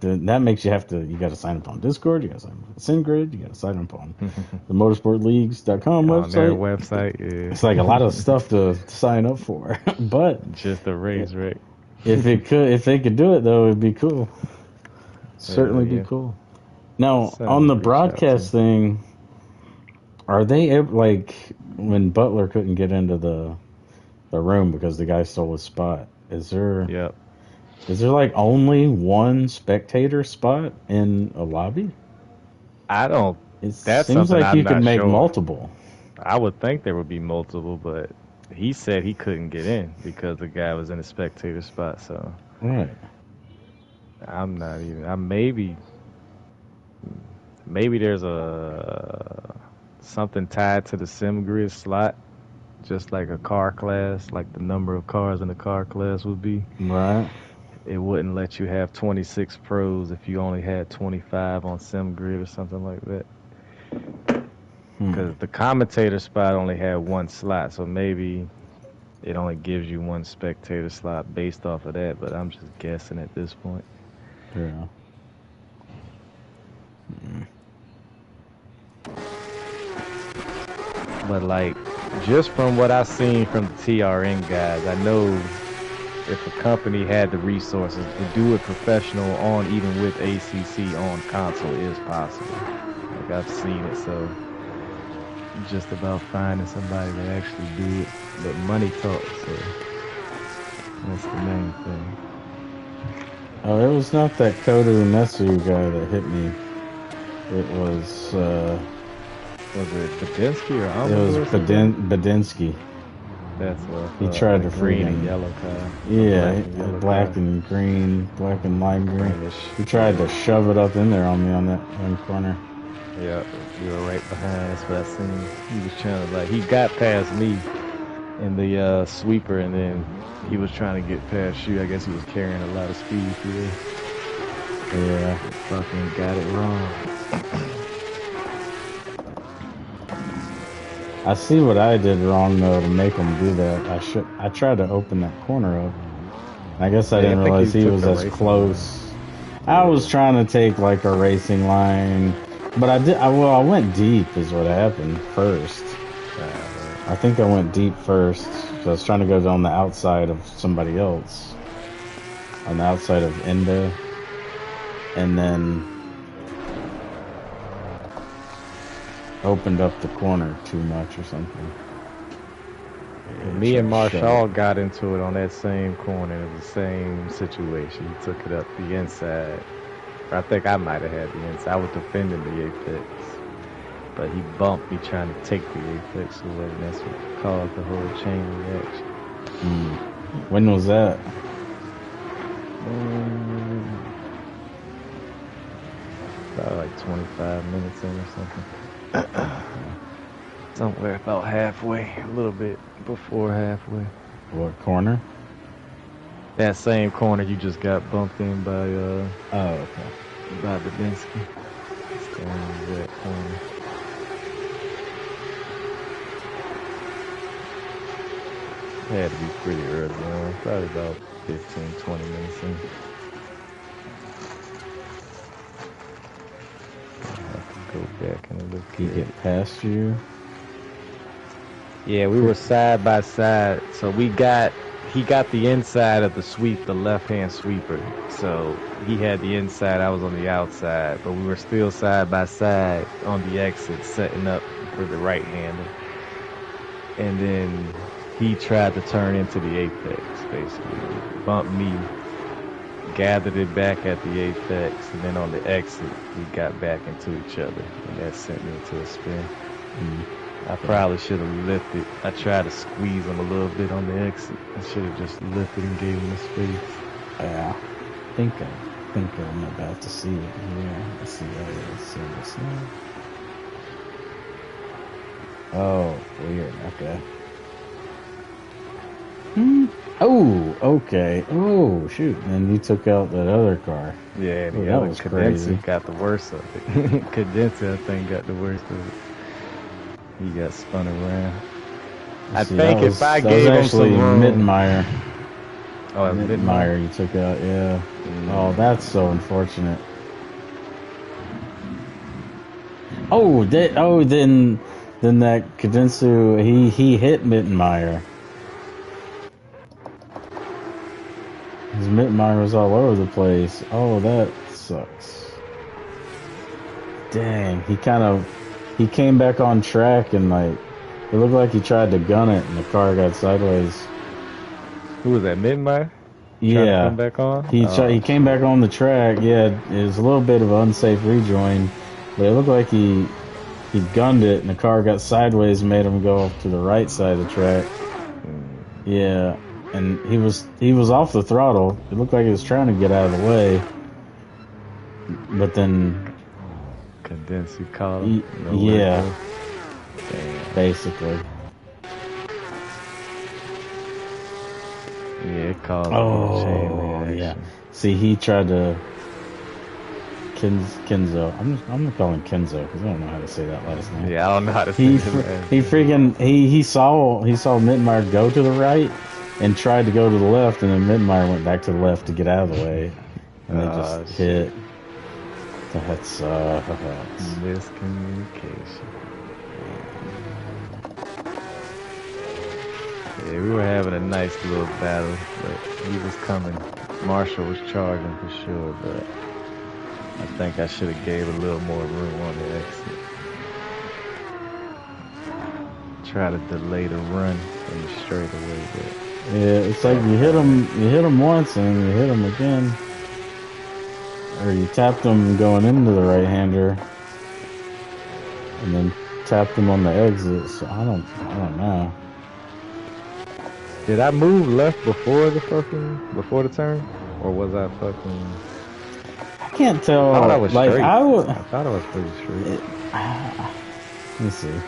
that makes you got to sign up on Discord, you got to sign up on SimGrid, you got to sign up on the motorsportleagues.com website. On their website, yeah. It's a lot of stuff to sign up for. But just a race, right? If they could do it though, it'd be cool. Certainly be cool. Now on the broadcast thing, are they when Butler couldn't get into the room because the guy stole his spot? Is there only one spectator spot in a lobby? I don't. That seems like you could make multiple. I would think there would be multiple, but he said he couldn't get in because the guy was in a spectator spot. So I'm not even. Maybe there's something tied to the SimGrid slot, just like a car class, like the number of cars in the car class would be. Right. It wouldn't let you have 26 pros if you only had 25 on SimGrid or something like that. Because the commentator spot only had one slot, so maybe it only gives you one spectator slot based off of that, but I'm just guessing at this point. Yeah. But just from what I've seen from the TRN guys, I know if a company had the resources to do it professional on, even with ACC on console, is possible. Like I've seen it, so it's just about finding somebody to actually do it. But money talks, so that's the main thing. Oh, it was not that Kodu Netsu guy that hit me. It was it Badinsky or it was Badinsky. That's what he tried to green and yellow car. Yeah, black and green, black and lime green. He tried to shove it up in there on me on that one corner. Yeah, you were right behind. That's what I seen. He was trying to he got past me in the sweeper, and then he was trying to get past you. I guess he was carrying a lot of speed through there. Yeah, fucking got it wrong. I see what I did wrong though to make him do that. I tried to open that corner up. I guess I didn't realize he was as close. I was trying to take like a racing line, but I went deep is what happened first. I think I went deep first. So I was trying to go on the outside of somebody else, on the outside of Indy, and then opened up the corner too much or something. Me and Marshall got into it on that same corner. It was the same situation. He took it up the inside. Or I think I might have had the inside. I was defending the apex, but he bumped me trying to take the apex away, and that's what caused the whole chain reaction. When was that? About like 25 minutes in or something. Somewhere about halfway, a little bit before halfway. What corner? That same corner you just got bumped in by oh, okay. By Badinsky. It's going in that corner. It had to be pretty early on, probably about 15-20 minutes in. Go back and look. He get past you? Yeah, we were side by side. So he got the inside of the sweep, the left-hand sweeper. So he had the inside, I was on the outside, but we were still side by side on the exit, setting up for the right-hander. And then he tried to turn into the apex, basically. Bumped me, gathered it back at the apex, and then on the exit, we got back into each other, and that sent me into a spin. I probably should have lifted. I tried to squeeze him a little bit on the exit. I should have just lifted and gave him the space. Yeah, I think I'm about to see it. Yeah, let's see how it is. Oh, weird. Okay. Oh, okay. Oh, shoot. And you took out that other car. Yeah, and that was crazy. Got the worst of it. Cadenza, I think, got the worst of it. He got spun around. I think if I gave him some room... Mittenmeyer. Oh, Mittenmeyer you took out, yeah. Oh, that's so unfortunate. Oh, then that Cadensu, he hit Mittenmeyer. His Mittenmeyer was all over the place. Oh, that sucks. Dang, he came back on track and like, it looked like he tried to gun it and the car got sideways. Who was that, Mittenmeyer? Yeah. Come back on? He came back on the track. Yeah, it was a little bit of an unsafe rejoin, but it looked like he gunned it and the car got sideways and made him go off to the right side of the track. Yeah, and he was off the throttle. It looked like he was trying to get out of the way, but then Cadenza caught him. Yeah, basically. Yeah, it caused chain reaction. Yeah. See, he tried to Kenzo. I'm gonna call him Kenzo because I don't know how to say that last name. Yeah, I don't know how to say that. He saw Mittenmeyer go to the right and tried to go to the left, and then Mittenmeyer went back to the left to get out of the way, and they just hit. That sucks. Miscommunication. Yeah, we were having a nice little battle, but he was coming. Marshall was charging for sure, but I think I should have gave a little more room on the exit. Try to delay the run from the straightaway, but yeah, it's like you hit him once and you hit him again, or you tapped him going into the right-hander, and then tapped him on the exit. So I don't know. Did I move left before the turn, or was I fucking? I can't tell. I thought I was like straight. I thought I was pretty straight. Let me see.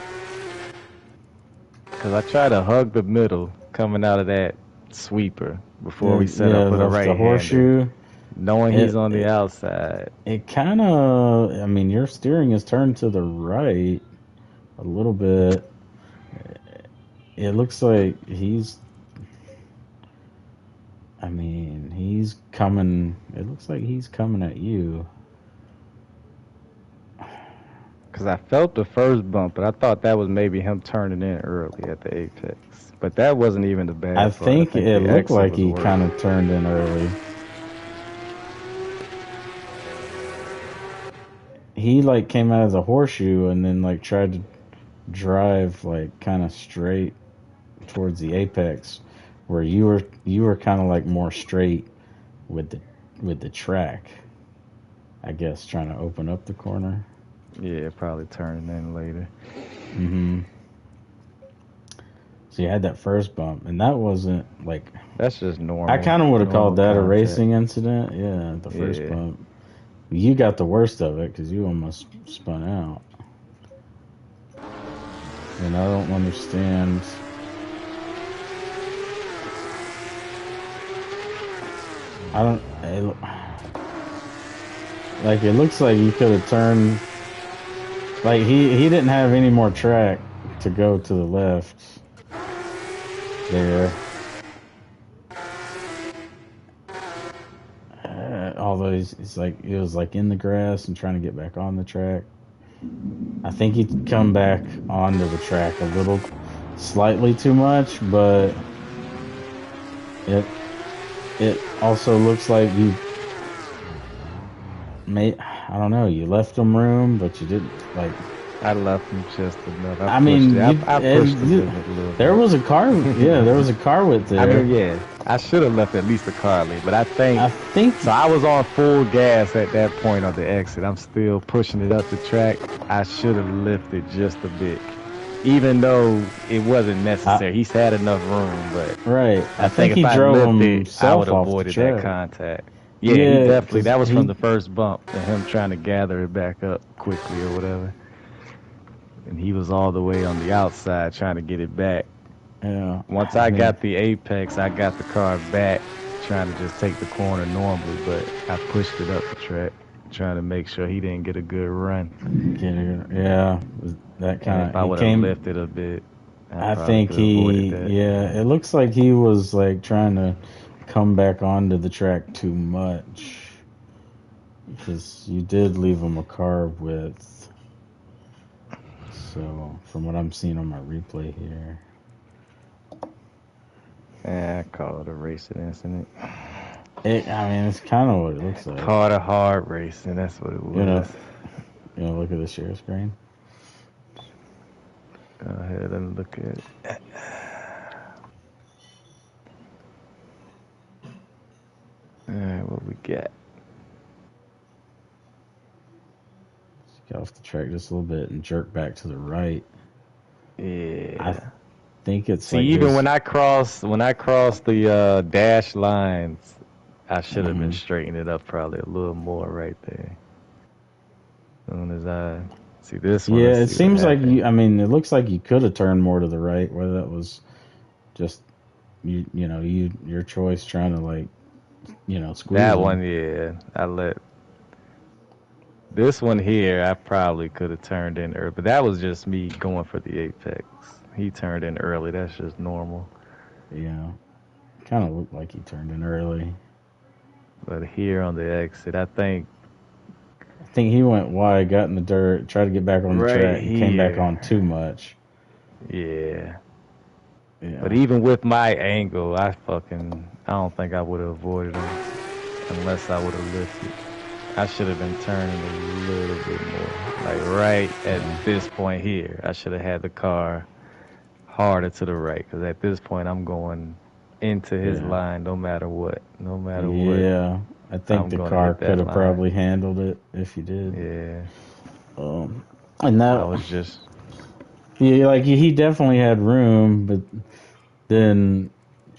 Cause I tried to hug the middle coming out of that sweeper before we set up with a right-hander. The horseshoe. Knowing he's on the outside. It kind of, I mean, your steering is turned to the right a little bit. It looks like he's coming. It looks like he's coming at you. Because I felt the first bump, but I thought that was maybe him turning in early at the apex. But that wasn't even the bad part. I think it looked like he kind of turned in early. He like came out as a horseshoe and then like tried to drive like kind of straight towards the apex, where you were kind of like more straight with the track. I guess trying to open up the corner. Yeah, probably turning in later. Mm-hmm. So you had that first bump, and that wasn't like... That's just normal. I kind of would have called that a racing incident. Yeah, the first bump. You got the worst of it because you almost spun out. And I don't understand... Like, it looks like you could have turned... Like, he didn't have any more track to go to the left there. Although he's like, it was like in the grass and trying to get back on the track. I think he'd come back onto the track a little, slightly too much, but it also looks like you I don't know, you left him room, but you didn't, like... I left him just enough. I pushed it. There was a car, there was a car width there. I mean, yeah, I should have left at least a car lane, but I think so. I was on full gas at that point on the exit. I'm still pushing it up the track. I should have lifted just a bit, even though it wasn't necessary. He's had enough room, but right. I think if he drove lifted, I would have avoided that contact. Yeah, he definitely. That was from the first bump, and him trying to gather it back up quickly or whatever. And he was all the way on the outside trying to get it back. Yeah. Once I got the apex, I got the car back, trying to just take the corner normally, but I pushed it up the track, trying to make sure he didn't get a good run. Yeah, that kind of. If I would have lifted a bit, I think it looks like he was like trying to come back onto the track too much, because you did leave him a car width. So, from what I'm seeing on my replay here. Yeah, I call it a racing incident. It's kind of what it looks like. Call it a hard racing, that's what it was. You know, look at the share screen. Go ahead and look at it. Alright, what we got? Get off the track just a little bit and jerk back to the right. Yeah. I think it's even when I crossed the dash lines, I should have been straightening it up probably a little more right there. As soon as I see this one. Yeah, it seems like it looks like you could have turned more to the right, whether that was just your choice trying to squeeze that them. one. Yeah, I let this one here. I probably could have turned in early, but that was just me going for the apex. He turned in early. That's just normal. Yeah, kind of looked like he turned in early. But here on the exit, I think he went wide, got in the dirt, tried to get back on the track, and came back on too much. Yeah. Yeah. But even with my angle, I don't think I would have avoided him unless I would have lifted. I should have been turning a little bit more. Like right at this point here, I should have had the car harder to the right. Because at this point, I'm going into his line no matter what. No matter what. Yeah. I think the car could have probably handled it if you did. Yeah. And that I was just... Yeah, like he definitely had room, but then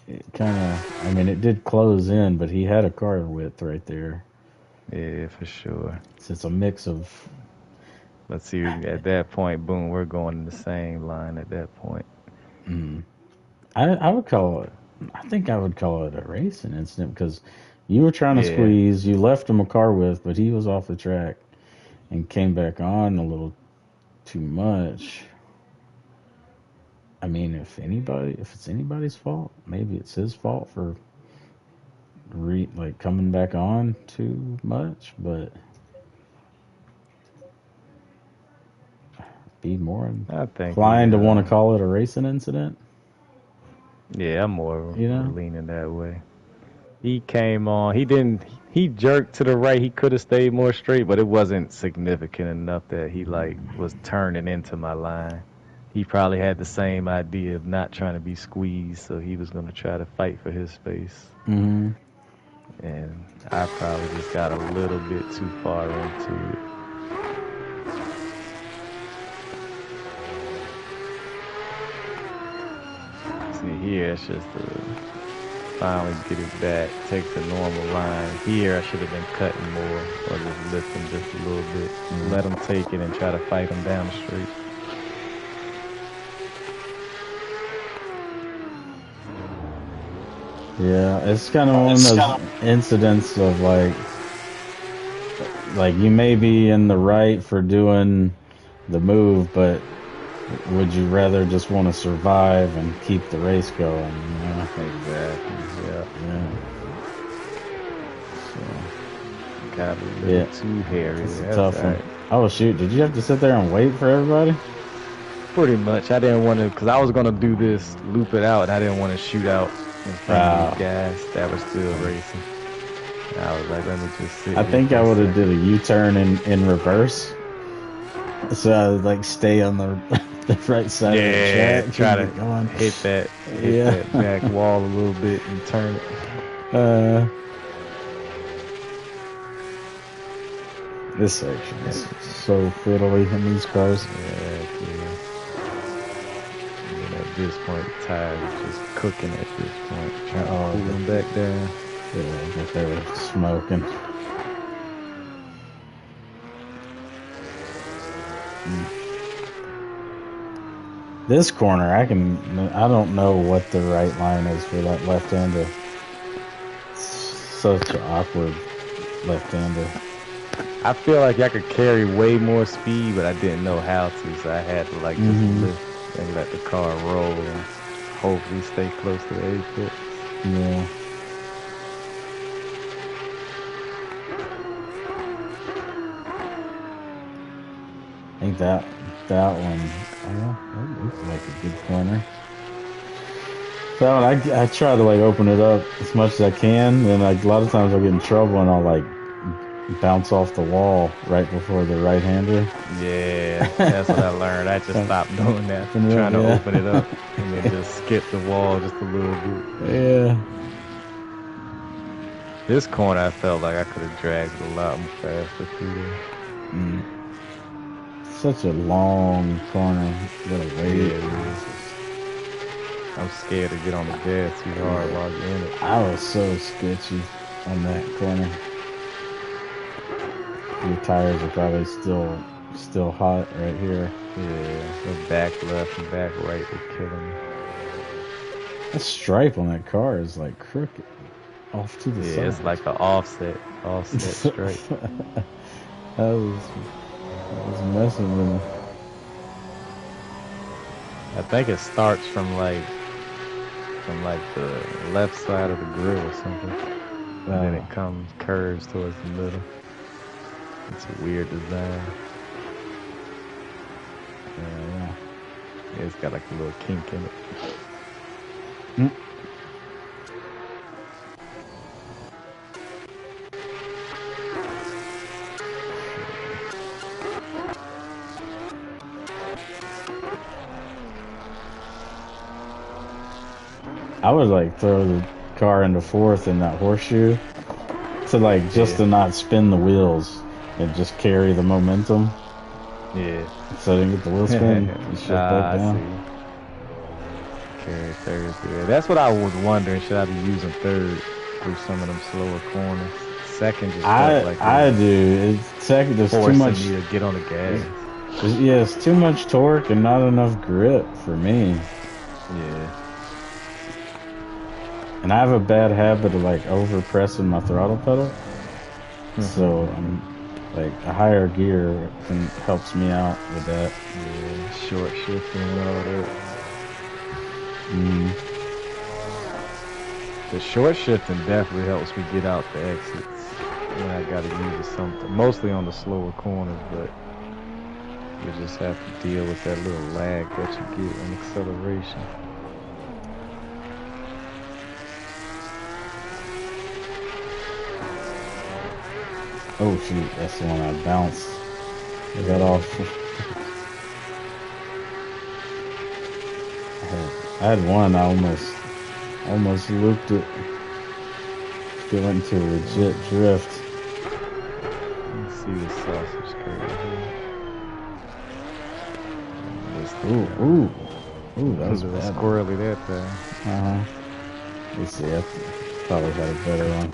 it kind of, I mean, it did close in, but he had a car width right there. Yeah, for sure. So it's a mix of... Let's see, at that point, boom, we're going in the same line at that point. I would call it, I think I would call it a racing incident because you were trying to squeeze, you left him a car width, but he was off the track and came back on a little too much. I mean, if it's anybody's fault, maybe it's his fault for coming back on too much, but be more inclined to want to call it a racing incident. Yeah, I'm more leaning that way. He came on. He jerked to the right. He could have stayed more straight, but it wasn't significant enough that he was turning into my line. He probably had the same idea of not trying to be squeezed, so he was going to try to fight for his space. Mm-hmm. And I probably just got a little bit too far into it. See, here it's just to finally get it back, take the normal line. Here I should have been cutting more or just lifting just a little bit. Let him take it and try to fight him down the street. Yeah, it's kind of one of those incidents of like you may be in the right for doing the move, but would you rather just want to survive and keep the race going? You know? Exactly. Yeah. So got a little too hairy. It's a tough one. Oh shoot! Did you have to sit there and wait for everybody? Pretty much. I didn't want to, because I was gonna do this, loop it out. And I didn't want to shoot out in front of these guys that were still racing. And I was like, let me just sit. I think I would have did a U-turn in reverse. So I would stay on the right side of the track. Try to hit that back wall a little bit and turn it. This section is so fiddly in these cars. And at this point, the tires are just cooking at this point. Trying to pull them back down. Yeah, but they were smoking. This corner, I don't know what the right line is for that left-hander. Such an awkward left-hander. I feel like I could carry way more speed, but I didn't know how to, so I had to just lift and let the car roll and hopefully stay close to the apex. Yeah. I think that one, that looks like a good corner. That one, I try to open it up as much as I can, and a lot of times I'll get in trouble and I'll bounce off the wall right before the right-hander. Yeah, that's what I learned. I just stopped doing that, trying to open it up and then just skip the wall just a little bit. Yeah. This corner, I felt like I could have dragged it a lot more faster through there. Such a long corner. What a way it is. I'm scared to get on the gas too hard while you're in it. I was so sketchy on that corner. Your tires are probably still hot right here. Yeah, the back left and back right were killing me. That stripe on that car is crooked. Off to the side. Yeah, it's like an offset stripe. I was messing with it. I think it starts from the left side of the grill or something. And then it curves towards the middle. It's a weird design. Yeah. It's got a little kink in it. Mm. I would like throw the car into fourth in that horseshoe to like just to not spin the wheels and just carry the momentum. Yeah. So I didn't get the wheel spin. You shift back down. I see. Carry third. Yeah, that's what I was wondering. Should I be using third through some of them slower corners? Second just felt like I do. Second, there's too much. Me to get on the gas. Yeah, it's too much torque and not enough grip for me. Yeah. And I have a bad habit of like over pressing my throttle pedal. So I'm like a higher gear helps me out with that. Yeah, short shifting and all that. The short shifting definitely helps me get out the exits when I gotta use something. Mostly on the slower corners, but you just have to deal with that little lag that you get in acceleration. Oh shoot, that's the one I bounced. I got off. I had one, I almost looped it. It went into a legit drift. Let's see the sausage curve Ooh, here. that was bad. Squirrely that thing. Let's see, I probably had a better one.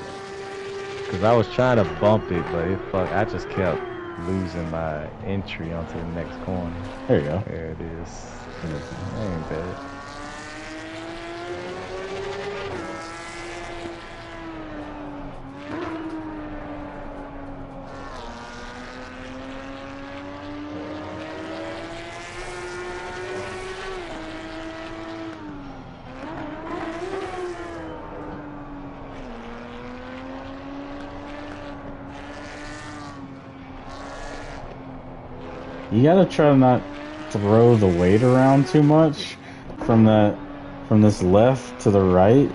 Cause I was trying to bump it, but I just kept losing my entry onto the next corner. There you go. There it is. That ain't bad. You gotta try to not throw the weight around too much from this left to the right.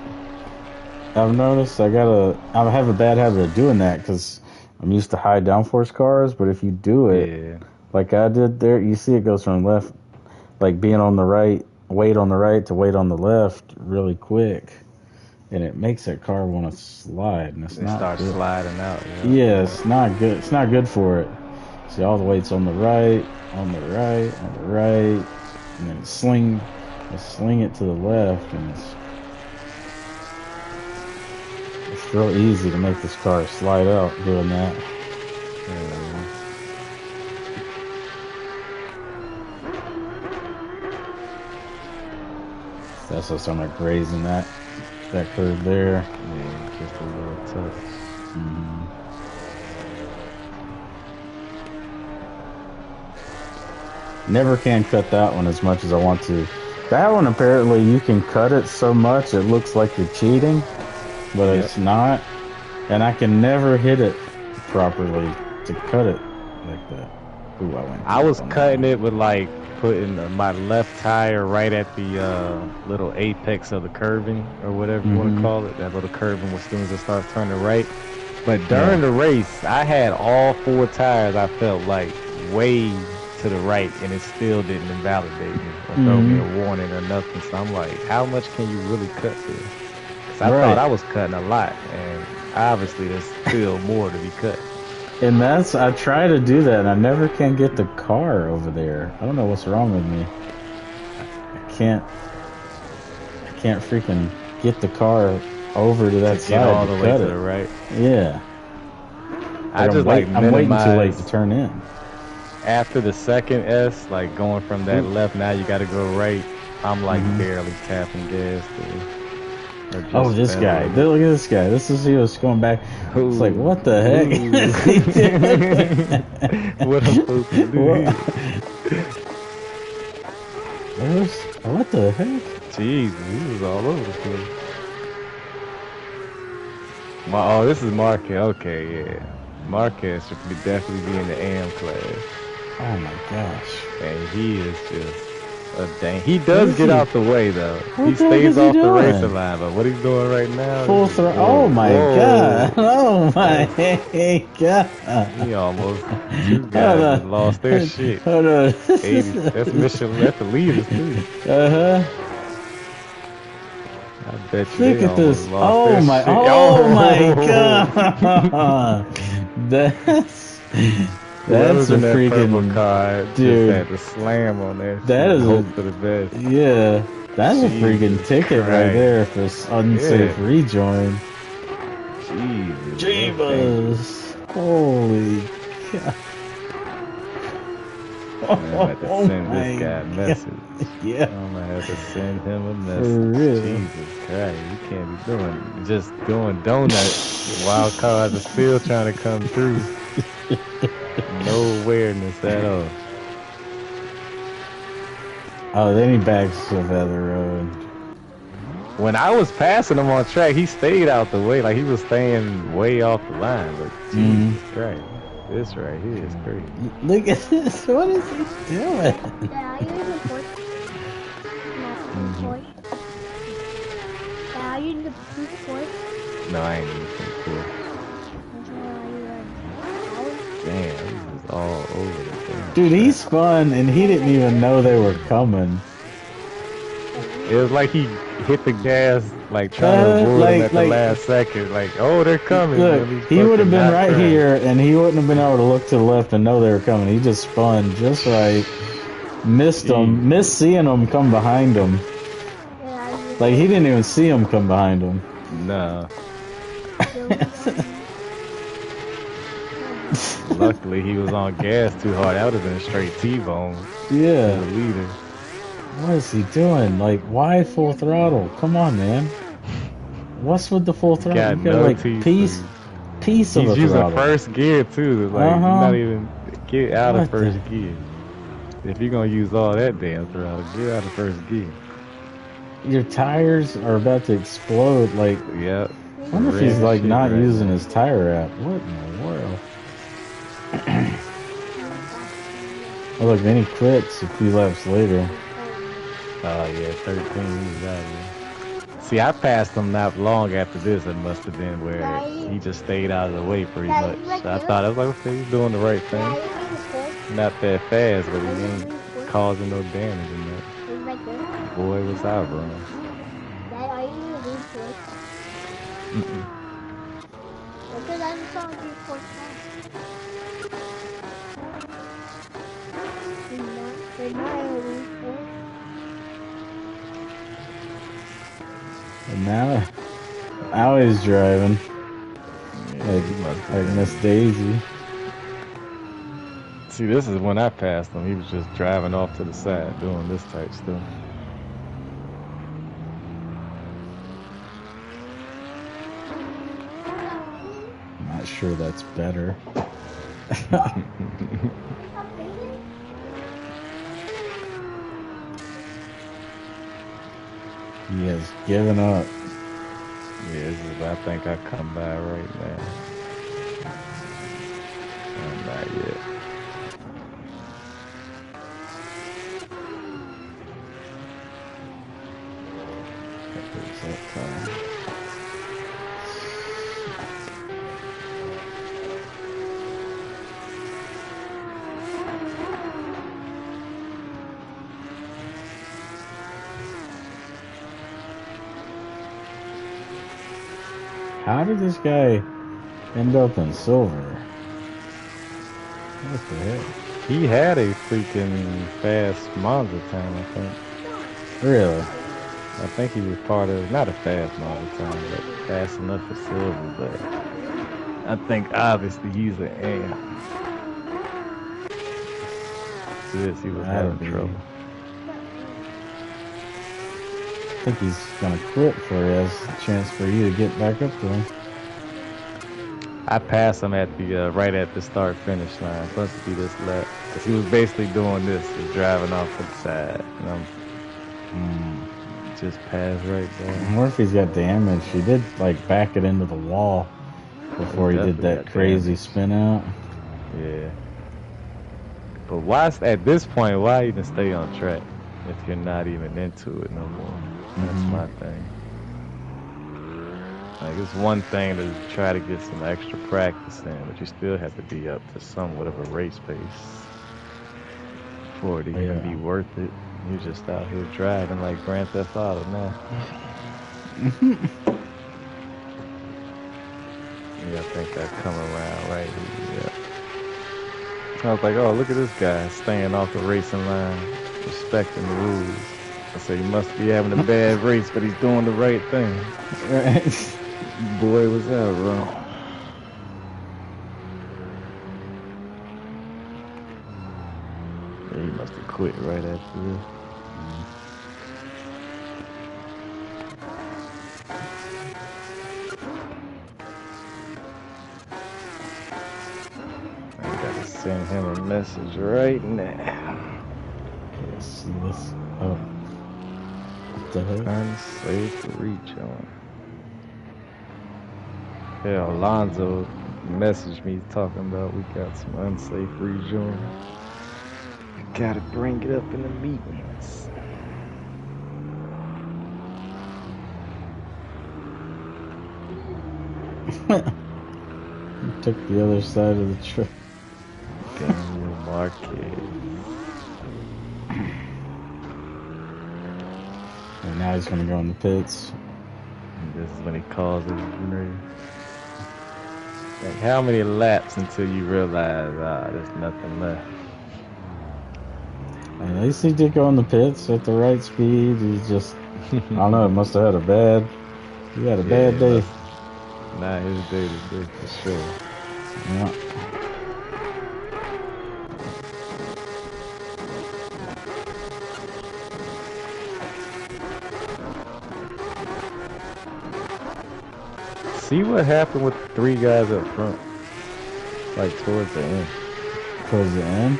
I've noticed I have a bad habit of doing that because I'm used to high downforce cars, but if you do it like I did there, you see it goes from left, like being on the right, weight on the right to weight on the left really quick. And it makes that car want to slide, and it starts sliding out. Yeah, it's not good. It's not good for it. See, all the weight's on the right, on the right, on the right, and then sling it to the left, and it's real easy to make this car slide out doing that. That's what's I'm grazing that curve there. Yeah, just a little tough. Never can cut that one as much as I want to. That one, apparently, you can cut it so much it looks like you're cheating, but it's not. And I can never hit it properly to cut it like that. Ooh, I was cutting it with like putting my left tire right at the little apex of the curving or whatever you want to call it. That little curving as soon as it starts turning right. But during the race, I had all four tires, I felt like, way to the right, and it still didn't invalidate me or throw me a warning or nothing. So I'm like, how much can you really cut there? Because I thought I was cutting a lot, and obviously there's still more to be cut. And I try to do that, and I never can get the car over there. I don't know what's wrong with me. I can't freaking get the car over to that side all the way to the right. Yeah. I'm waiting too late to turn in. After the second S, like going from that left, now you got to go right. I'm like barely tapping gas there. Oh, this guy. Look at this guy. He was going back. It's like, what the heck? What I'm supposed to do what the heck? Jeez, he was all over the place. Oh, this is Marquez. Okay, yeah. Marquez should definitely be in the AM class. Oh my gosh. And he is just Dang. He does get out the way though. He stays off the racing line, but what he's doing right now? Full throttle. Oh my god! Oh my god! He almost two guys just lost their shit. Hold on. 80. That's Michelin. That's the leaders too. I bet you. Look at this. Oh my. shit. Oh my god! That's a freaking car. Dude. Just had to slam on there. That is hope for the best. Yeah, that's a freaking ticket right there for unsafe rejoin. Jesus. Holy god. I'm gonna have to send this guy a message. Yeah. I'm gonna have to send him a message. For real. Jesus Christ, you can't be doing donuts while cars are still trying to come through. No awareness at all. Oh, then he backs off the road. When I was passing him on track, he stayed out the way, like he was staying way off the line. But Jesus Christ, this right here is crazy. Look at this. What is he doing? Are you in the Are you in the Porsche? No, I ain't even Porsche. Damn, this is all over the thing. Dude, he spun and he didn't even know they were coming. It was like he hit the gas, like trying to avoid them at the last second. Like, oh, they're coming. Look, he would have been right here and he wouldn't have been able to look to the left and know they were coming. He just spun just right. Missed them. Missed seeing them come behind him. Like, he didn't even see them come behind him. Nah. Luckily, he was on gas too hard. That would have been a straight T-bone. Yeah. The leader. What is he doing? Like, why full throttle? Come on, man. What's with the full throttle? You got no like piece of the throttle. He's using first gear too. It's like not even get out of first gear. If you're gonna use all that damn throttle, get out of first gear. Your tires are about to explode. Like, yep. I wonder if he's like not using his tire wrap. What in the world? Oh look, then he quits a few laps later. Oh yeah, 13. He's out here. See, I passed him not long after this. It must have been where he just stayed out of the way pretty much. So I thought, I was like, okay, he's doing the right thing. Not that fast, but he ain't causing no damage in that. Boy, was I wrong. And now he's driving. Yeah, like Miss Daisy. See, this is when I passed him. He was just driving off to the side, doing this type stuff. I'm not sure that's better. He has given up. Yeah, this is what I think I come by right now. Not yet. How did this guy end up in silver? What the heck? He had a freaking fast Monza time, I think. Really? I think he was part of, not a fast Monza time, but fast enough for silver, but I think obviously he's an amp. This, he was having trouble. I think he's gonna quit for you as a chance for you to get back up to him. I passed him at the right at the start finish line. Supposed to be this lap, cause he was basically doing this, just driving off to the side, and I'm just passed right there. Murphy's got damage. He did like back it into the wall before he did that crazy spin out. Yeah. But why at this point? Why even stay on track? if you're not even into it no more. That's my thing. Like, it's one thing to try to get some extra practice in, but you still have to be up to somewhat of a race pace for it to even be worth it. You're just out here driving like Grand Theft Auto now. Yeah, I think I come around right here. Yeah. I was like, oh, look at this guy staying off the racing line, respecting the rules. I said, he must be having a bad race, but he's doing the right thing. Right. Boy, was that wrong. Yeah, he must have quit right after this. I gotta send him a message right now. Let's see this. Oh. What the heck? Unsafe to reach on. Yeah, Alonzo messaged me talking about we got some unsafe rejoin. Gotta bring it up in the meetings. Took the other side of the truck. Daniel Marquez. And now he's gonna go in the pits. And this is when he calls it race. Like, how many laps until you realize, there's nothing left? And at least he did go in the pits at the right speed. He just, I don't know, must have had a bad, he had a bad day. Nah, his day today for sure. Yeah. See what happened with the 3 guys up front, like towards the end. Towards the end?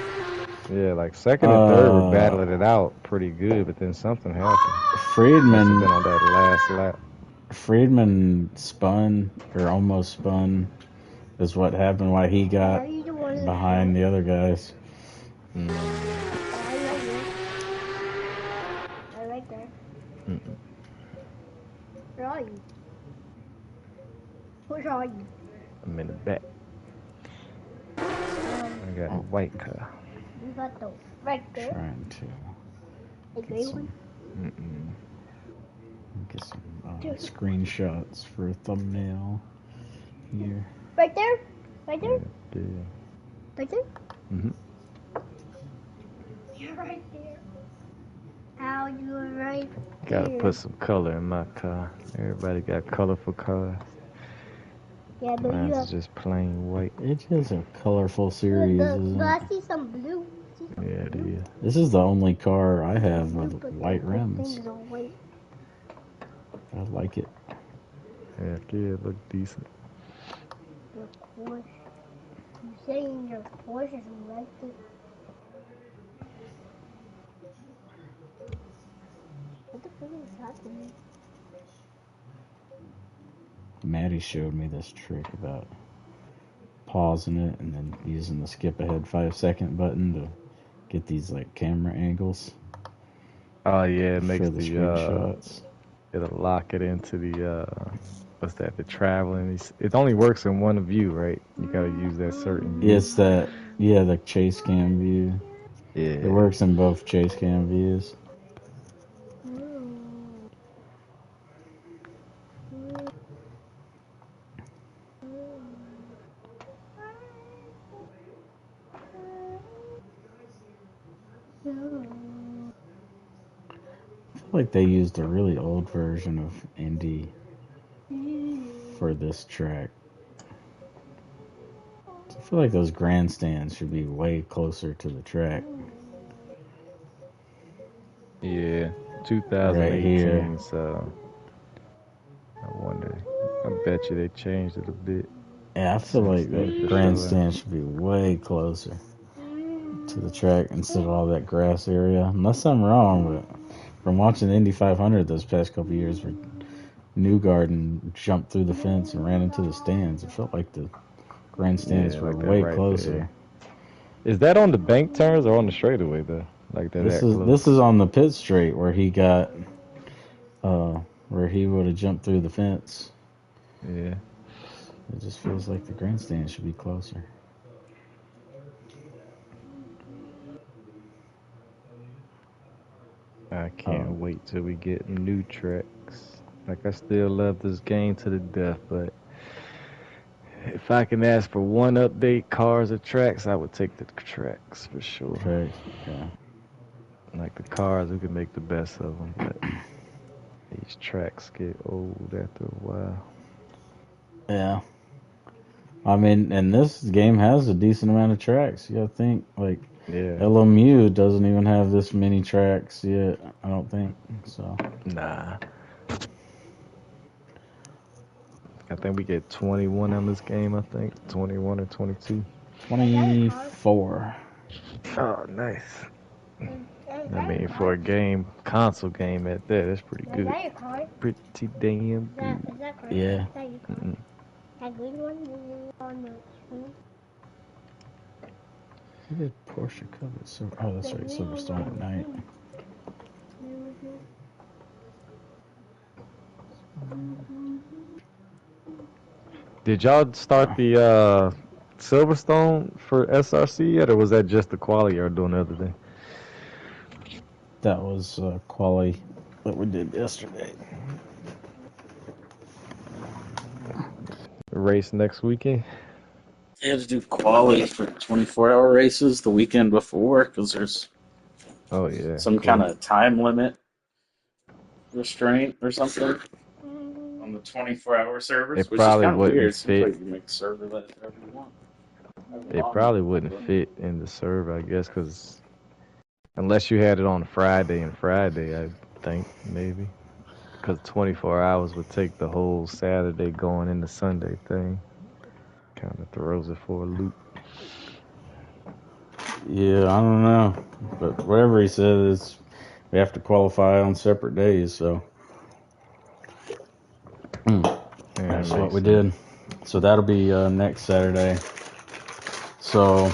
Yeah, like second and third were battling it out pretty good, but then something happened. Friedman been on that last lap. Friedman spun, or almost spun, is what happened. Why he got behind the other guys. I like that. Where are you? Where are you? I'm in the back. I got a white car. You got the right there. Trying to. A gray one? Get some screenshots for a thumbnail here. Right there? Right there? Yeah. Right there? Mm-hmm. You're right there. How you were right there. Gotta put some color in my car. Everybody got colorful cars. Yeah, but mine's just plain white. It is a colorful series, isn't it? I see some blue. Yeah, it is. This is the only car I have with white rims. I like it. Heck yeah, it look decent. Your Porsche. You saying your Porsche is electric? What the fuck is happening? Maddie showed me this trick about pausing it and then using the skip ahead 5-second button to get these like camera angles. Oh yeah, it makes the screenshots. It'll lock it into the what's that? The traveling. It only works in one view, right? You gotta use that certain view. It's that the chase cam view. Yeah. It works in both chase cam views. I feel like they used a really old version of Indy for this track. I feel like those grandstands should be way closer to the track. Yeah, 2018. Right here. So I wonder. I bet you they changed it a bit. Yeah, I feel like the grandstand should be way closer to the track instead of all that grass area. Unless I'm wrong, but from watching the Indy 500 those past couple years where Newgarden jumped through the fence and ran into the stands, it felt like the grandstands were way closer. There. Is that on the bank turns or on the straightaway though? Like that. This is on the pit straight where he got, where he would have jumped through the fence. Yeah. It just feels like the grandstand should be closer. I can't wait till we get new tracks. Like, I still love this game to the death, but if I can ask for one update, cars or tracks, I would take the tracks for sure. Tracks, yeah. Like the cars, we can make the best of them, but these tracks get old after a while. Yeah. I mean, and this game has a decent amount of tracks. You gotta think, like, LMU doesn't even have this many tracks yet, I don't think, so. Nah. I think we get 21 on this game, I think. 21 or 22. 24. Oh, nice. I mean, for a console game at that, that's pretty good. Is that your car? Pretty damn good. Is that car? Yeah. Is that your car? That green one on the screen? He did Porsche cover. Oh, that's right, Silverstone at night. Did y'all start the Silverstone for SRC yet, or was that just the quali y'all doing the other day? That was quali that we did yesterday. Race next weekend? You have to do quali for 24-hour races the weekend before because there's some kind of time limit restraint or something on the 24-hour servers, which is kind of weird. It seems like you make the server whatever you want. It probably wouldn't fit in the server, I guess, because unless you had it on Friday and Friday, I think, maybe. Because 24 hours would take the whole Saturday going into Sunday thing. Kind of throws it for a loop. Yeah, I don't know. But whatever he said is we have to qualify on separate days, so. That's what we did. So that'll be next Saturday. So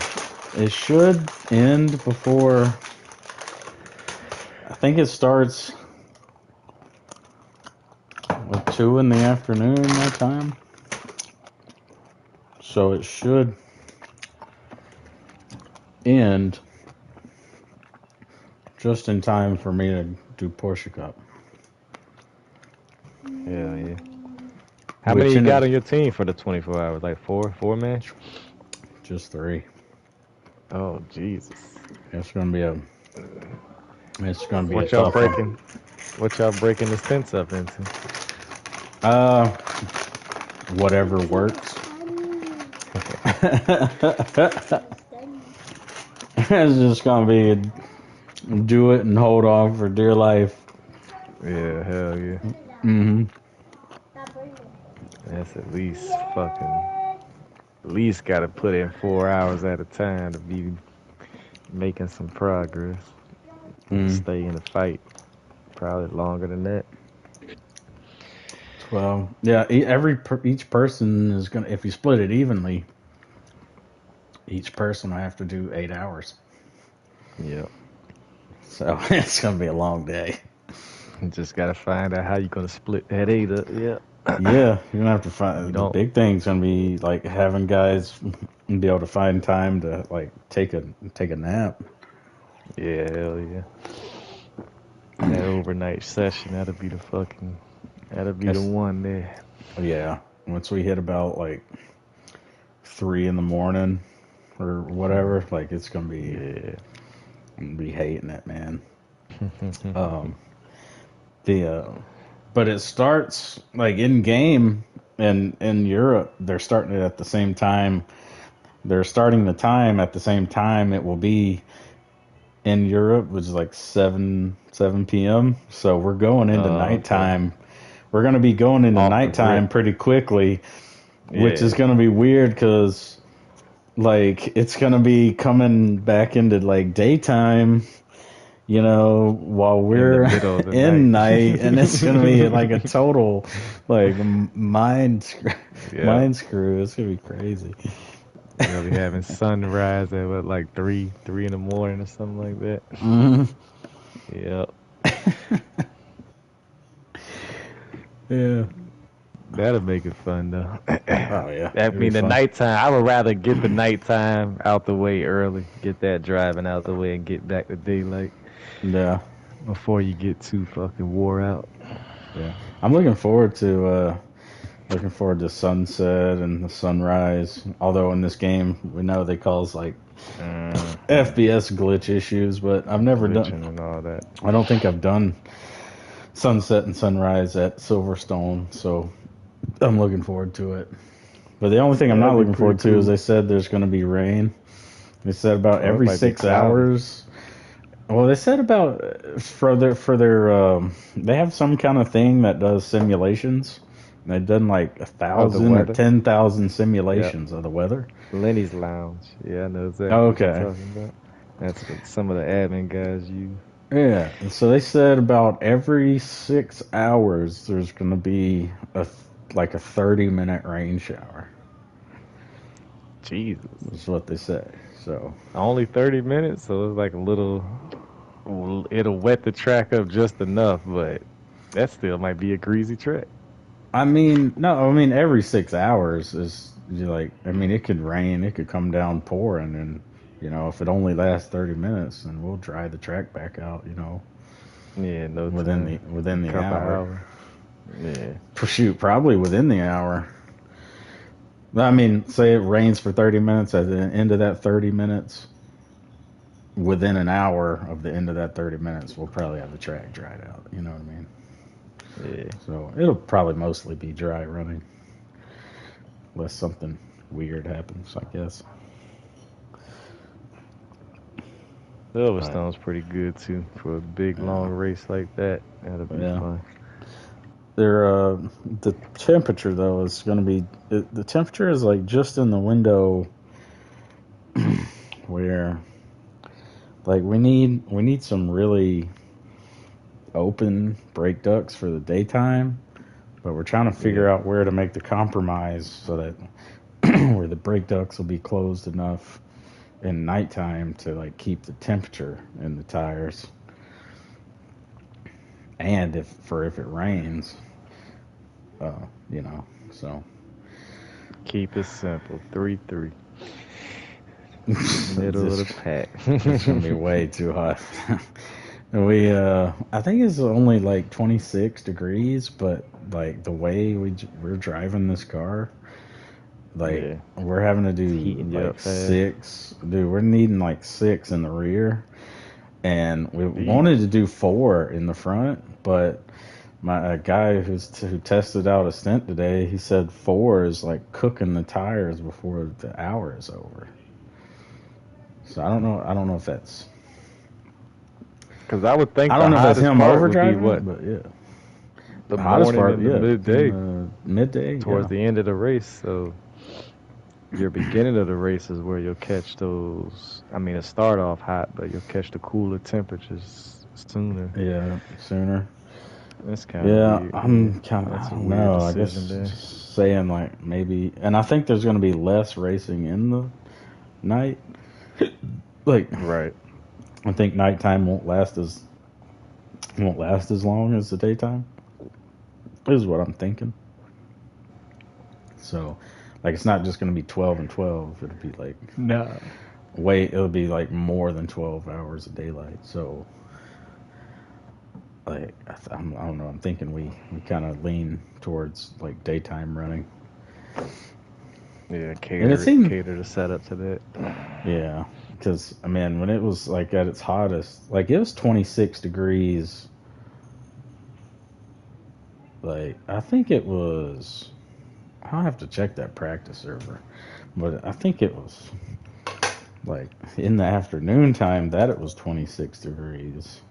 it should end before, I think it starts at 2 in the afternoon my time. So it should end just in time for me to do Porsche Cup. Yeah. How many you got on your team for the 24 hours? Like four man? Just 3. Oh, Jesus. It's gonna be a what y'all breaking? What y'all breaking the stints up into? Whatever works. It's just gonna be do it and hold on for dear life. Yeah, hell yeah. That's at least gotta put in 4 hours at a time to be making some progress. Stay in the fight. Probably longer than that. Well, yeah, each person is gonna, if you split it evenly, each person will have to do 8 hours. Yep. So it's gonna be a long day. You just gotta find out how you're gonna split that 8 up. Yeah. Yeah, you're gonna have to find. The big thing's gonna be like having guys be able to find time to like take a nap. Yeah, hell yeah. That overnight session, that'll be the one there. Yeah, once we hit about like 3 in the morning or whatever, like it's gonna be. Yeah. I'm gonna be hating it, man. But it starts like in game and in Europe, they're starting it at the same time. They're starting the time at the same time it will be in Europe, which is like 7 p.m. So we're going into nighttime. Okay. We're going to be going into nighttime pretty quickly, which is going to be weird because like it's going to be coming back into like daytime, you know, while we're in night, and it's going to be like a total like mind screw. It's going to be crazy. They'll be having sunrise at what, like 3 in the morning or something like that. Yep. Yeah. That'll make it fun though. Oh yeah. I mean the nighttime. I would rather get the nighttime out the way early. Get that driving out the way and get back to daylight. Yeah. Before you get too fucking wore out. Yeah. I'm looking forward to sunset and the sunrise. Although in this game we know they cause like FPS glitch issues, but I've never done and all that. I don't think I've done sunset and sunrise at Silverstone, so I'm looking forward to it. But the only thing I'm not looking forward to is they said there's going to be rain. They said about every 6 hours. Well, they said about for their they have some kind of thing that does simulations. They've done like 1,000 or 10,000 simulations of the weather. Lenny's Lounge. Yeah, I know exactly what you're talking about. That's what some of the admin guys use. Yeah, and so they said about every 6 hours there's going to be a 30-minute rain shower. Jesus. That's what they say. So only 30 minutes, so it's like a little. It'll wet the track up just enough, but that still might be a greasy track. I mean, no, I mean every 6 hours is like, I mean, it could rain, it could come down pouring, and if it only lasts 30 minutes, then we'll dry the track back out. Yeah, no within time. the hour. Yeah. Shoot, probably within the hour. I mean, say it rains for 30 minutes. At the end of that 30 minutes, within an hour of the end of that 30 minutes, we'll probably have the track dried out. You know what I mean? Yeah. So it'll probably mostly be dry running, unless something weird happens, I guess. Silverstone's pretty good too for a big long race like that. That'll be fun. The temperature though is going to be the temperature is like just in the window where like we need some really open brake ducts for the daytime, but we're trying to figure out where to make the compromise so that where the brake ducts will be closed enough in nighttime to like keep the temperature in the tires, and if it rains, so keep it simple. 3-3. Middle of the pack. It's gonna be way too hot. I think it's only like 26 degrees, but like the way we're driving this car, like we're having to do like 6. Dude, we're needing like 6 in the rear, and we wanted to do 4 in the front, but my guy who tested out a stint today, he said 4 is like cooking the tires before the hour is over. So I don't know if that's because I would think I don't know if that's him overdriving, but yeah, the hottest part, the midday, midday towards the end of the race. So your beginning of the race is where you'll catch those. I mean, it start off hot, but you'll catch the cooler temperatures sooner. Yeah, sooner. That's kind of weird. I'm kind of, I don't know. I guess just saying like maybe, and I think there's going to be less racing in the night. Like right. I think nighttime won't last as long as the daytime. Is what I'm thinking. So, like, it's not just going to be 12 and 12. It'll be like it'll be like more than 12 hours of daylight. So, like, I don't know. I'm thinking we kind of lean towards like daytime running. Yeah, cater to set up to that. Yeah, because I mean, when it was like at its hottest, like it was 26 degrees. Like I think it was. I'll have to check that practice server, but I think it was like in the afternoon time that it was 26 degrees.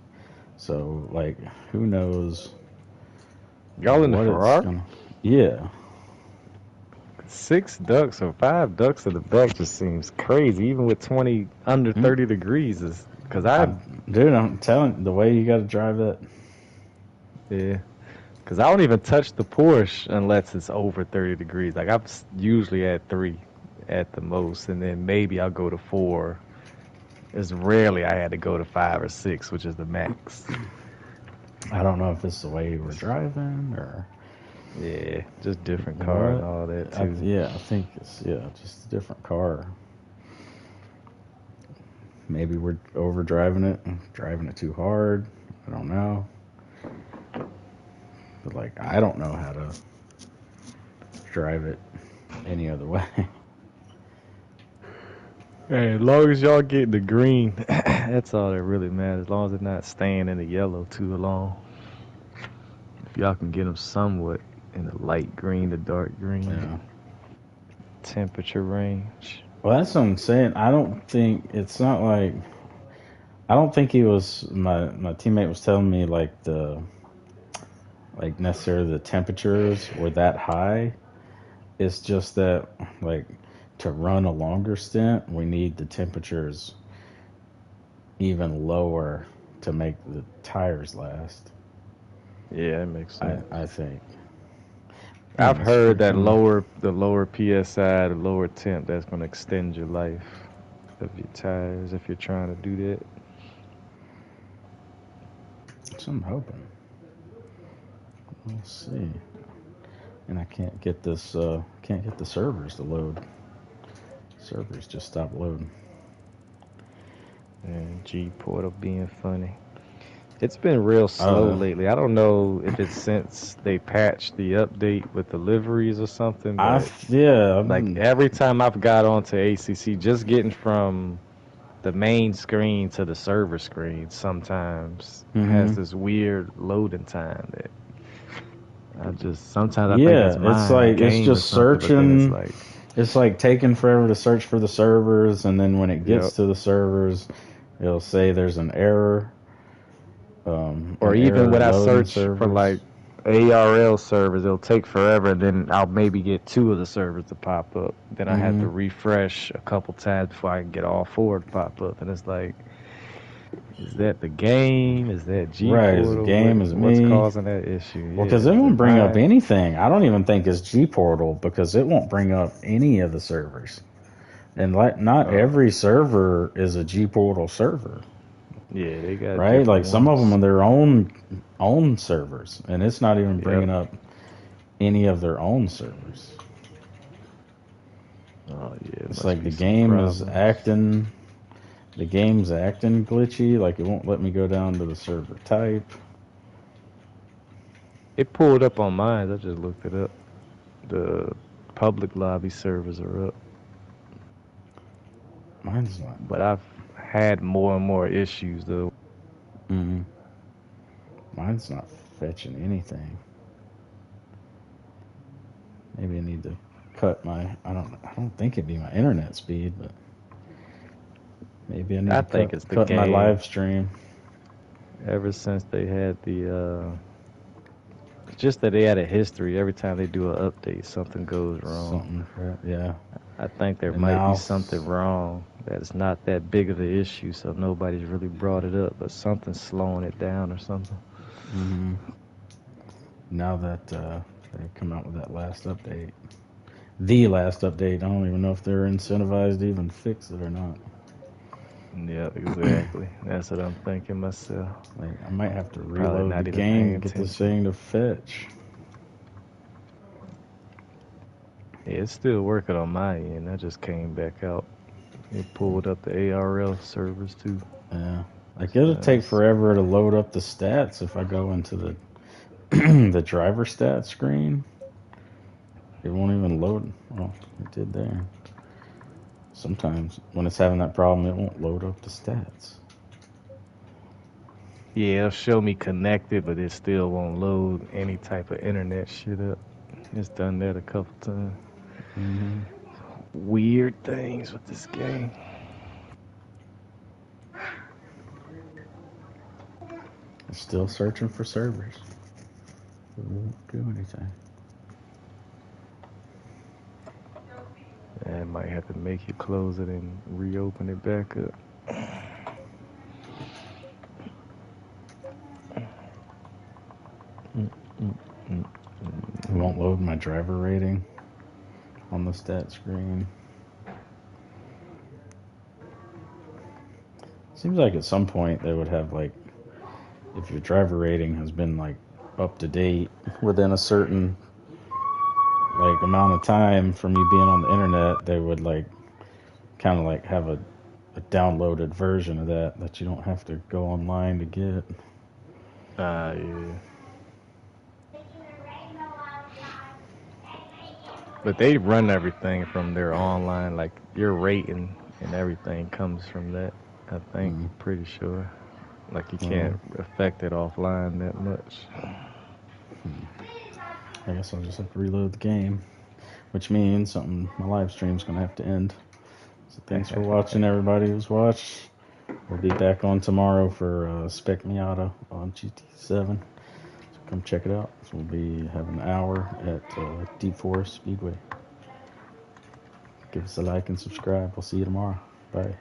So like, who knows? Y'all in the Ferrari? Yeah. 6 ducks or 5 ducks at the back just seems crazy, even with 20 under 30 degrees. Is because I'm telling the way you got to drive that. Yeah, because I don't even touch the Porsche unless it's over 30 degrees. Like I'm usually at 3 at the most, and then maybe I'll go to 4. It's rarely I had to go to 5 or 6, which is the max. I don't know if it's the way you were driving or. Yeah, just different car and all that too. I think it's just a different car. Maybe we're over driving it too hard. I don't know. But like, I don't know how to drive it any other way. Hey, as long as y'all get the green, that's all that really matters. As long as it's not staying in the yellow too long. If y'all can get them somewhat in the light green to dark green temperature range. Well, that's what I'm saying. I don't think he was. My teammate was telling me like necessarily the temperatures were that high. It's just that like to run a longer stint, we need the temperatures even lower to make the tires last. Yeah, that makes sense. I think. I've heard that the lower PSI, the lower temp, that's going to extend your life of your tires if you're trying to do that. So I'm hoping. We'll see. And I can't get the servers to load. Servers just stopped loading. And G Portal being funny. It's been real slow lately. I don't know if it's since they patched the update with deliveries or something. But like every time I've got onto ACC, just getting from the main screen to the server screen sometimes has this weird loading time that sometimes I think it's mine. It's just searching. It's like taking forever to search for the servers, and then when it gets to the servers, it'll say there's an error. Or even when I search for like ARL servers, it'll take forever, and then I'll maybe get 2 of the servers to pop up. Then I have to refresh a couple times before I can get all 4 to pop up. And it's like, is that the game? Is that G Portal? Right, is the game? Is what's causing that issue? Well, because it won't bring up anything. I don't even think it's G Portal because it won't bring up any of the servers. And not every server is a G Portal server. Yeah, they got right. Like some of them are their own servers, and it's not even bringing up any of their own servers. Oh yeah, it's like the game is acting. The game's acting glitchy. Like it won't let me go down to the server type. It pulled up on mine. I just looked it up. The public lobby servers are up. Mine's not. But I've had more and more issues though. Mine's not fetching anything. Maybe I need to cut my. I don't think it'd be my internet speed, but maybe I need to cut my live stream. Ever since they had the just that they had a history. Every time they do an update, something goes wrong. I think there might be something wrong. That it's not that big of an issue, so nobody's really brought it up. But something's slowing it down or something. Now that they've come out with that last update, I don't even know if they're incentivized to even fix it or not. Yeah, exactly. That's what I'm thinking myself. Like I might have to reload the game, get this thing to fetch. Yeah, it's still working on my end. I just came back out. It pulled up the ARL servers too. Yeah, like it'll take forever to load up the stats if I go into the the driver stats screen. It won't even load. Oh, it did there. Sometimes when it's having that problem, it won't load up the stats. Yeah, it'll show me connected, but it still won't load any type of internet shit up. It's done that a couple times. Weird things with this game. It's still searching for servers. It won't do anything. I might have to make you close it and reopen it back up. It won't load my driver rating on the stat screen. Seems like at some point they would have like, if your driver rating has been like up to date within a certain like amount of time from you being on the internet, they would like kind of like have a downloaded version of that you don't have to go online to get. Yeah. But they run everything from their online, like your rating and everything comes from that. I think, pretty sure. Like you can't affect it offline that much. I guess I'll just have to reload the game, which means my live stream's gonna have to end. So thanks for watching, everybody who's watched. We'll be back on tomorrow for Spec Miata on GT7. So come check it out. So we'll be having an hour at Deep Forest Speedway. Give us a like and subscribe. We'll see you tomorrow. Bye.